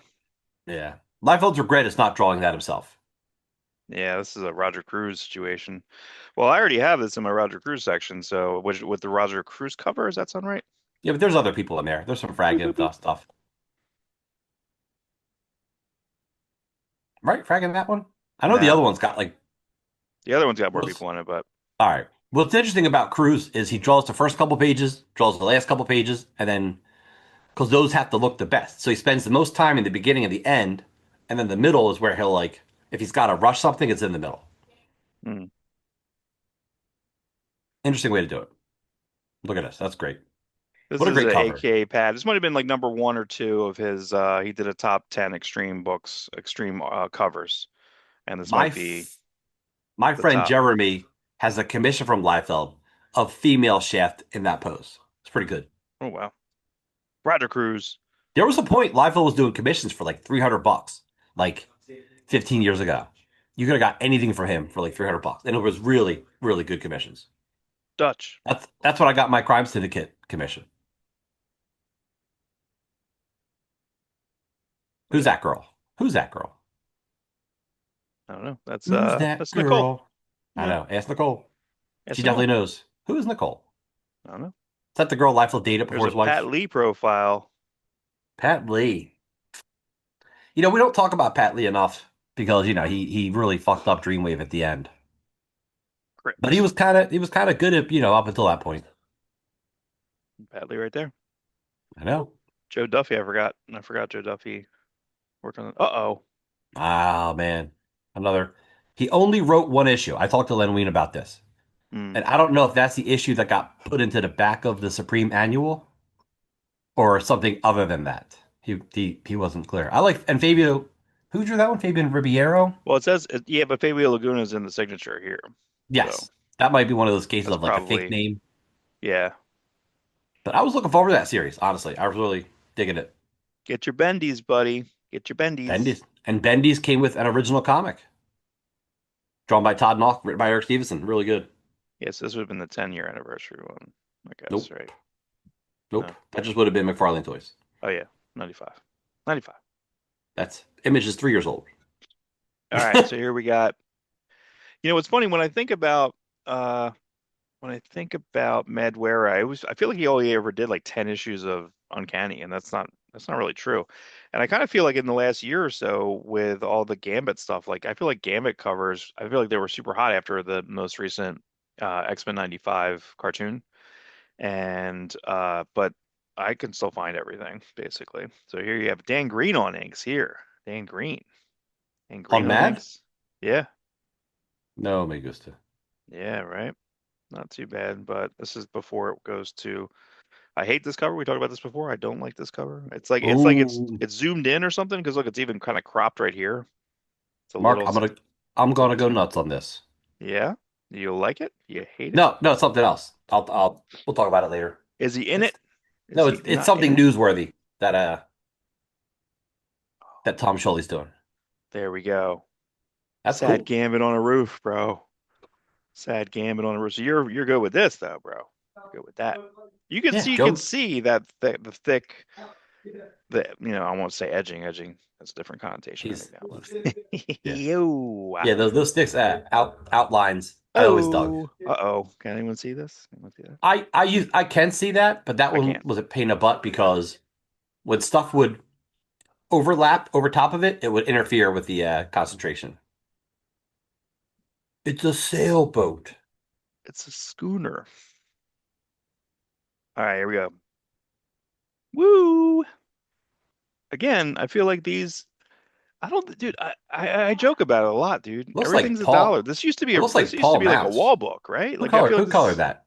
[SPEAKER 2] Yeah. Liefeld's regret is not drawing that himself.
[SPEAKER 1] Yeah, this is a Roger Cruz situation. Well, I already have this in my Roger Cruz section, so which with the Roger Cruz cover, does that sound right?
[SPEAKER 2] Yeah, but there's other people in there. There's some
[SPEAKER 1] Boop, boop,
[SPEAKER 2] Fragging
[SPEAKER 1] boop.
[SPEAKER 2] stuff. Right? Fragging that one? I know the
[SPEAKER 1] Nah,
[SPEAKER 2] other one's got like.
[SPEAKER 1] the other one's got more
[SPEAKER 2] What's,
[SPEAKER 1] people in it, but
[SPEAKER 2] all right. What's interesting about Cruz is he draws the first couple pages, draws the last couple pages, and then because those have to look the best. So he spends the most time in the beginning and the end, and then the middle is where he'll like if he's got to rush something, it's in the middle.
[SPEAKER 1] hmm.
[SPEAKER 2] Interesting way to do it. Look at this. That's great.
[SPEAKER 1] This
[SPEAKER 2] What a
[SPEAKER 1] is
[SPEAKER 2] great
[SPEAKER 1] a
[SPEAKER 2] cover.
[SPEAKER 1] AKA pad. This might have been like number 1 or 2 of his. He did a top 10 extreme books, extreme covers, and this
[SPEAKER 2] My
[SPEAKER 1] might be
[SPEAKER 2] f- my
[SPEAKER 1] the
[SPEAKER 2] friend
[SPEAKER 1] top.
[SPEAKER 2] Jeremy has a commission from Liefeld of female Shaft in that pose. It's pretty good.
[SPEAKER 1] Oh wow, Roger Cruz.
[SPEAKER 2] There was a point Liefeld was doing commissions for like $300, like 15 years ago. You could have got anything from him for like $300, and it was really, really good commissions.
[SPEAKER 1] Dutch.
[SPEAKER 2] That's what I got my Crime Syndicate commission.
[SPEAKER 1] Look
[SPEAKER 2] Who's
[SPEAKER 1] at that.
[SPEAKER 2] that girl? Who's that girl?
[SPEAKER 1] I don't know.
[SPEAKER 2] Who's that
[SPEAKER 1] That's Nicole.
[SPEAKER 2] girl? I
[SPEAKER 1] Yeah,
[SPEAKER 2] know. Ask Nicole.
[SPEAKER 1] that's
[SPEAKER 2] She definitely
[SPEAKER 1] Nicole.
[SPEAKER 2] knows. Who is Nicole?
[SPEAKER 1] I don't know.
[SPEAKER 2] Is that the girl Liefeld dated
[SPEAKER 1] There's
[SPEAKER 2] before
[SPEAKER 1] a
[SPEAKER 2] his
[SPEAKER 1] Pat
[SPEAKER 2] wife?
[SPEAKER 1] Lee profile.
[SPEAKER 2] Pat Lee. We don't talk about Pat Lee enough because he really fucked up Dreamwave at the end. But he
[SPEAKER 1] Crypt.
[SPEAKER 2] was kind of good at up until that point.
[SPEAKER 1] Pat Lee right there.
[SPEAKER 2] I know.
[SPEAKER 1] Joe Duffy, I forgot. I forgot Joe Duffy worked on it. Uh-oh.
[SPEAKER 2] Oh man, another. He only wrote one issue. I talked to Len Wein about this.
[SPEAKER 1] Mm.
[SPEAKER 2] And I don't know if that's the issue that got put into the back of the Supreme Annual or something other than that. He wasn't clear. I like and Fabio, who drew that one? Fabian Ribeiro.
[SPEAKER 1] Well, it says yeah, but Fabio Laguna is in the signature here, so
[SPEAKER 2] Yes, that might be one of those cases
[SPEAKER 1] that's
[SPEAKER 2] of like a fake
[SPEAKER 1] probably
[SPEAKER 2] name.
[SPEAKER 1] yeah.
[SPEAKER 2] But I was looking forward to that series. Honestly, I was really digging it.
[SPEAKER 1] Get your bendies, buddy. Get your bendies.
[SPEAKER 2] Bendy's and Bendy's came with an original comic drawn by Todd Nauck, written by Eric Stevenson. Really good.
[SPEAKER 1] Yes, this would have been the 10-year anniversary one, I guess,
[SPEAKER 2] Nope,
[SPEAKER 1] right?
[SPEAKER 2] nope.
[SPEAKER 1] No.
[SPEAKER 2] That just would have been McFarlane Toys.
[SPEAKER 1] Oh yeah, 95. 95.
[SPEAKER 2] That's Image is 3 years old.
[SPEAKER 1] All right, so here we got. It's funny uh when I think about Madwara, I feel like he only ever did like 10 issues of Uncanny, and that's not really true. And I kind of feel like in the last year or so with all the Gambit stuff, like I feel like Gambit covers, I feel like they were super hot after the most recent X-Men 95 cartoon. And but I can still find everything basically. So here you have Dan Green on inks here. Dan Green. Dan Green
[SPEAKER 2] On
[SPEAKER 1] on
[SPEAKER 2] Mad?
[SPEAKER 1] inks. Yeah.
[SPEAKER 2] No, me gusta.
[SPEAKER 1] Yeah, right. Not too bad, but this is before it goes to I hate this cover. We talked about this before. I don't like this cover. It's
[SPEAKER 2] Oh,
[SPEAKER 1] it's zoomed in or something because look, it's even kind of cropped right here. It's a
[SPEAKER 2] Mark,
[SPEAKER 1] little
[SPEAKER 2] I'm
[SPEAKER 1] it's a
[SPEAKER 2] gonna
[SPEAKER 1] little
[SPEAKER 2] go
[SPEAKER 1] too
[SPEAKER 2] nuts on this.
[SPEAKER 1] yeah. You like it? You hate it?
[SPEAKER 2] No, no, it's something else. We'll talk about it later.
[SPEAKER 1] Is he in
[SPEAKER 2] It's
[SPEAKER 1] it? Is
[SPEAKER 2] no,
[SPEAKER 1] he
[SPEAKER 2] it's
[SPEAKER 1] not in
[SPEAKER 2] something
[SPEAKER 1] it?
[SPEAKER 2] newsworthy that Tom Scully's doing.
[SPEAKER 1] There we go.
[SPEAKER 2] That's
[SPEAKER 1] Sad
[SPEAKER 2] cool.
[SPEAKER 1] Gambit on a roof, bro. Sad Gambit on a roof. So you're good with this though, bro. You're good with that.
[SPEAKER 2] Yeah,
[SPEAKER 1] You can
[SPEAKER 2] Joe.
[SPEAKER 1] see that the thick I won't say edging. Edging has a different connotation. I
[SPEAKER 2] He's
[SPEAKER 1] think that one.
[SPEAKER 2] yeah,
[SPEAKER 1] Yo.
[SPEAKER 2] yeah. Those sticks outlines. I always dug.
[SPEAKER 1] Oh. Uh-oh. Can anyone see this? Anyone see that?
[SPEAKER 2] I can see that, but that
[SPEAKER 1] I
[SPEAKER 2] one
[SPEAKER 1] can't.
[SPEAKER 2] was a pain in the butt because when stuff would overlap over top of it, it would interfere with the concentration. It's a sailboat.
[SPEAKER 1] It's a schooner. All right, here we go. Woo! Again, I feel like these. I don't, dude. I joke about it a lot, dude.
[SPEAKER 2] Looks like
[SPEAKER 1] Everything's a dollar.
[SPEAKER 2] Paul. It looks
[SPEAKER 1] This
[SPEAKER 2] like
[SPEAKER 1] used to
[SPEAKER 2] Paul
[SPEAKER 1] be like a
[SPEAKER 2] Mouse.
[SPEAKER 1] wall book, right? Like I feel like
[SPEAKER 2] Who
[SPEAKER 1] this
[SPEAKER 2] colored
[SPEAKER 1] is.
[SPEAKER 2] that?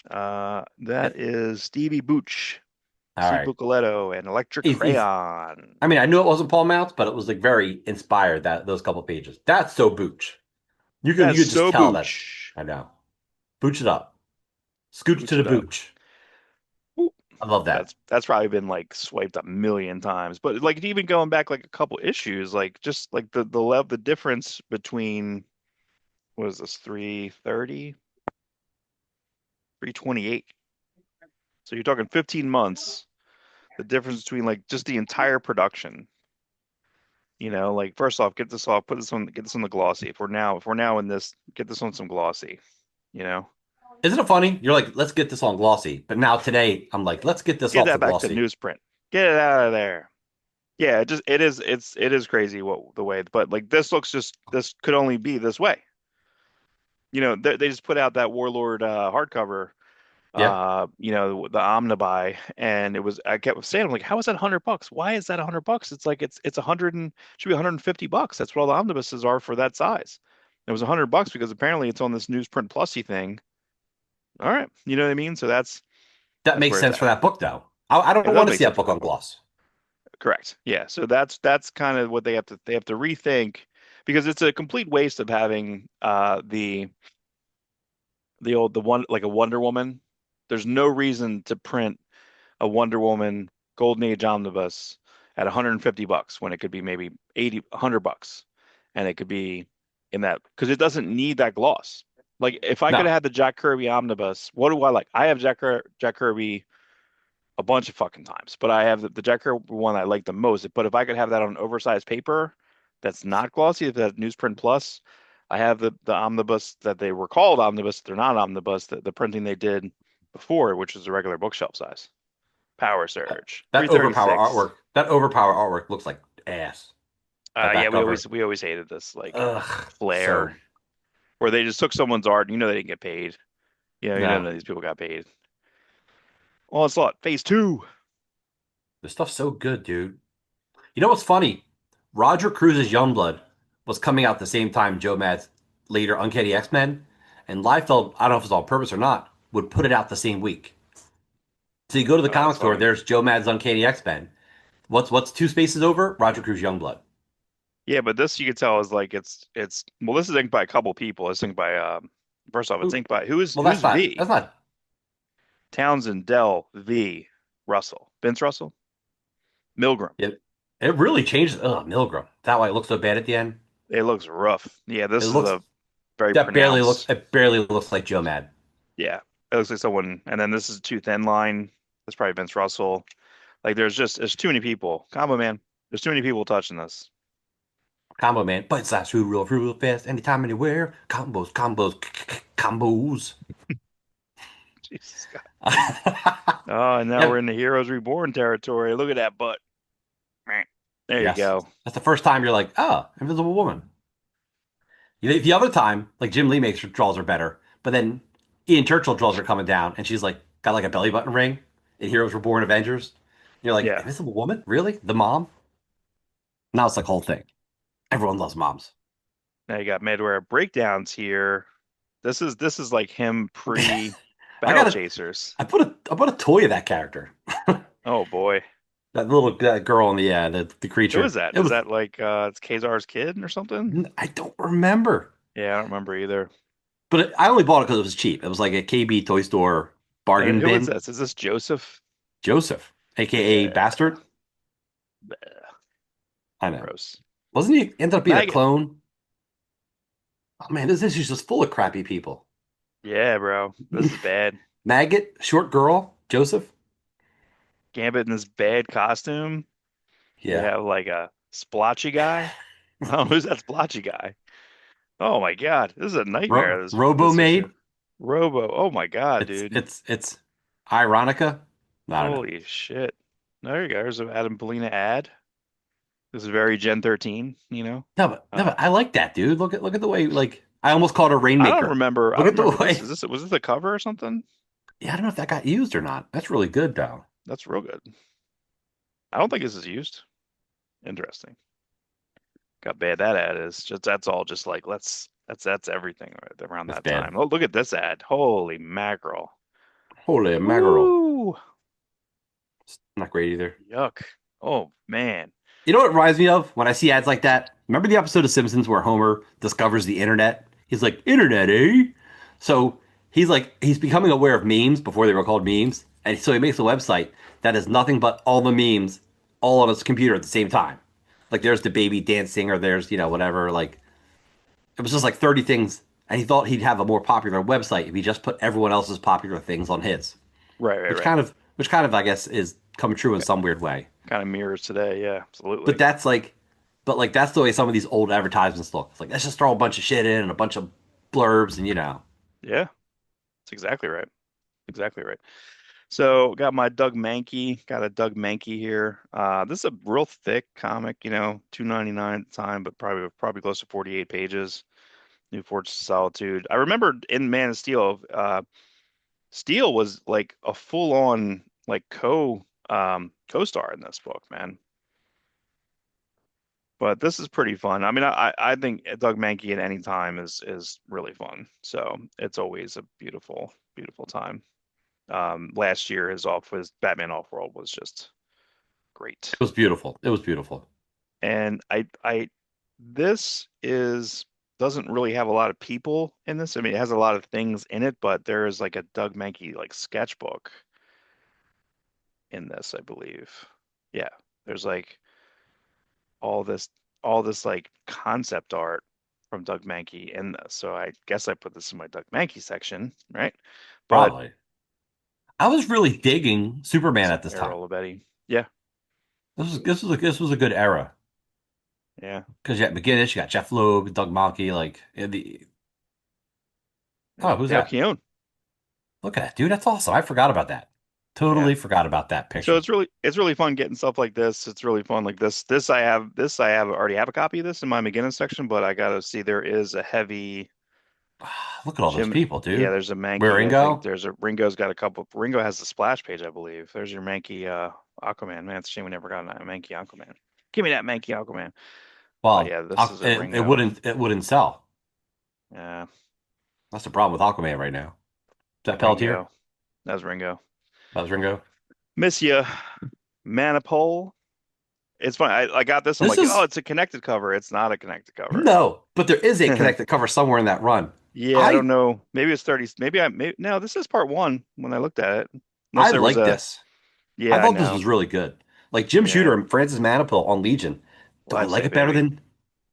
[SPEAKER 1] That is Stevie Booch,
[SPEAKER 2] All
[SPEAKER 1] Steve
[SPEAKER 2] right.
[SPEAKER 1] Bucoletto, and Electric
[SPEAKER 2] He's
[SPEAKER 1] Crayon.
[SPEAKER 2] I mean, I knew it wasn't Paul Mounts, but it was like very inspired that those couple pages. That's so Booch.
[SPEAKER 1] That's
[SPEAKER 2] You could just
[SPEAKER 1] so
[SPEAKER 2] tell that.
[SPEAKER 1] Booch.
[SPEAKER 2] I know. Booch it up. Scooch to
[SPEAKER 1] Booch
[SPEAKER 2] the
[SPEAKER 1] it up.
[SPEAKER 2] Booch.
[SPEAKER 1] Woo.
[SPEAKER 2] I love that.
[SPEAKER 1] That's probably been like swiped a million times. But like even going back like a couple issues, like just like the difference between what is this 330, 328. So you're talking 15 months. The difference between like just the entire production. Like first off, get this off, get this on the glossy. If we're now in this, get this on some glossy. You know,
[SPEAKER 2] Isn't it funny? You're like, let's get this on glossy. But now today, I'm like, let's get this
[SPEAKER 1] get
[SPEAKER 2] off the
[SPEAKER 1] that back to
[SPEAKER 2] glossy.
[SPEAKER 1] newsprint. Get it out of there. Yeah, it is crazy what the way, but like this could only be this way. They just put out that Warlord hardcover,
[SPEAKER 2] Yeah.
[SPEAKER 1] the Omnibuy, and I kept saying, I'm like, how is that $100? Why is that $100? It's like it's 100 and should be $150. That's what all the omnibuses are for that size. It was $100 because apparently it's on this newsprint plusy thing. All right, you know what I mean? So
[SPEAKER 2] That
[SPEAKER 1] that's
[SPEAKER 2] makes
[SPEAKER 1] where it's
[SPEAKER 2] sense for
[SPEAKER 1] at.
[SPEAKER 2] that book, though. I
[SPEAKER 1] It
[SPEAKER 2] don't
[SPEAKER 1] does
[SPEAKER 2] want to
[SPEAKER 1] make
[SPEAKER 2] see that
[SPEAKER 1] sense for
[SPEAKER 2] book on
[SPEAKER 1] that book.
[SPEAKER 2] gloss.
[SPEAKER 1] Correct. Yeah. So that's kind of what they have to rethink because it's a complete waste of having the one like a Wonder Woman. There's no reason to print a Wonder Woman Golden Age omnibus at $150 when it could be maybe 80, $100, and it could be in that because it doesn't need that gloss. Like if I could
[SPEAKER 2] No,
[SPEAKER 1] have had the Jack Kirby omnibus, what do I like? I have Jack Kirby a bunch of fucking times, but I have the Jack Kirby one I like the most. But if I could have that on oversized paper, that's not glossy, if that newsprint plus, I have the omnibus that they were called omnibus. They're not omnibus. The printing they did before, which was a regular bookshelf size. Power Surge,
[SPEAKER 2] that overpower
[SPEAKER 1] 336.
[SPEAKER 2] artwork. That overpower artwork looks like ass. That
[SPEAKER 1] Yeah,
[SPEAKER 2] back cover.
[SPEAKER 1] we always hated this like
[SPEAKER 2] Ugh.
[SPEAKER 1] flair
[SPEAKER 2] So
[SPEAKER 1] where they just took someone's art. They didn't get paid.
[SPEAKER 2] no,
[SPEAKER 1] None of these people got paid. Onslaught Phase Two.
[SPEAKER 2] this stuff's so good, dude. You know what's funny? Roger Cruise's Youngblood. was coming out the same time Joe Mad's later Uncanny X-Men, and Liefeld, I don't know if it's on purpose or not, would put it out the same week. So you go to the
[SPEAKER 1] Oh,
[SPEAKER 2] comic
[SPEAKER 1] that's
[SPEAKER 2] store,
[SPEAKER 1] funny.
[SPEAKER 2] there's Joe Mad's Uncanny X-Men. What's two spaces over? Roger Cruz Youngblood.
[SPEAKER 1] Yeah, but this you could tell is like it's well, this is inked by a couple people. It's inked by first off, it's
[SPEAKER 2] Ooh,
[SPEAKER 1] inked by
[SPEAKER 2] well,
[SPEAKER 1] who's
[SPEAKER 2] that's
[SPEAKER 1] V?
[SPEAKER 2] not
[SPEAKER 1] Townsend, Dell, V, Russell, Vince Russell, Milgram.
[SPEAKER 2] it. It really changed. Ugh, Milgram. That why it looks so bad at the end.
[SPEAKER 1] It looks rough. Yeah,
[SPEAKER 2] It
[SPEAKER 1] this is
[SPEAKER 2] looks
[SPEAKER 1] a very
[SPEAKER 2] that barely looks.
[SPEAKER 1] pronounced.
[SPEAKER 2] It barely looks like Joe Mad.
[SPEAKER 1] Yeah, it looks like someone. And then this is too thin line. That's probably Vince Russell. Like there's too many people. Combo man, there's too many people touching this.
[SPEAKER 2] Combo man, bite size food real fast, anytime, anywhere. Combos.
[SPEAKER 1] Jesus God. Oh, and now
[SPEAKER 2] Yeah,
[SPEAKER 1] we're in the Heroes Reborn territory. Look at that butt. Meh. There you
[SPEAKER 2] yes.
[SPEAKER 1] go.
[SPEAKER 2] That's the first time you're like, oh, Invisible Woman. The other time, like Jim Lee makes her draws are better, but then Ian Churchill draws are coming down, and she's like got like a belly button ring in Heroes Reborn Avengers. You're like,
[SPEAKER 1] Yeah.
[SPEAKER 2] Invisible Woman? Really? The mom? Now it's like whole thing. Everyone loves moms.
[SPEAKER 1] Now you got Midware breakdowns here. This is like him pre
[SPEAKER 2] I
[SPEAKER 1] Battle
[SPEAKER 2] got a
[SPEAKER 1] Chasers.
[SPEAKER 2] I put a toy of that character.
[SPEAKER 1] Oh boy.
[SPEAKER 2] That little girl in the
[SPEAKER 1] Who is
[SPEAKER 2] creature.
[SPEAKER 1] that?
[SPEAKER 2] It
[SPEAKER 1] Is
[SPEAKER 2] was
[SPEAKER 1] that like it's Kazar's kid or something?
[SPEAKER 2] I don't remember,
[SPEAKER 1] Yeah, I don't remember either.
[SPEAKER 2] but I only bought it because it was cheap. It was like a KB toy store
[SPEAKER 1] And
[SPEAKER 2] bargain
[SPEAKER 1] who is
[SPEAKER 2] bin.
[SPEAKER 1] this? Is this Joseph?
[SPEAKER 2] Joseph, aka
[SPEAKER 1] Yeah.
[SPEAKER 2] Bastard. I know.
[SPEAKER 1] Gross.
[SPEAKER 2] Wasn't he ended up being a
[SPEAKER 1] Maggot.
[SPEAKER 2] clone? Oh man, this issue's just full of crappy people.
[SPEAKER 1] Yeah, bro. This is bad.
[SPEAKER 2] Maggot, short girl, Joseph.
[SPEAKER 1] Gambit in this bad costume. You
[SPEAKER 2] Yeah.
[SPEAKER 1] have like a splotchy guy. Oh, who's that splotchy guy? Oh my God. This is a nightmare,
[SPEAKER 2] Robo
[SPEAKER 1] this
[SPEAKER 2] Maid.
[SPEAKER 1] issue. Robo. Oh my God, dude.
[SPEAKER 2] It's Ironica. I don't know.
[SPEAKER 1] Holy shit. There you go. There's an Adam Polina ad. This is very Gen 13, you know?
[SPEAKER 2] No,
[SPEAKER 1] Uh,
[SPEAKER 2] but I like that, dude. Look at the way like I almost called her Rainmaker.
[SPEAKER 1] I
[SPEAKER 2] Look
[SPEAKER 1] don't
[SPEAKER 2] at the
[SPEAKER 1] remember this.
[SPEAKER 2] way.
[SPEAKER 1] Was this a cover or something?
[SPEAKER 2] Yeah, I don't know if that got used or not. That's really good though.
[SPEAKER 1] That's real good. I don't think this is used. Interesting. How bad that ad is. Just that's all just like that's everything right around
[SPEAKER 2] That's
[SPEAKER 1] that
[SPEAKER 2] bad.
[SPEAKER 1] time. Oh, look at this ad. Holy mackerel.
[SPEAKER 2] Holy mackerel.
[SPEAKER 1] Woo!
[SPEAKER 2] It's not great either.
[SPEAKER 1] Yuck. Oh man.
[SPEAKER 2] You know what it reminds me of when I see ads like that? Remember the episode of Simpsons where Homer discovers the internet? He's like, internet, eh? So he's becoming aware of memes before they were called memes. And so he makes a website that has nothing but all the memes all on his computer at the same time. Like there's the baby dancing or there's, whatever. Like it was just like 30 things. And he thought he'd have a more popular website if he just put everyone else's popular things on his.
[SPEAKER 1] Right, right,
[SPEAKER 2] Which
[SPEAKER 1] right.
[SPEAKER 2] kind of I guess is coming true in some weird way.
[SPEAKER 1] Kind of mirrors today. Yeah,
[SPEAKER 2] But
[SPEAKER 1] absolutely.
[SPEAKER 2] that's the way some of these old advertisements look. It's like let's just throw a bunch of shit in and a bunch of blurbs and
[SPEAKER 1] Yeah, that's exactly right. Exactly right. So got my Doug Mankey, got a Doug Mankey here. This is a real thick comic, 299 at the time, but probably close to 48 pages. New Fortress of Solitude. I remember in Man of Steel, Steel was like a full-on like co-star in this book, man. But this is pretty fun. I mean, I think Doug Mankey at any time is really fun. So it's always a beautiful, beautiful time. Last year his Batman Off World was just great.
[SPEAKER 2] it was beautiful. It was beautiful.
[SPEAKER 1] And I this is doesn't really have a lot of people in this. I mean, it has a lot of things in it, but there is like a Doug Mankey like sketchbook in this, I believe. Yeah, there's like all this all this like concept art from Doug Mankey in this. So I guess I put this in my Doug Mankey section, right? But
[SPEAKER 2] Probably. I was really digging Superman
[SPEAKER 1] some
[SPEAKER 2] at this time.
[SPEAKER 1] Errol Labetti. Yeah,
[SPEAKER 2] This was a good era
[SPEAKER 1] yeah,
[SPEAKER 2] because you got McGinnis, you got Jeff Loeb, Doug Mahnke, like the oh
[SPEAKER 1] yeah.
[SPEAKER 2] who's
[SPEAKER 1] Dale
[SPEAKER 2] that?
[SPEAKER 1] Keown.
[SPEAKER 2] Look at that dude. That's awesome. I forgot about that.
[SPEAKER 1] Yeah.
[SPEAKER 2] Totally forgot about that
[SPEAKER 1] So
[SPEAKER 2] picture.
[SPEAKER 1] it's really fun getting stuff like this. It's really fun. Like this I already have a copy of this in my McGinnis section, but I gotta see there is a heavy
[SPEAKER 2] Look at all those
[SPEAKER 1] Jim.
[SPEAKER 2] people,
[SPEAKER 1] Yeah,
[SPEAKER 2] dude.
[SPEAKER 1] there's a
[SPEAKER 2] Where
[SPEAKER 1] Mankey. I think
[SPEAKER 2] Ringo?
[SPEAKER 1] there's a Ringo's got a couple. Ringo has the splash page, I believe. There's your Mankey Aquaman. Man, it's a shame we never got a Mankey Aquaman. Give me that Mankey Aquaman. But
[SPEAKER 2] Well,
[SPEAKER 1] yeah, this is a Ringo.
[SPEAKER 2] it wouldn't sell.
[SPEAKER 1] Yeah,
[SPEAKER 2] That's the problem with Aquaman right now. Is that Pelletier?
[SPEAKER 1] Ringo. That's Ringo.
[SPEAKER 2] That was Ringo.
[SPEAKER 1] Miss ya, Manipole. It's funny. I got this. I'm
[SPEAKER 2] This
[SPEAKER 1] like, oh,
[SPEAKER 2] is
[SPEAKER 1] it's a connected cover. It's not a connected cover.
[SPEAKER 2] no, but there is a connected cover somewhere in that run.
[SPEAKER 1] Yeah, I don't
[SPEAKER 2] I
[SPEAKER 1] know. Maybe it's 30. Maybe no, this is part one when I looked at it. Unless
[SPEAKER 2] I
[SPEAKER 1] there was
[SPEAKER 2] like
[SPEAKER 1] a,
[SPEAKER 2] this. I
[SPEAKER 1] yeah, I
[SPEAKER 2] thought this
[SPEAKER 1] know.
[SPEAKER 2] was really good. Like Jim Shooter
[SPEAKER 1] Yeah.
[SPEAKER 2] and Francis Manapul on Legion. Do I
[SPEAKER 1] Live
[SPEAKER 2] like
[SPEAKER 1] say,
[SPEAKER 2] it better
[SPEAKER 1] baby.
[SPEAKER 2] than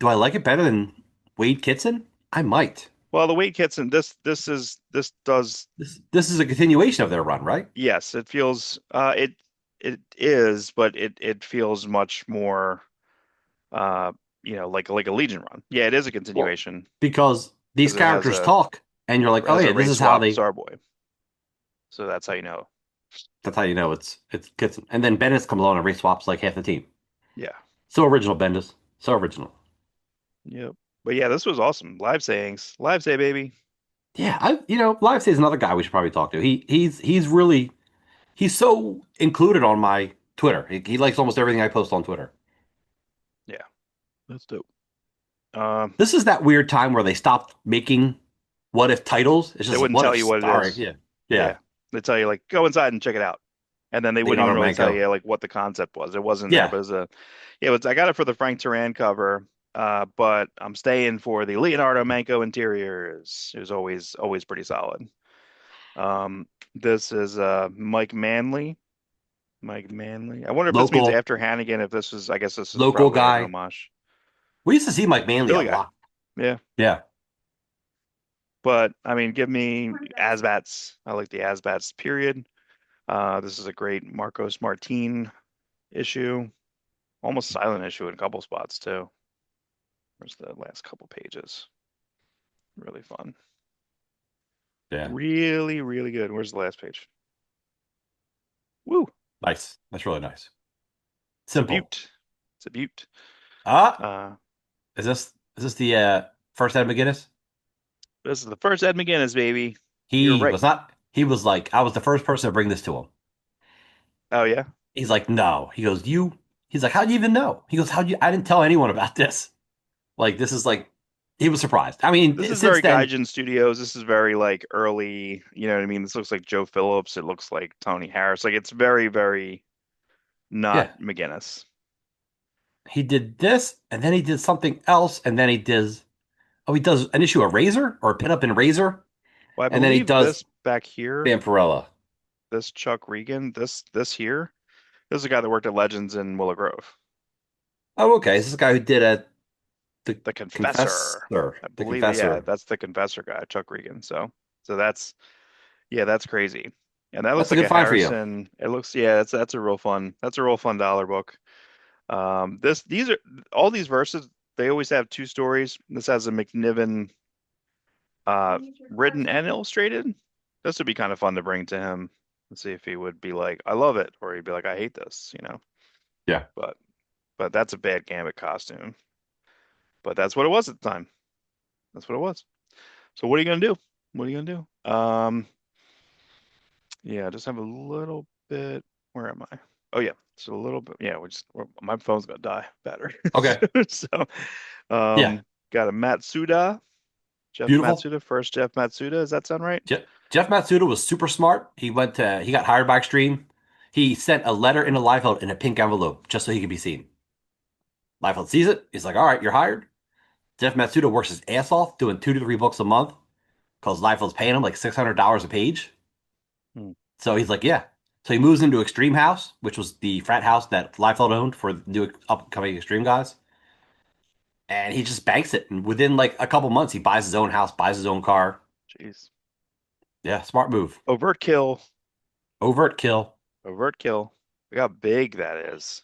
[SPEAKER 2] do I like it better than Wade Kitson? I might.
[SPEAKER 1] Well, the weight kits and this does,
[SPEAKER 2] This is a continuation of their run, right?
[SPEAKER 1] yes, it feels it is, but it feels much more uh like a Legion run. Yeah, it is a
[SPEAKER 2] Well,
[SPEAKER 1] continuation
[SPEAKER 2] because these
[SPEAKER 1] because
[SPEAKER 2] characters talk and you're like,
[SPEAKER 1] it
[SPEAKER 2] "Oh
[SPEAKER 1] has
[SPEAKER 2] yeah,
[SPEAKER 1] a
[SPEAKER 2] this
[SPEAKER 1] race
[SPEAKER 2] is how
[SPEAKER 1] swap
[SPEAKER 2] they
[SPEAKER 1] Starboy. So that's how you know.
[SPEAKER 2] that's how you know it's Kitson." And then Bendis comes along and race swaps like half the team.
[SPEAKER 1] Yeah.
[SPEAKER 2] So original Bendis. So original.
[SPEAKER 1] Yep. But yeah, this was awesome. Live sayings. Live say, baby.
[SPEAKER 2] Yeah, Livesay is another guy we should probably talk to. He's really he's so included on my Twitter. He likes almost everything I post on Twitter.
[SPEAKER 1] Yeah, that's dope. Um,
[SPEAKER 2] This is that weird time where they stopped making what if titles. It's
[SPEAKER 1] they
[SPEAKER 2] just like
[SPEAKER 1] wouldn't
[SPEAKER 2] what
[SPEAKER 1] tell
[SPEAKER 2] if
[SPEAKER 1] you what it
[SPEAKER 2] starring.
[SPEAKER 1] is.
[SPEAKER 2] Yeah. Yeah.
[SPEAKER 1] Yeah. They tell you like go inside and check it out. And then they wouldn't even
[SPEAKER 2] Leonardo
[SPEAKER 1] really tell
[SPEAKER 2] Manco.
[SPEAKER 1] you like what the concept was. It wasn't there,
[SPEAKER 2] Yeah.
[SPEAKER 1] but it was a yeah, it was I got it for the Frank Turan cover. But I'm staying for the Leonardo Manco interiors. It was always pretty solid. This is Mike Manley. Mike Manley. I wonder if this means
[SPEAKER 2] Local
[SPEAKER 1] after Hannigan, if this is I guess this is
[SPEAKER 2] local
[SPEAKER 1] probably an
[SPEAKER 2] guy.
[SPEAKER 1] homage.
[SPEAKER 2] We used to see Mike Manley a
[SPEAKER 1] Philly guy.
[SPEAKER 2] lot.
[SPEAKER 1] Yeah.
[SPEAKER 2] Yeah.
[SPEAKER 1] But I mean, give me Asbats. I like the Asbats period. This is a great Marcos Martin issue. Almost silent issue in a couple spots too. Where's the last couple pages? Really fun.
[SPEAKER 2] Yeah.
[SPEAKER 1] Really, really good. Where's the last page? Woo!
[SPEAKER 2] Nice. That's really nice.
[SPEAKER 1] It's a
[SPEAKER 2] Simple.
[SPEAKER 1] beaut. It's a beaut.
[SPEAKER 2] Ah,
[SPEAKER 1] Uh,
[SPEAKER 2] is this the first Ed McGuinness?
[SPEAKER 1] this is the first Ed McGuinness, baby. You're
[SPEAKER 2] He
[SPEAKER 1] right.
[SPEAKER 2] was not he was like, I was the first person to bring this to him.
[SPEAKER 1] Oh yeah.
[SPEAKER 2] He's like, no. He goes, you. He's like, how'd you even know? He goes, how'd you? I didn't tell anyone about this. Like, this is like, he was surprised. I mean,
[SPEAKER 1] This is
[SPEAKER 2] since
[SPEAKER 1] very
[SPEAKER 2] then,
[SPEAKER 1] Gaijin Studios. This is very like early, you know what I mean? This looks like Joe Phillips. It looks like Tony Harris. Like it's very, very not
[SPEAKER 2] yeah,
[SPEAKER 1] McGinnis.
[SPEAKER 2] he did this, and then he did something else, and then he does an issue of Razor or a pinup in Razor,
[SPEAKER 1] Well, I
[SPEAKER 2] and then he
[SPEAKER 1] believe
[SPEAKER 2] does
[SPEAKER 1] this back here,
[SPEAKER 2] Vampirella.
[SPEAKER 1] this Chuck Regan, this here, this is a guy that worked at Legends in Willow Grove.
[SPEAKER 2] Oh, okay. This is the guy who did the
[SPEAKER 1] The Confessor.
[SPEAKER 2] Confessor.
[SPEAKER 1] I
[SPEAKER 2] The
[SPEAKER 1] believe, yeah,
[SPEAKER 2] Confessor.
[SPEAKER 1] that's the Confessor guy, Chuck Regan. So that's yeah, that's crazy. And that looks
[SPEAKER 2] That's a
[SPEAKER 1] like
[SPEAKER 2] good
[SPEAKER 1] a
[SPEAKER 2] find for you.
[SPEAKER 1] Harrison. It looks, yeah, that's a real fun dollar book. These are all these verses. They always have two stories. This has a McNiven uh written and illustrated. This would be kind of fun to bring to him and see if he would be like, I love it, or he'd be like, I hate this, you know.
[SPEAKER 2] Yeah.
[SPEAKER 1] But that's a bad Gambit costume. But that's what it was at the time. That's what it was. So what are you gonna do? What are you gonna do? Yeah, just have a little bit. Where am I? Oh yeah, just a little bit. Yeah, my phone's gonna die battery.
[SPEAKER 2] Okay.
[SPEAKER 1] So,
[SPEAKER 2] Yeah.
[SPEAKER 1] got a Matsuda, Jeff
[SPEAKER 2] Beautiful.
[SPEAKER 1] Matsuda, first Jeff Matsuda. Does that sound right?
[SPEAKER 2] Jeff Matsuda was super smart. He got hired by Extreme. He sent a letter into Liefeld in a pink envelope just so he could be seen. Liefeld sees it. He's like, all right, you're hired. Jeff Matsuda works his ass off doing 2 to 3 books a month because Liefeld's paying him like $600 a page.
[SPEAKER 1] Hmm.
[SPEAKER 2] So he's like, yeah. So he moves into Extreme House, which was the frat house that Liefeld owned for the new upcoming Extreme guys. And he just banks it. And within like a couple months, he buys his own house, buys his own car.
[SPEAKER 1] Jeez.
[SPEAKER 2] Yeah, smart move.
[SPEAKER 1] Overt kill.
[SPEAKER 2] Overt kill.
[SPEAKER 1] Overt kill. Look how big that is.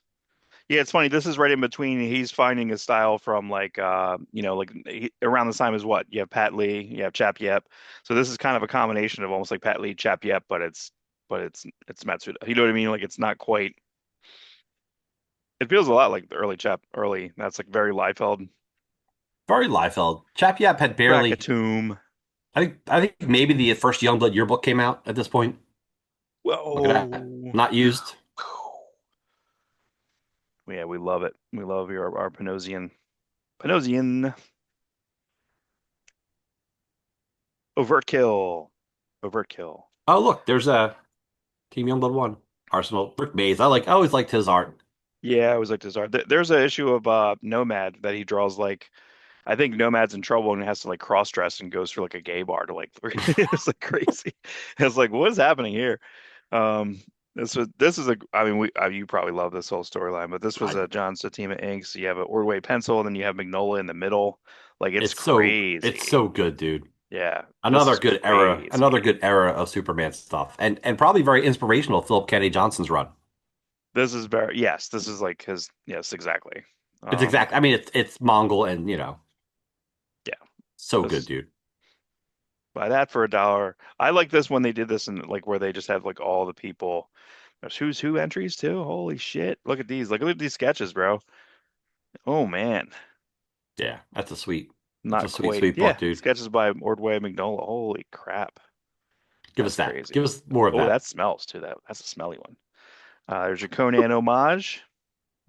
[SPEAKER 1] Yeah, it's funny. This is right in between. He's finding his style from like like around the time as what? You have Pat Lee, you have Chap Yep. So this is kind of a combination of almost like Pat Lee, Chap Yep, but it's Matsuda. You know what I mean? Like it's not quite. It feels a lot like the early. That's like very Liefeld.
[SPEAKER 2] Very Liefeld. Chap Yap had
[SPEAKER 1] Crack a
[SPEAKER 2] barely.
[SPEAKER 1] tomb.
[SPEAKER 2] I think maybe the first Youngblood yearbook came out at this point. Look at that.
[SPEAKER 1] Whoa.
[SPEAKER 2] Not used.
[SPEAKER 1] Yeah, we love it. We love our Panosian. Panosian. Overkill. Overkill.
[SPEAKER 2] Oh, look, there's a Team Youngblood 1. Arsenal, Brick Maze. I always liked his art.
[SPEAKER 1] Yeah, I always like his art. There's an issue of Nomad that he draws like I think Nomad's in trouble and has to like cross dress and goes for like a gay bar to like it's like crazy. It's like what is happening here? Um, this is a I mean you probably love this whole storyline, but this was
[SPEAKER 2] I,
[SPEAKER 1] a John Satima inks. You have an Ordway pencil, and then you have Magnolia in the middle. Like it's
[SPEAKER 2] it's
[SPEAKER 1] crazy.
[SPEAKER 2] so good, dude.
[SPEAKER 1] Yeah, this is
[SPEAKER 2] Another
[SPEAKER 1] crazy.
[SPEAKER 2] good era of Superman stuff, and probably very inspirational. Philip Kennedy Johnson's run.
[SPEAKER 1] This is very yes. This is like his yes exactly.
[SPEAKER 2] It's
[SPEAKER 1] Um,
[SPEAKER 2] exact. I mean, it's Mongol, and
[SPEAKER 1] yeah.
[SPEAKER 2] so good,
[SPEAKER 1] This
[SPEAKER 2] dude.
[SPEAKER 1] buy that for $1. I like this when they did this and like where they just have like all the people. There's who's who entries too. Holy shit! Look at these. Look at these sketches, bro. Oh man,
[SPEAKER 2] Yeah, that's a
[SPEAKER 1] not
[SPEAKER 2] sweet,
[SPEAKER 1] quite.
[SPEAKER 2] sweet book,
[SPEAKER 1] Yeah,
[SPEAKER 2] dude.
[SPEAKER 1] sketches by Ordway Magnola. Holy crap,
[SPEAKER 2] Give us
[SPEAKER 1] that's
[SPEAKER 2] that. Give
[SPEAKER 1] crazy.
[SPEAKER 2] us more of
[SPEAKER 1] Oh,
[SPEAKER 2] that.
[SPEAKER 1] that smells too. That's a smelly one. There's your Conan homage.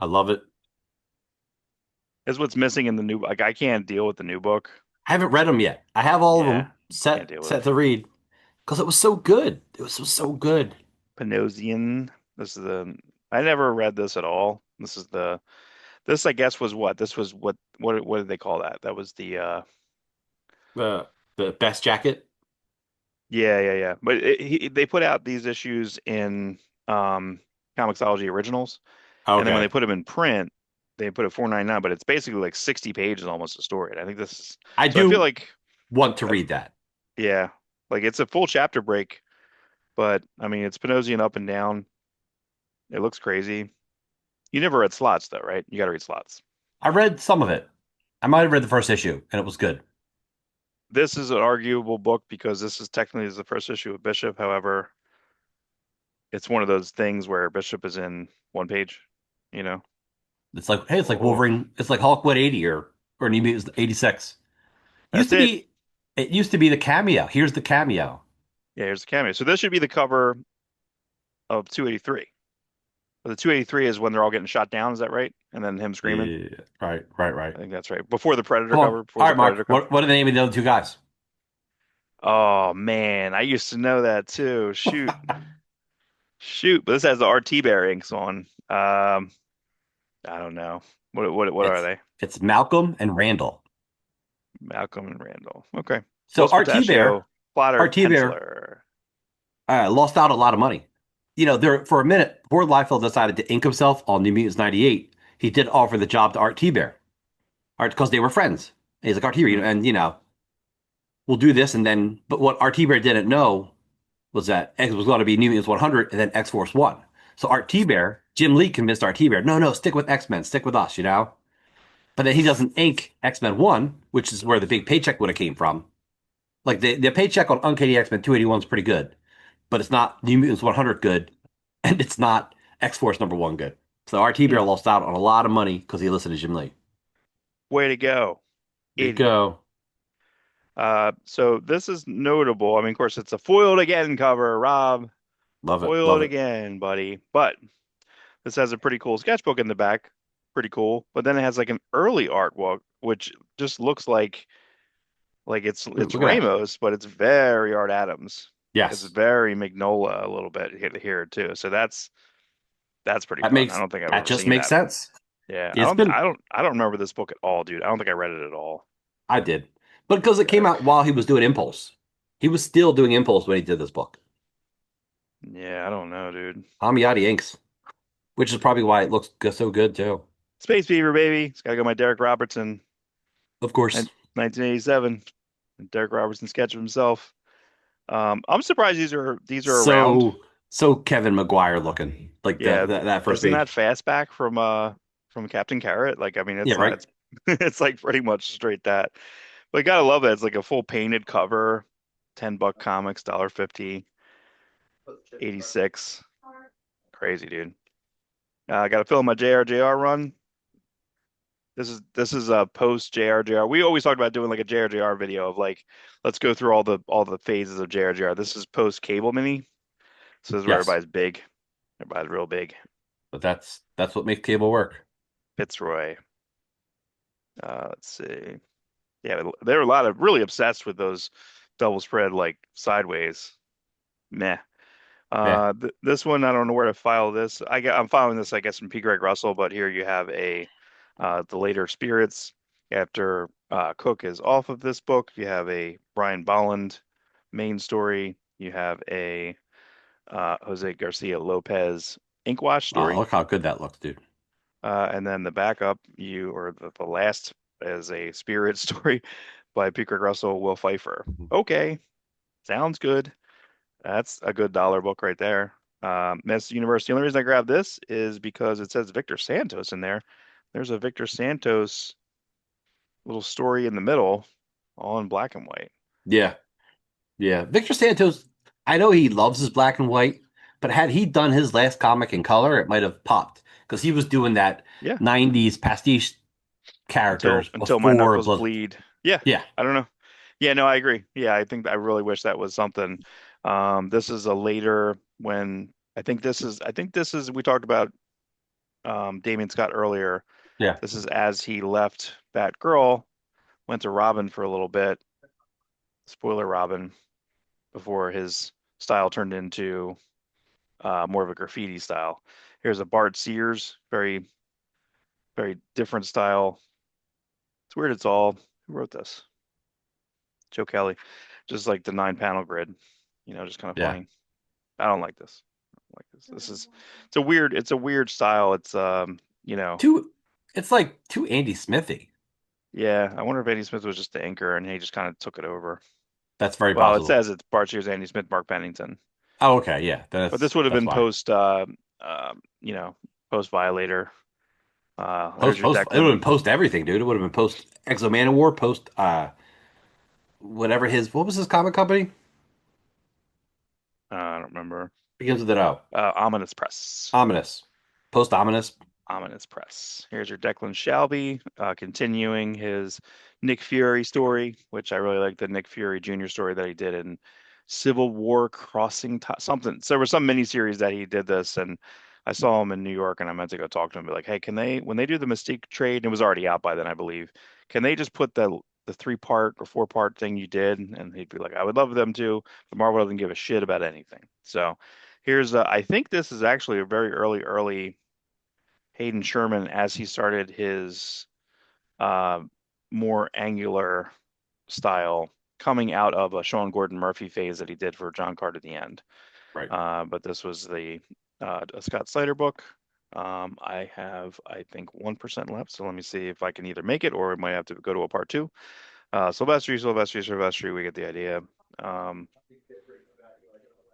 [SPEAKER 2] I love it.
[SPEAKER 1] Is what's missing in the new. Like I can't deal with the new book.
[SPEAKER 2] I haven't read them yet. I have all of
[SPEAKER 1] Yeah,
[SPEAKER 2] them
[SPEAKER 1] can't deal with
[SPEAKER 2] set
[SPEAKER 1] it.
[SPEAKER 2] to read because it was so good. It was so good.
[SPEAKER 1] Panosian. This is the. I never read this at all. This is the. This I guess was what. This was what did they call that? That was the.
[SPEAKER 2] The best jacket.
[SPEAKER 1] Yeah. But they put out these issues in um, Comixology Originals, and then when they
[SPEAKER 2] Okay,
[SPEAKER 1] put them in print, they put it 4.99. But it's basically like 60 pages almost a story. And I think this is
[SPEAKER 2] I
[SPEAKER 1] so. I feel
[SPEAKER 2] do
[SPEAKER 1] like
[SPEAKER 2] want to
[SPEAKER 1] uh,
[SPEAKER 2] read that.
[SPEAKER 1] yeah, like it's a full chapter break. But I mean, it's Panosian up and down. It looks crazy. You never read Slots though, right? You got to read Slots.
[SPEAKER 2] I read some of it. I might have read the first issue, and it was good.
[SPEAKER 1] This is an arguable book because this is technically the first issue of Bishop. However, it's one of those things where Bishop is in one page, you know.
[SPEAKER 2] It's like, hey, it's like
[SPEAKER 1] Oh,
[SPEAKER 2] Wolverine. It's like Hulkwood 80 or New Mutants 86. Used
[SPEAKER 1] that's
[SPEAKER 2] to
[SPEAKER 1] it.
[SPEAKER 2] be, it used to be the cameo. Here's the cameo.
[SPEAKER 1] Yeah, here's the cameo. So this should be the cover of 283. But the 283 is when they're all getting shot down. Is that right? And then him screaming.
[SPEAKER 2] Yeah, right.
[SPEAKER 1] I think that's right. Before the Predator
[SPEAKER 2] Come on.
[SPEAKER 1] cover. Before
[SPEAKER 2] All
[SPEAKER 1] the
[SPEAKER 2] right, Mark.
[SPEAKER 1] Predator cover.
[SPEAKER 2] What are the name of the other two guys?
[SPEAKER 1] Oh man, I used to know that too. Shoot. But this has the RT bearings on. I don't know. What are
[SPEAKER 2] It's
[SPEAKER 1] they?
[SPEAKER 2] it's Malcolm and Randall.
[SPEAKER 1] Malcolm and Randall. Okay.
[SPEAKER 2] So
[SPEAKER 1] Los Pistachio, Plotter,
[SPEAKER 2] RT Bear
[SPEAKER 1] Penciler.
[SPEAKER 2] lost out a lot of money. There for a minute, poor Liefeld decided to ink himself on New Mutants 98. He did offer the job to Art T Bear, Art because they were friends. And he's like Art T Bear,
[SPEAKER 1] Hmm.
[SPEAKER 2] and we'll do this, and then. But what Art T Bear didn't know was that X was going to be New Mutants 100 and then X Force One. So Art T Bear, Jim Lee convinced Art T Bear, no, stick with X Men, stick with us. But then he doesn't ink X Men One, which is where the big paycheck would have came from. Like the paycheck on Uncanny X Men 281 is pretty good, but it's not New Mutants 100 good, and it's not X Force number 1 good. So RT Bear
[SPEAKER 1] Hmm.
[SPEAKER 2] lost out on a lot of money because he listened to Jim Lee.
[SPEAKER 1] Way to go,
[SPEAKER 2] There you
[SPEAKER 1] idiot.
[SPEAKER 2] go.
[SPEAKER 1] So this is notable. I mean, of course, it's a foiled again cover, Rob.
[SPEAKER 2] Love it.
[SPEAKER 1] Foiled
[SPEAKER 2] Love it.
[SPEAKER 1] again, buddy. But this has a pretty cool sketchbook in the back. Pretty cool. But then it has like an early artwork, which just looks like it's
[SPEAKER 2] Look at that.
[SPEAKER 1] Ramos, but it's very Art Adams. It's
[SPEAKER 2] Yes.
[SPEAKER 1] very Magnola a little bit here too. So that's pretty fun. I don't think I've
[SPEAKER 2] That
[SPEAKER 1] ever
[SPEAKER 2] just
[SPEAKER 1] seen
[SPEAKER 2] makes
[SPEAKER 1] that.
[SPEAKER 2] sense.
[SPEAKER 1] Yeah,
[SPEAKER 2] It's been
[SPEAKER 1] I don't remember this book at all, dude. I don't think I read it at all.
[SPEAKER 2] I did. But because it came
[SPEAKER 1] Yuck.
[SPEAKER 2] out while he was doing Impulse. He was still doing Impulse when he did this book.
[SPEAKER 1] Yeah, I don't know, dude.
[SPEAKER 2] Amiati inks, which is probably why it looks so good too.
[SPEAKER 1] Space Fever, baby. It's got to go my Derek Robertson,
[SPEAKER 2] Of course.
[SPEAKER 1] 1987. Derek Robertson sketch of himself. I'm surprised these are around.
[SPEAKER 2] So Kevin McGuire looking. Like
[SPEAKER 1] Yeah,
[SPEAKER 2] that first
[SPEAKER 1] isn't that
[SPEAKER 2] page.
[SPEAKER 1] fastback from Captain Carrot? Like, I mean,
[SPEAKER 2] Yeah, right.
[SPEAKER 1] it's it's like pretty much straight that. But you gotta love it. It's like a full painted cover, $10 comics, $1.50, 86. Crazy, dude. I gotta fill in my JRJR run. This is a post JRJR. We always talked about doing like a JRJR video of like let's go through all the phases of JRJR. This is post cable mini. So this is where
[SPEAKER 2] Yes.
[SPEAKER 1] everybody's big. Everybody's real big.
[SPEAKER 2] But that's what makes cable work.
[SPEAKER 1] Fitzroy. Let's see. Yeah, they were a lot of really obsessed with those double spread like sideways. Meh.
[SPEAKER 2] Yeah.
[SPEAKER 1] Th This one, I don't know where to file this. I'm filing this, I guess, from P. Greg Russell, but here you have the later spirits. After Cook is off of this book, you have a Brian Bolland main story. You have a Jose Garcia Lopez Inkwash
[SPEAKER 2] Oh,
[SPEAKER 1] story,
[SPEAKER 2] look how good that looks, dude.
[SPEAKER 1] and then the backup, the last is a spirit story by P. Greg Russell, Will Pfeiffer.
[SPEAKER 2] Mhm.
[SPEAKER 1] Okay, sounds good. That's a good dollar book right there. Miss Universe. The only reason I grabbed this is because it says Victor Santos in there. There's a Victor Santos little story in the middle, all in black and white.
[SPEAKER 2] Yeah. Yeah. Victor Santos, I know he loves his black and white, but had he done his last comic in color, it might have popped because he was doing that
[SPEAKER 1] Yeah,
[SPEAKER 2] 90s pastiche characters
[SPEAKER 1] until my
[SPEAKER 2] before
[SPEAKER 1] knuckles
[SPEAKER 2] Blood.
[SPEAKER 1] bleed. Yeah,
[SPEAKER 2] Yeah.
[SPEAKER 1] I don't know. Yeah, no, I agree. Yeah, I think I really wish that was something. This is a later when I think this is we talked about Damian Scott earlier.
[SPEAKER 2] Yeah.
[SPEAKER 1] This is as he left Batgirl, went to Robin for a little bit. Spoiler Robin before his style turned into more of a graffiti style. Here's a Bart Sears, very different style. It's weird. It's all who wrote this? Joe Kelly. Just like the 9 panel grid, just kind of
[SPEAKER 2] Yeah.
[SPEAKER 1] funny. I don't like this. I don't like this. It's a weird style.
[SPEAKER 2] Too, it's like too Andy Smithy.
[SPEAKER 1] Yeah. I wonder if Andy Smith was just the anchor and he just kind of took it over.
[SPEAKER 2] That's very
[SPEAKER 1] Well, it
[SPEAKER 2] possible.
[SPEAKER 1] says it's Bart Sears, Andy Smith, Mark Pennington,
[SPEAKER 2] Oh, okay. Yeah.
[SPEAKER 1] but this would have
[SPEAKER 2] That's
[SPEAKER 1] been
[SPEAKER 2] why.
[SPEAKER 1] uh, you know, post Violator. There's
[SPEAKER 2] Post
[SPEAKER 1] your
[SPEAKER 2] post it would have been
[SPEAKER 1] Declan.
[SPEAKER 2] post everything, dude. It would have been post Exo Man of War, post whatever his what was his comic company?
[SPEAKER 1] I don't remember.
[SPEAKER 2] Begins with an O.
[SPEAKER 1] Ominous Press.
[SPEAKER 2] Ominous. Post ominous.
[SPEAKER 1] Ominous Press. Here's your Declan Shalvey, continuing his Nick Fury story, which I really like the Nick Fury Jr. story that he did in Civil War Crossing something. So there was some miniseries that he did this, and I saw him in New York, and I meant to go talk to him, be like, hey, can they when they do the Mystique trade, and it was already out by then, I believe, can they just put the 3 part or 4 part thing you did? And he'd be like, I would love them to, but Marvel doesn't give a shit about anything. So here's I think this is actually a very early Hayden Sherman as he started his uh, more angular style coming out of a Sean Gordon Murphy phase that he did for John Carter at the end.
[SPEAKER 2] Right.
[SPEAKER 1] But this was the a Scott Snyder book. I have, I think, 1% left. So let me see if I can either make it or I might have to go to a part two. Silvestri, we get the idea. Um,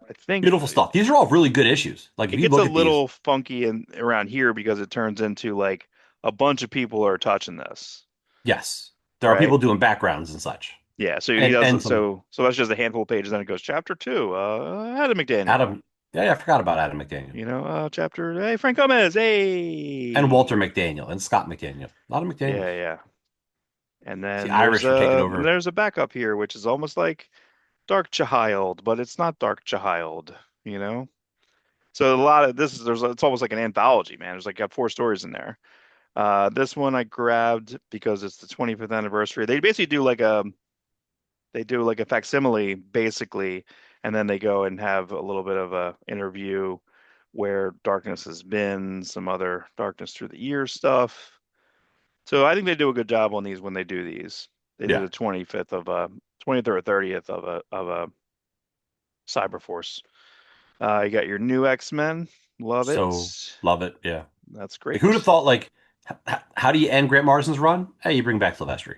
[SPEAKER 1] I think
[SPEAKER 2] Beautiful stuff. These are all really good issues. Like if
[SPEAKER 1] it
[SPEAKER 2] you
[SPEAKER 1] gets a
[SPEAKER 2] look at these,
[SPEAKER 1] little funky around here because it turns into like a bunch of people are touching this,
[SPEAKER 2] yes, there are
[SPEAKER 1] right?
[SPEAKER 2] people doing backgrounds and such,
[SPEAKER 1] Yeah, so he
[SPEAKER 2] and
[SPEAKER 1] does
[SPEAKER 2] some
[SPEAKER 1] so that's just a handful of pages, then it goes chapter two, Adam McDaniel.
[SPEAKER 2] Adam. Yeah, yeah, I forgot about Adam McDaniel
[SPEAKER 1] Chapter hey Frank Gomez,
[SPEAKER 2] and Walter
[SPEAKER 1] hey.
[SPEAKER 2] McDaniel and Scott McDaniel. A lot of
[SPEAKER 1] Yeah,
[SPEAKER 2] McDaniels.
[SPEAKER 1] yeah. And
[SPEAKER 2] The
[SPEAKER 1] then
[SPEAKER 2] Irish were taking over.
[SPEAKER 1] there's a backup here, which is almost like Dark Child, but it's not Dark Child, you know? So a lot of this is there's it's almost like an anthology, man. There's like got 4 stories in there. This one I grabbed because it's the 25th anniversary. They do like a facsimile basically, and then they go and have a little bit of a interview where darkness has been, some other darkness through the years stuff. So I think they do a good job on these when they do these. They did
[SPEAKER 2] Yeah.
[SPEAKER 1] a 25th of a 20th or 30th of a Cyberforce. You got your new X-Men. Love
[SPEAKER 2] So
[SPEAKER 1] it.
[SPEAKER 2] love it. Yeah.
[SPEAKER 1] That's
[SPEAKER 2] Like who'd have
[SPEAKER 1] great.
[SPEAKER 2] thought? Like, how do you end Grant Morrison's run? Hey, you bring back Silvestri.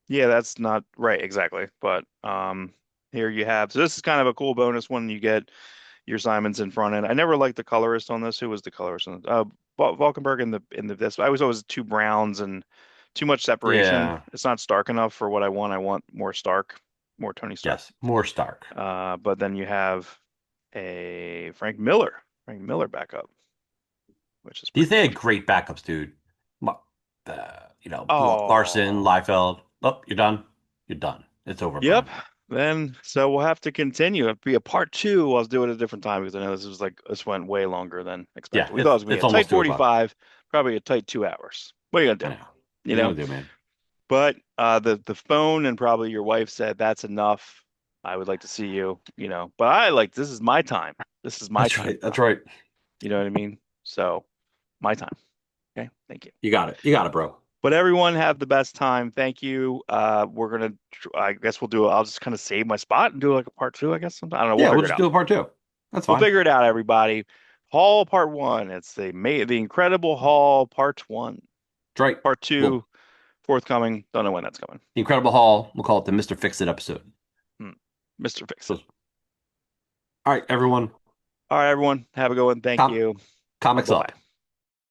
[SPEAKER 1] Yeah, that's not right exactly, but here you have. So this is kind of a cool bonus one. You get your Simons in front end. I never liked the colorist on this. Who was the colorist on Valkenberg in the this. I was always two browns and too much separation.
[SPEAKER 2] Yeah.
[SPEAKER 1] It's not stark enough for what I want. I want more Stark, more Tony Stark.
[SPEAKER 2] Yes. More Stark.
[SPEAKER 1] But then you have a Frank Miller backup, which is
[SPEAKER 2] These
[SPEAKER 1] pretty
[SPEAKER 2] they
[SPEAKER 1] cool.
[SPEAKER 2] had great backups, dude. Larson,
[SPEAKER 1] Oh,
[SPEAKER 2] Liefeld. Oh, you're done. You're done. It's over,
[SPEAKER 1] yep.
[SPEAKER 2] bro.
[SPEAKER 1] Then so we'll have to continue. It'll be a part two. I'll do it at a different time because I know this went way longer than
[SPEAKER 2] Yeah,
[SPEAKER 1] expected. We thought it was gonna be
[SPEAKER 2] it's
[SPEAKER 1] a tight
[SPEAKER 2] almost 2 o'clock.
[SPEAKER 1] 45, probably a tight 2 hours. What are you
[SPEAKER 2] I
[SPEAKER 1] gonna do?
[SPEAKER 2] know.
[SPEAKER 1] You
[SPEAKER 2] What are you
[SPEAKER 1] know?
[SPEAKER 2] gonna do, man?
[SPEAKER 1] But the phone and probably your wife said that's enough. I would like to see you, but I like this is my time. This is my
[SPEAKER 2] That's
[SPEAKER 1] time
[SPEAKER 2] right. That's
[SPEAKER 1] now.
[SPEAKER 2] right.
[SPEAKER 1] You know what I mean? So my time. Okay. Thank you.
[SPEAKER 2] You got it. You got it, bro.
[SPEAKER 1] But everyone have the best time. Thank you. I guess I'll just kind of save my spot and do like a part two, I guess. Sometime. I don't know. We'll
[SPEAKER 2] Yeah, we'll
[SPEAKER 1] figure it
[SPEAKER 2] just
[SPEAKER 1] out.
[SPEAKER 2] do a part two. That's
[SPEAKER 1] We'll
[SPEAKER 2] fine.
[SPEAKER 1] figure it out, everybody. Hall part one. It's the Incredible Hall part one.
[SPEAKER 2] That's right.
[SPEAKER 1] Part
[SPEAKER 2] Well,
[SPEAKER 1] two forthcoming. Don't know when that's coming.
[SPEAKER 2] the Incredible Hall. We'll call it the Mr. Fix It episode.
[SPEAKER 1] Hmm. Mr. Fix It.
[SPEAKER 2] So, all right, everyone.
[SPEAKER 1] All right, everyone. Have a good one. Thank
[SPEAKER 2] Com-
[SPEAKER 1] you.
[SPEAKER 2] comics
[SPEAKER 1] Bye-bye.
[SPEAKER 2] up.